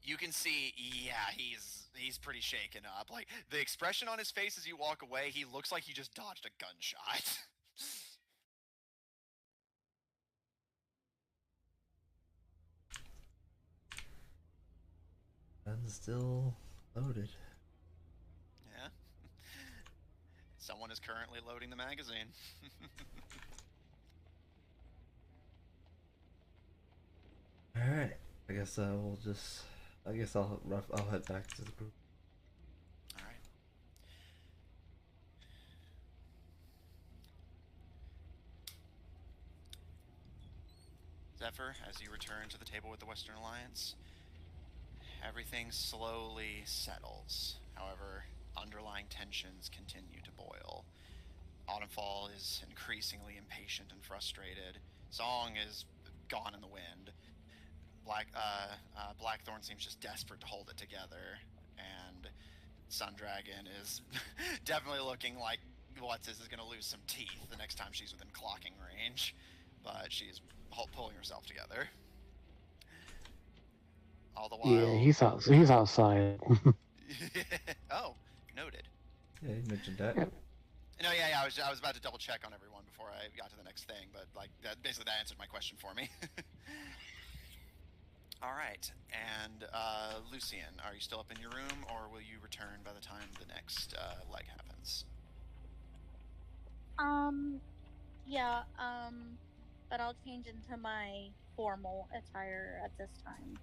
S1: You can see, yeah, he's pretty shaken up. Like the expression on his face as you walk away, he looks like he just dodged a gunshot.
S2: Gun's still loaded.
S1: Yeah. Someone is currently loading the magazine.
S2: All right. I guess we'll just. I guess I'll head back to the group.
S1: All right. Zephyr, as you return to the table with the Western Alliance, everything slowly settles. However, underlying tensions continue to boil. Autumnfall is increasingly impatient and frustrated. Song is gone in the wind. Blackthorn seems just desperate to hold it together, and Sundragon is definitely looking like is going to lose some teeth the next time she's within clocking range, but she's pulling herself together. All the while.
S5: Yeah, he's outside.
S1: Oh, noted.
S2: Yeah, you mentioned that.
S5: Yeah.
S1: No, yeah, I was about to double check on everyone before I got to the next thing, but like basically that answered my question for me. All right, and Lucian, are you still up in your room, or will you return by the time the next leg happens?
S3: Yeah, but I'll change into my formal attire at this time.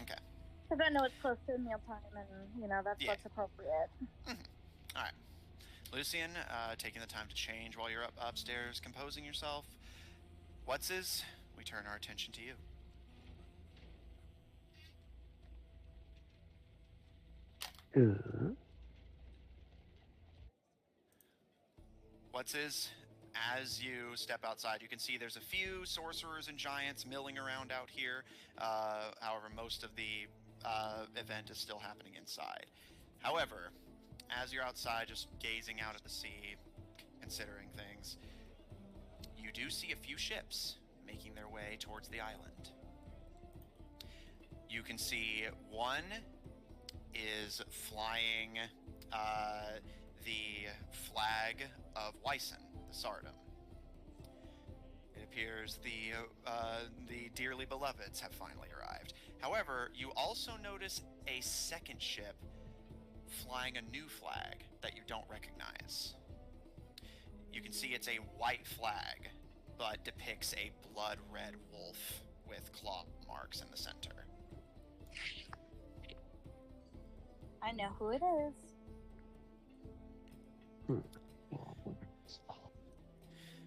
S1: Okay.
S3: Because I know it's close to mealtime, and that's what's appropriate.
S1: Mm-hmm. All right, Lucian, taking the time to change while you're upstairs, composing yourself. We turn our attention to you. As you step outside, you can see there's a few sorcerers and giants milling around out here. However, most of the event is still happening inside. However, as you're outside just gazing out at the sea, considering things, you do see a few ships making their way towards the island. You can see one is flying the flag of Wyson, the Sardom. It appears the dearly beloveds have finally arrived. However, you also notice a second ship flying a new flag that you don't recognize. You can see it's a white flag, but depicts a blood-red wolf with claw marks in the center.
S3: I know who it is.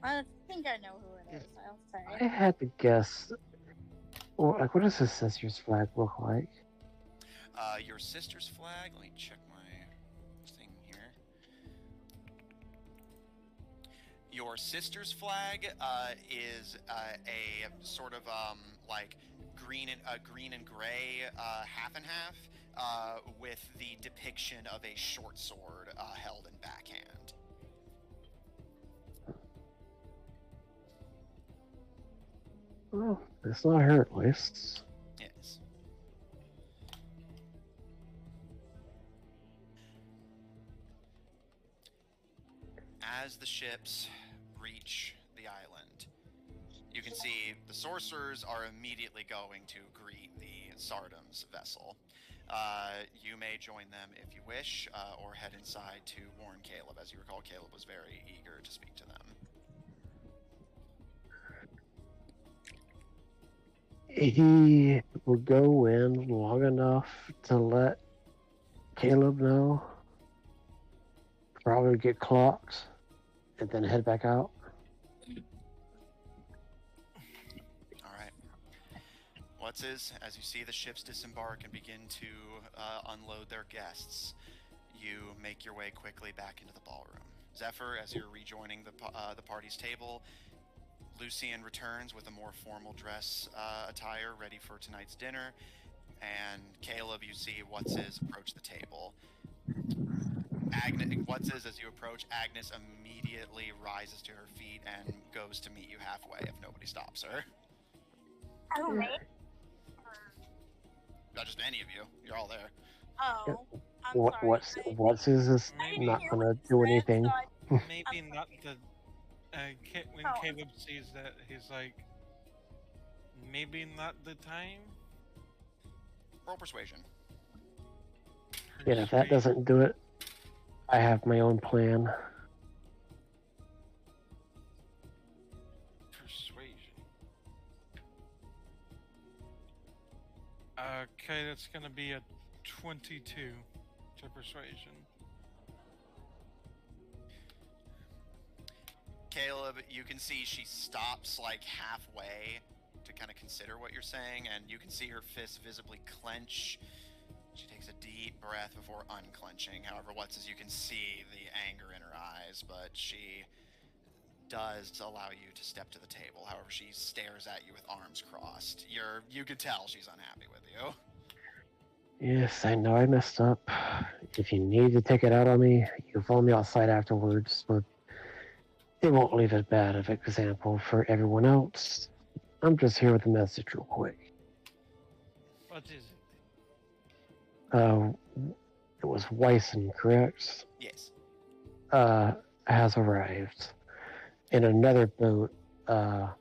S3: I think I know who it is, I'll say.
S5: I had to guess. Or, like, what does his sister's flag look like?
S1: Your sister's flag? Let me check my thing here. Your sister's flag is a sort of like green and gray half and half with the depiction of a short sword held in backhand.
S5: Well, it's not her at least.
S1: Yes. As the ships reach the island, you can see the sorcerers are immediately going to greet the Sardom's vessel. You may join them if you wish, or head inside to warn Caleb. As you recall, Caleb was very eager to speak to them.
S5: He would go in long enough to let Caleb know, probably get clocked, and then head back out.
S1: All right. As you see the ships disembark and begin to unload their guests, you make your way quickly back into the ballroom. Zephyr, as you're rejoining the party's table, Lucian returns with a more formal dress attire ready for tonight's dinner, and Caleb, you see What's-His approach the table. What's-His, as you approach, Agnes immediately rises to her feet and goes to meet you halfway if nobody stops her.
S3: Oh, me?
S1: Not just any of you. You're all there.
S3: Oh, I'm sorry.
S5: What's his is
S4: Maybe
S5: not
S3: hear
S5: gonna
S3: what you
S5: do
S3: said,
S5: anything.
S3: so
S4: Maybe not the. When
S3: Oh.
S4: Caleb sees that, he's like, maybe not the time.
S1: Roll persuasion.
S5: And if that doesn't do it, I have my own plan.
S4: Persuasion. Okay, that's gonna be a 22 to persuasion.
S1: Caleb, you can see she stops like halfway to kind of consider what you're saying, and you can see her fists visibly clench. She takes a deep breath before unclenching. However, you can see the anger in her eyes, but she does allow you to step to the table. However, she stares at you with arms crossed. You can tell she's unhappy with you.
S5: Yes, I know I messed up. If you need to take it out on me, you can follow me outside afterwards, but it won't leave a bad of example for everyone else. I'm just here with a message real quick.
S4: What is
S5: It was Wyson, correct?
S1: Yes.
S5: Has arrived. In another boat, I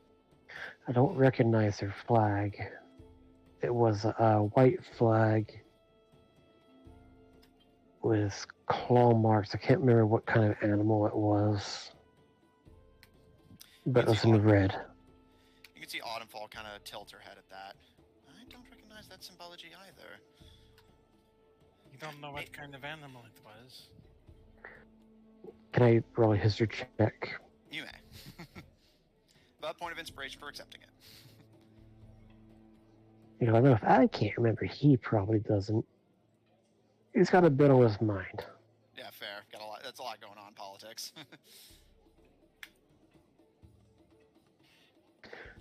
S5: don't recognize their flag. It was a white flag with claw marks. I can't remember what kind of animal it was. But it was in red.
S1: You can see Autumnfall kind of tilt her head at that. I don't recognize that symbology either.
S4: You don't know what kind of animal it was.
S5: Can I roll a history check?
S1: You may. But point of inspiration for accepting it.
S5: You know, if I can't remember, he probably doesn't. He's got a bit on his mind.
S1: Yeah, fair. Got a lot. That's a lot going on in politics.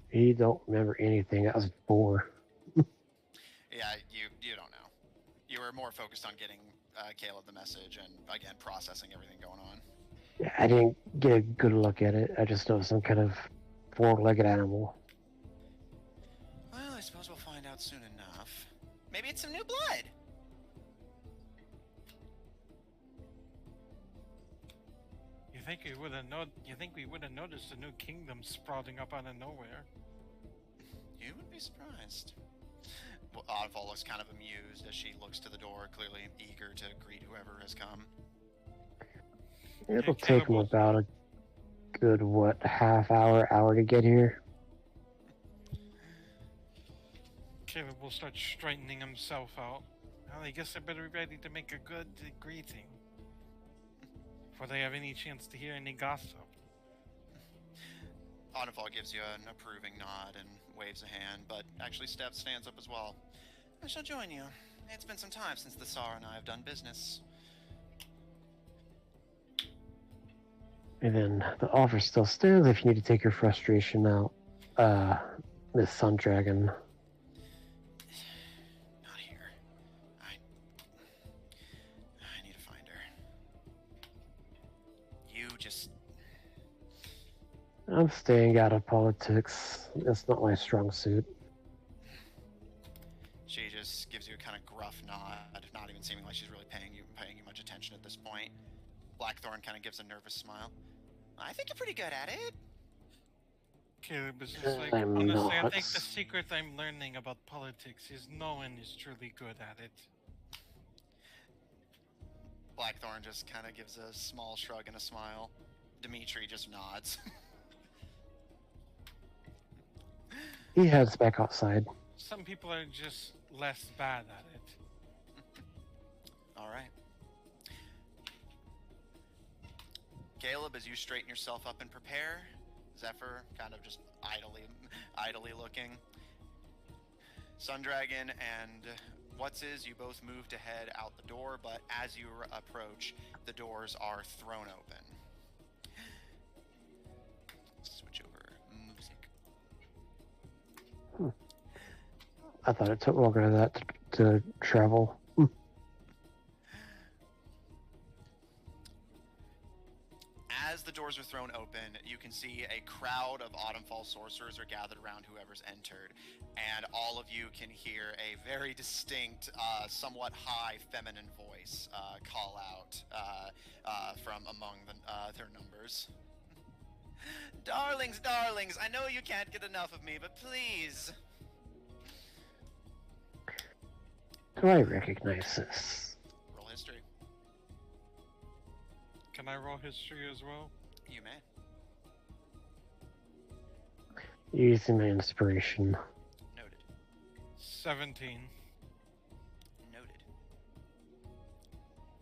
S5: He don't remember anything. I was 4.
S1: Yeah, you don't know. You were more focused on getting Caleb the message and again processing everything going on.
S5: Yeah, I didn't get a good look at it. I just know some kind of 4-legged animal.
S1: Well, I suppose we'll find out soon enough. Maybe it's some new blood.
S4: You think we would have noticed a new kingdom sprouting up out of nowhere?
S1: You would be surprised. Well, Autumnfall looks kind of amused as she looks to the door, clearly eager to greet whoever has come.
S5: It'll take him about a good, half hour to get here?
S4: Caleb will start straightening himself out. Well, I guess I better be ready to make a good greeting. Before they have any chance to hear any gossip.
S1: Autumnfall gives you an approving nod and waves a hand, but actually stands up as well. I shall join you. It's been some time since the Tsar and I have done business.
S5: And then the offer still stands if you need to take your frustration out. Miss Sun Dragon.
S1: Not here. I need to find her. You just...
S5: I'm staying out of politics. It's not my strong suit.
S1: She just gives you a kind of gruff nod, not even seeming like she's really paying you much attention at this point. Blackthorn kind of gives a nervous smile. I think you're pretty good at it.
S4: Caleb is just like,
S5: I'm
S4: honestly, I
S5: not.
S4: think the secret I'm learning about politics is no one is truly good at it.
S1: Blackthorn just kind of gives a small shrug and a smile. Dimitri just nods.
S5: He heads back outside.
S4: some people are just less bad at it.
S1: All right. Caleb, as you straighten yourself up and prepare, Zephyr kind of just idly looking. Sundragon and you both move to head out the door, but as you approach, the doors are thrown open. Switch over music.
S5: I thought it took longer than that to travel.
S1: As the doors are thrown open, you can see a crowd of Autumnfall sorcerers are gathered around whoever's entered, and all of you can hear a very distinct, somewhat high feminine voice call out from among their numbers. Darlings, darlings, I know you can't get enough of me, but please.
S5: Do I recognize this?
S1: Roll history.
S4: Can I roll history as well?
S1: You may.
S5: Using my inspiration.
S1: Noted.
S4: 17.
S1: Noted.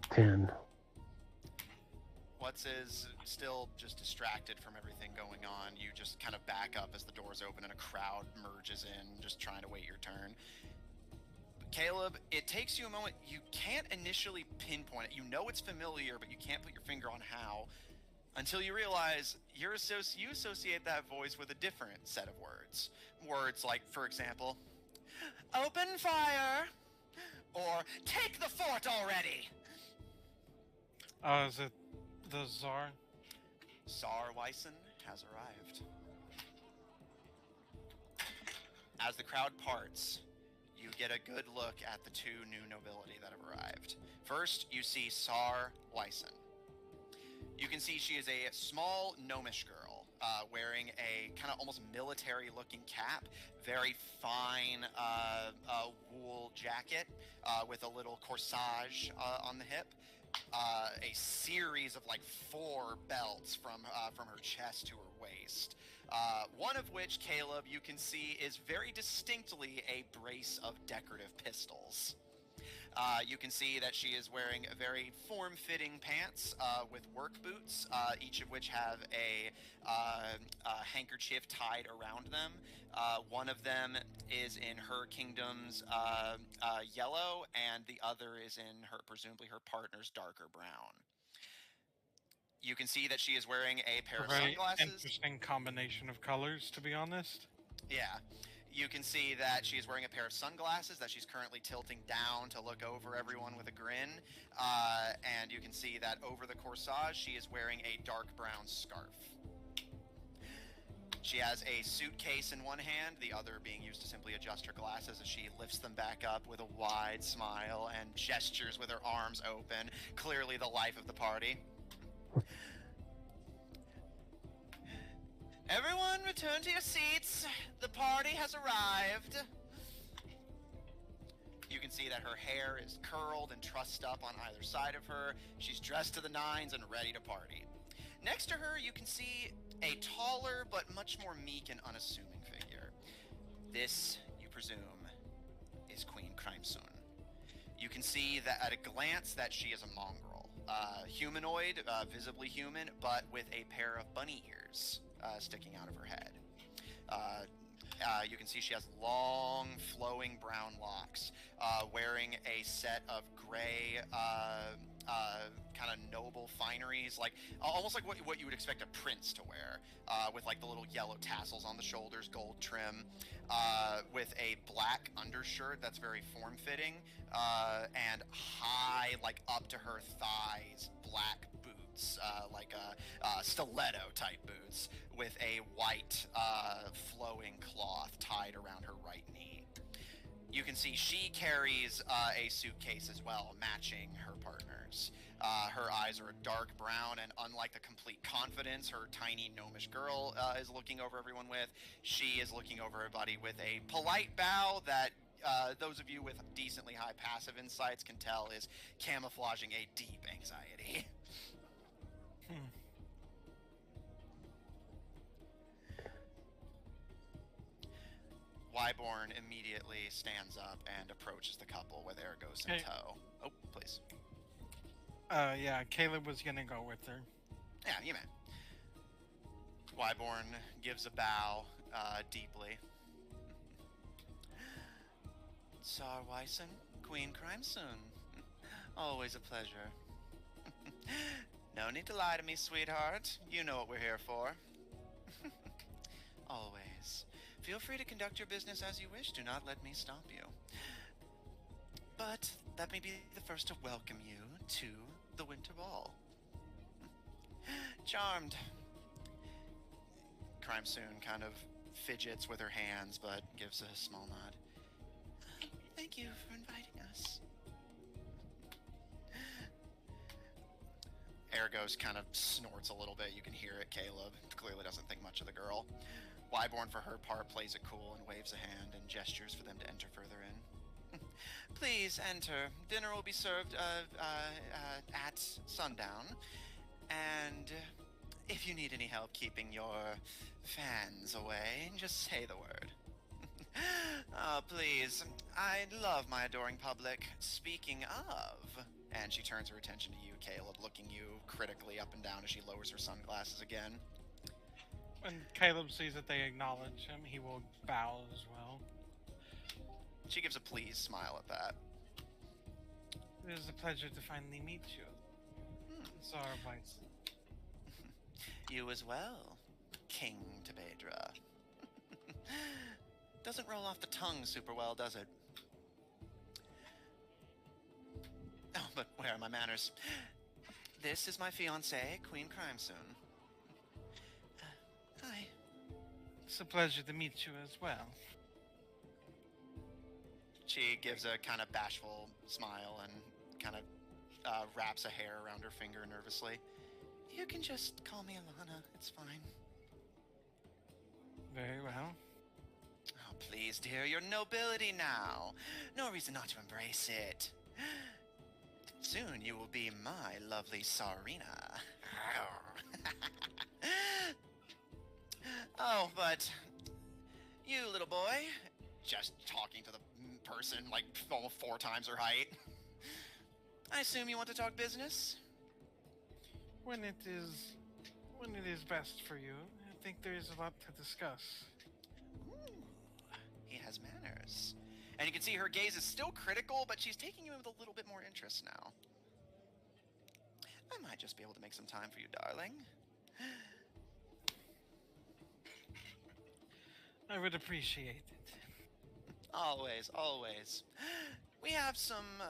S5: 10.
S1: What's is still just distracted from everything going on. You just kind of back up as the doors open and a crowd merges in, just trying to wait your turn. But Caleb, it takes you a moment. You can't initially pinpoint it. You know it's familiar, but you can't put your finger on how until you realize you associate that voice with a different set of words. Words like, for example, open fire, or take the fort already.
S4: Is it the Tsar?
S1: Tsar Wyson has arrived. As the crowd parts, you get a good look at the two new nobility that have arrived. First, you see Tsar Wyson. You can see she is a small gnomish girl, wearing a kind of almost military-looking cap, very fine wool jacket with a little corsage on the hip. A series of like 4 belts from her chest to her waist. One of which, Caleb, you can see is very distinctly a brace of decorative pistols. You can see that she is wearing very form-fitting pants with work boots, each of which have a handkerchief tied around them. One of them is in her kingdom's yellow, and the other is in presumably her partner's darker brown. You can see that she is wearing a pair
S4: A
S1: of
S4: very
S1: sunglasses.
S4: interesting combination of colors, to be honest.
S1: Yeah. You can see that she is wearing a pair of sunglasses that she's currently tilting down to look over everyone with a grin. And you can see that over the corsage, she is wearing a dark brown scarf. She has a suitcase in one hand, the other being used to simply adjust her glasses as she lifts them back up with a wide smile and gestures with her arms open, clearly the life of the party. Everyone return to your seats. The party has arrived. You can see that her hair is curled and trussed up on either side of her. She's dressed to the nines and ready to party. Next to her, you can see a taller but much more meek and unassuming figure. This, you presume, is Queen Crimesoon. You can see that at a glance that she is a mongrel. Humanoid, visibly human, but with a pair of bunny ears sticking out of her head. You can see she has long, flowing brown locks, wearing a set of gray, kind of noble fineries, like almost like what you would expect a prince to wear, with like the little yellow tassels on the shoulders, gold trim, with a black undershirt that's very form-fitting, and high, like up to her thighs, black boots, like stiletto type boots, with a white flowing cloth tied around her right knee. You can see she carries a suitcase as well, matching her partner's. Her eyes are a dark brown, and unlike the complete confidence her tiny gnomish girl is looking over everyone with, she is looking over everybody with a polite bow that those of you with decently high passive insights can tell is camouflaging a deep anxiety. Wyborn immediately stands up and approaches the couple with Aragos in
S4: Okay.
S1: tow. Oh, please.
S4: Yeah, Caleb was gonna go with her.
S1: Yeah, you may. Wyborn gives a bow deeply. Tsar Wyson, Queen Crimesoon. Always a pleasure. No need to lie to me, sweetheart. You know what we're here for. Always. Feel free to conduct your business as you wish. Do not let me stop you. But let me be the first to welcome you to the Winter Ball. Charmed. Crimesoon kind of fidgets with her hands, but gives a small nod. Thank you for inviting us. Aragos kind of snorts a little bit. You can hear it. Caleb clearly doesn't think much of the girl. Wyborn, for her part, plays it cool and waves a hand and gestures for them to enter further in. Please enter. Dinner will be served at sundown. And if you need any help keeping your fans away, just say the word. Oh, please. I love my adoring public. Speaking of... And she turns her attention to you, Caleb, looking you critically up and down as she lowers her sunglasses again.
S4: When Caleb sees that they acknowledge him, he will bow as well.
S1: She gives a pleased smile at that.
S4: It is a pleasure to finally meet you, Tsar Wyson.
S1: You as well, King Tebedra. Doesn't roll off the tongue super well, does it? Oh, but where are my manners? This is my fiancée, Queen Crimesoon. Hi.
S4: It's a pleasure to meet you as well.
S1: She gives a kind of bashful smile and kind of wraps a hair around her finger nervously. You can just call me Alana, it's fine.
S4: Very well.
S1: Oh, please, dear, your nobility now. No reason not to embrace it. Soon you will be my lovely Sarina. Oh, but you, little boy, just talking to the person like almost 4 times her height. I assume you want to talk business?
S4: When it is best for you, I think there is a lot to discuss.
S1: Ooh, he has manners. And you can see her gaze is still critical, but she's taking you with a little bit more interest now. I might just be able to make some time for you, darling.
S4: I would appreciate it.
S1: Always, always. We have some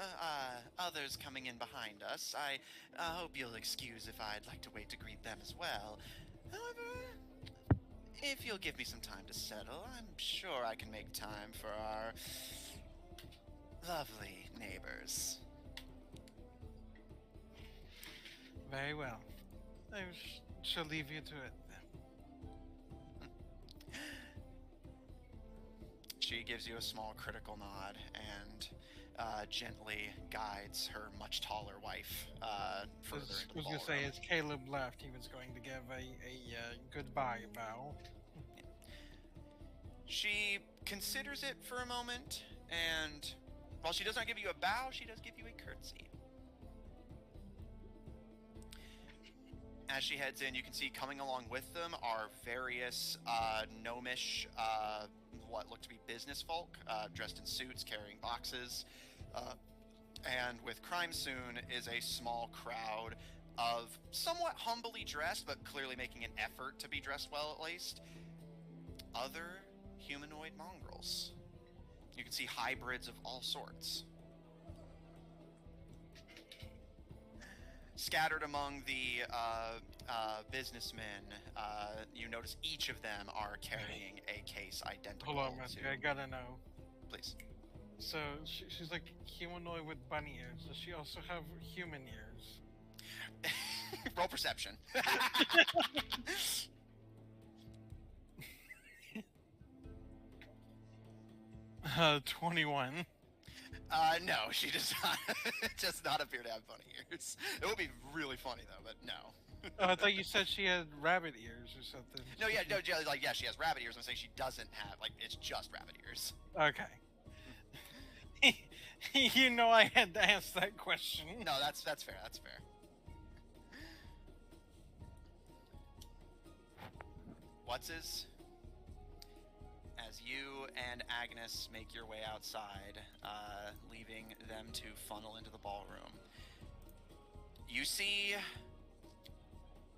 S1: others coming in behind us. I hope you'll excuse if I'd like to wait to greet them as well. However, if you'll give me some time to settle, I'm sure I can make time for our lovely neighbors.
S4: Very well. I shall leave you to it then.
S1: She gives you a small critical nod and gently guides her much taller wife further into the
S4: I was going to say,
S1: ballroom.
S4: as Caleb left, he was going to give a goodbye bow.
S1: She considers it for a moment, and while she does not give you a bow, she does give you a curtsy. As she heads in, you can see coming along with them are various gnomish, what look to be business folk, dressed in suits, carrying boxes. And with Crimesoon is a small crowd of somewhat humbly dressed, but clearly making an effort to be dressed well at least, other humanoid mongrels. You can see hybrids of all sorts. Scattered among the businessmen, you notice each of them are carrying a case identical
S4: Hold on, Matthew, I gotta know.
S1: Please.
S4: So, she's like humanoid with bunny ears. Does she also have human ears?
S1: Roll perception.
S4: 21.
S1: No, she does not. Does not appear to have bunny ears. It would be really funny though, but no.
S4: Oh, I thought you said she had rabbit ears or something.
S1: No, yeah, she has rabbit ears. I'm saying she doesn't have, like, it's just rabbit ears.
S4: Okay. You know I had to ask that question.
S1: No, that's fair. That's fair. What's as you and Agnes make your way outside, leaving them to funnel into the ballroom, you see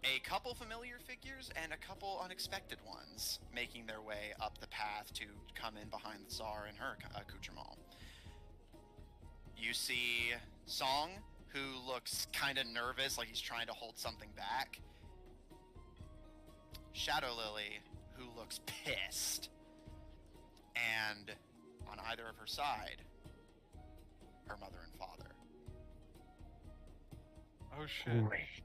S1: a couple familiar figures and a couple unexpected ones making their way up the path to come in behind the Tsar and her accoutrement. You see Song, who looks kind of nervous, like he's trying to hold something back. Shadow Lily, who looks pissed. And on either of her side, her mother and father.
S4: Oh shit.
S5: Great.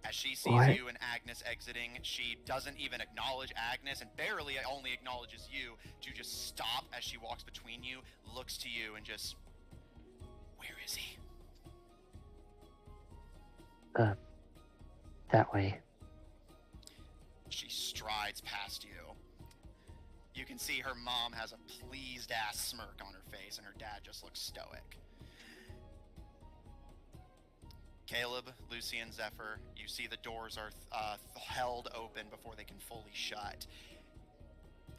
S1: As she sees
S5: What?
S1: you and Agnes exiting, she doesn't even acknowledge Agnes and barely only acknowledges you to just stop as she walks between you, looks to you, and just, where is he?
S5: That way.
S1: She strides past you. You can see her mom has a pleased-ass smirk on her face, and her dad just looks stoic. Caleb, Lucy, and Zephyr, you see the doors are held open before they can fully shut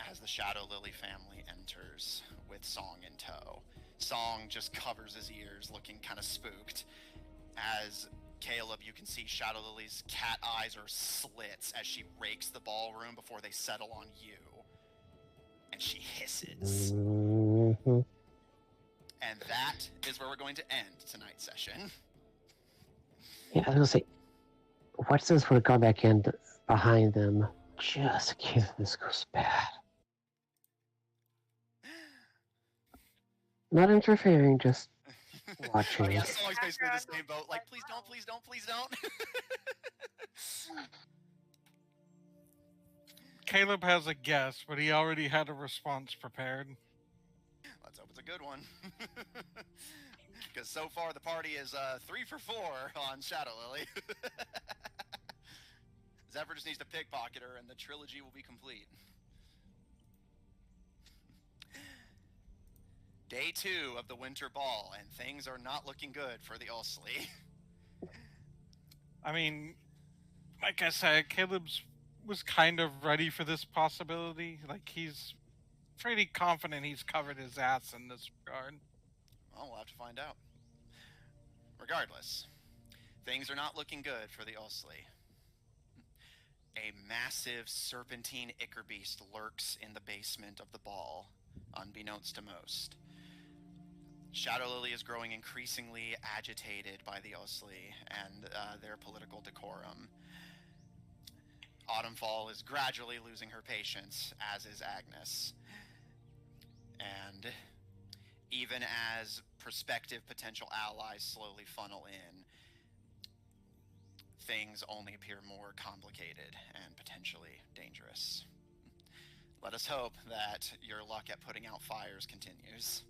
S1: as the Shadow Lily family enters with Song in tow. Song just covers his ears, looking kind of spooked. As Caleb, you can see Shadow Lily's cat eyes are slits as she rakes the ballroom before they settle on you. And she hisses.
S5: Mhm.
S1: And that is where we're going to end tonight's session.
S5: Yeah, I was gonna say, what's this would have gone back in behind them just in case this goes bad. Not interfering, just watching.
S1: Oh, yeah, Song's basically in the same boat. Like, please don't, please don't, please don't.
S4: Caleb has a guess, but he already had a response prepared.
S1: Let's hope it's a good one. Because so far the party is 3 for 4 on Shadow Lily. Zephyr just needs to pickpocket her and the trilogy will be complete. Day 2 of the Winter Ball, and things are not looking good for the Osli.
S4: I mean, like I said, Caleb's was kind of ready for this possibility. Like, he's pretty confident he's covered his ass in this regard.
S1: Well, we'll have to find out. Regardless, things are not looking good for the Osli. A massive serpentine ichor beast lurks in the basement of the ball, unbeknownst to most. Shadow Lily is growing increasingly agitated by the Osli and their political decorum. Autumnfall is gradually losing her patience, as is Agnes. And even as prospective potential allies slowly funnel in, things only appear more complicated and potentially dangerous. Let us hope that your luck at putting out fires continues.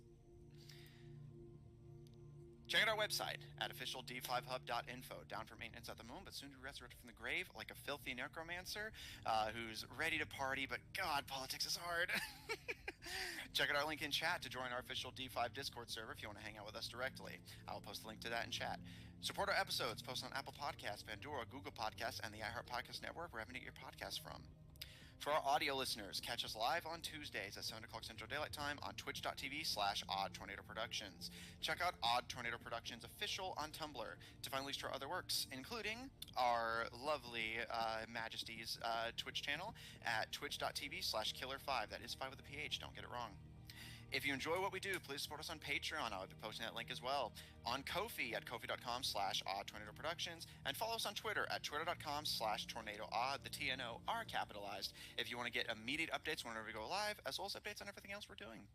S1: Check out our website at officiald5hub.info. Down for maintenance at the moment, but soon to be resurrected from the grave like a filthy necromancer who's ready to party, but God, politics is hard. Check out our link in chat to join our official D5 Discord server if you want to hang out with us directly. I will post a link to that in chat. Support our episodes, post on Apple Podcasts, Pandora, Google Podcasts, and the iHeart Podcast Network, wherever you get your podcasts from. For our audio listeners, catch us live on Tuesdays at 7 o'clock Central Daylight Time on twitch.tv/Odd Tornado Productions. Check out Odd Tornado Productions official on Tumblr to find links to our other works, including our lovely Majesty's Twitch channel at twitch.tv/Killer5. That is 5 with a PH, don't get it wrong. If you enjoy what we do, please support us on Patreon. I'll be posting that link as well. On Ko-fi at kofi.com/Odd Tornado Productions. And follow us on Twitter at twitter.com/TornadoOdd. The TNO are capitalized if you want to get immediate updates whenever we go live, as well as updates on everything else we're doing.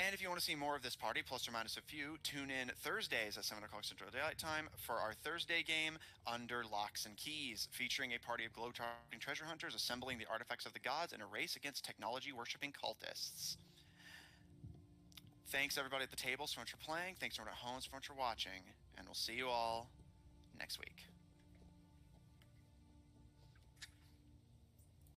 S1: And if you want to see more of this party, plus or minus a few, tune in Thursdays at 7 o'clock Central Daylight Time for our Thursday game, Under Locks and Keys, featuring a party of globe-trotting treasure hunters assembling the artifacts of the gods in a race against technology-worshipping cultists. Thanks everybody at the tables for what you're playing. Thanks everyone at home for what you're watching. And we'll see you all next week.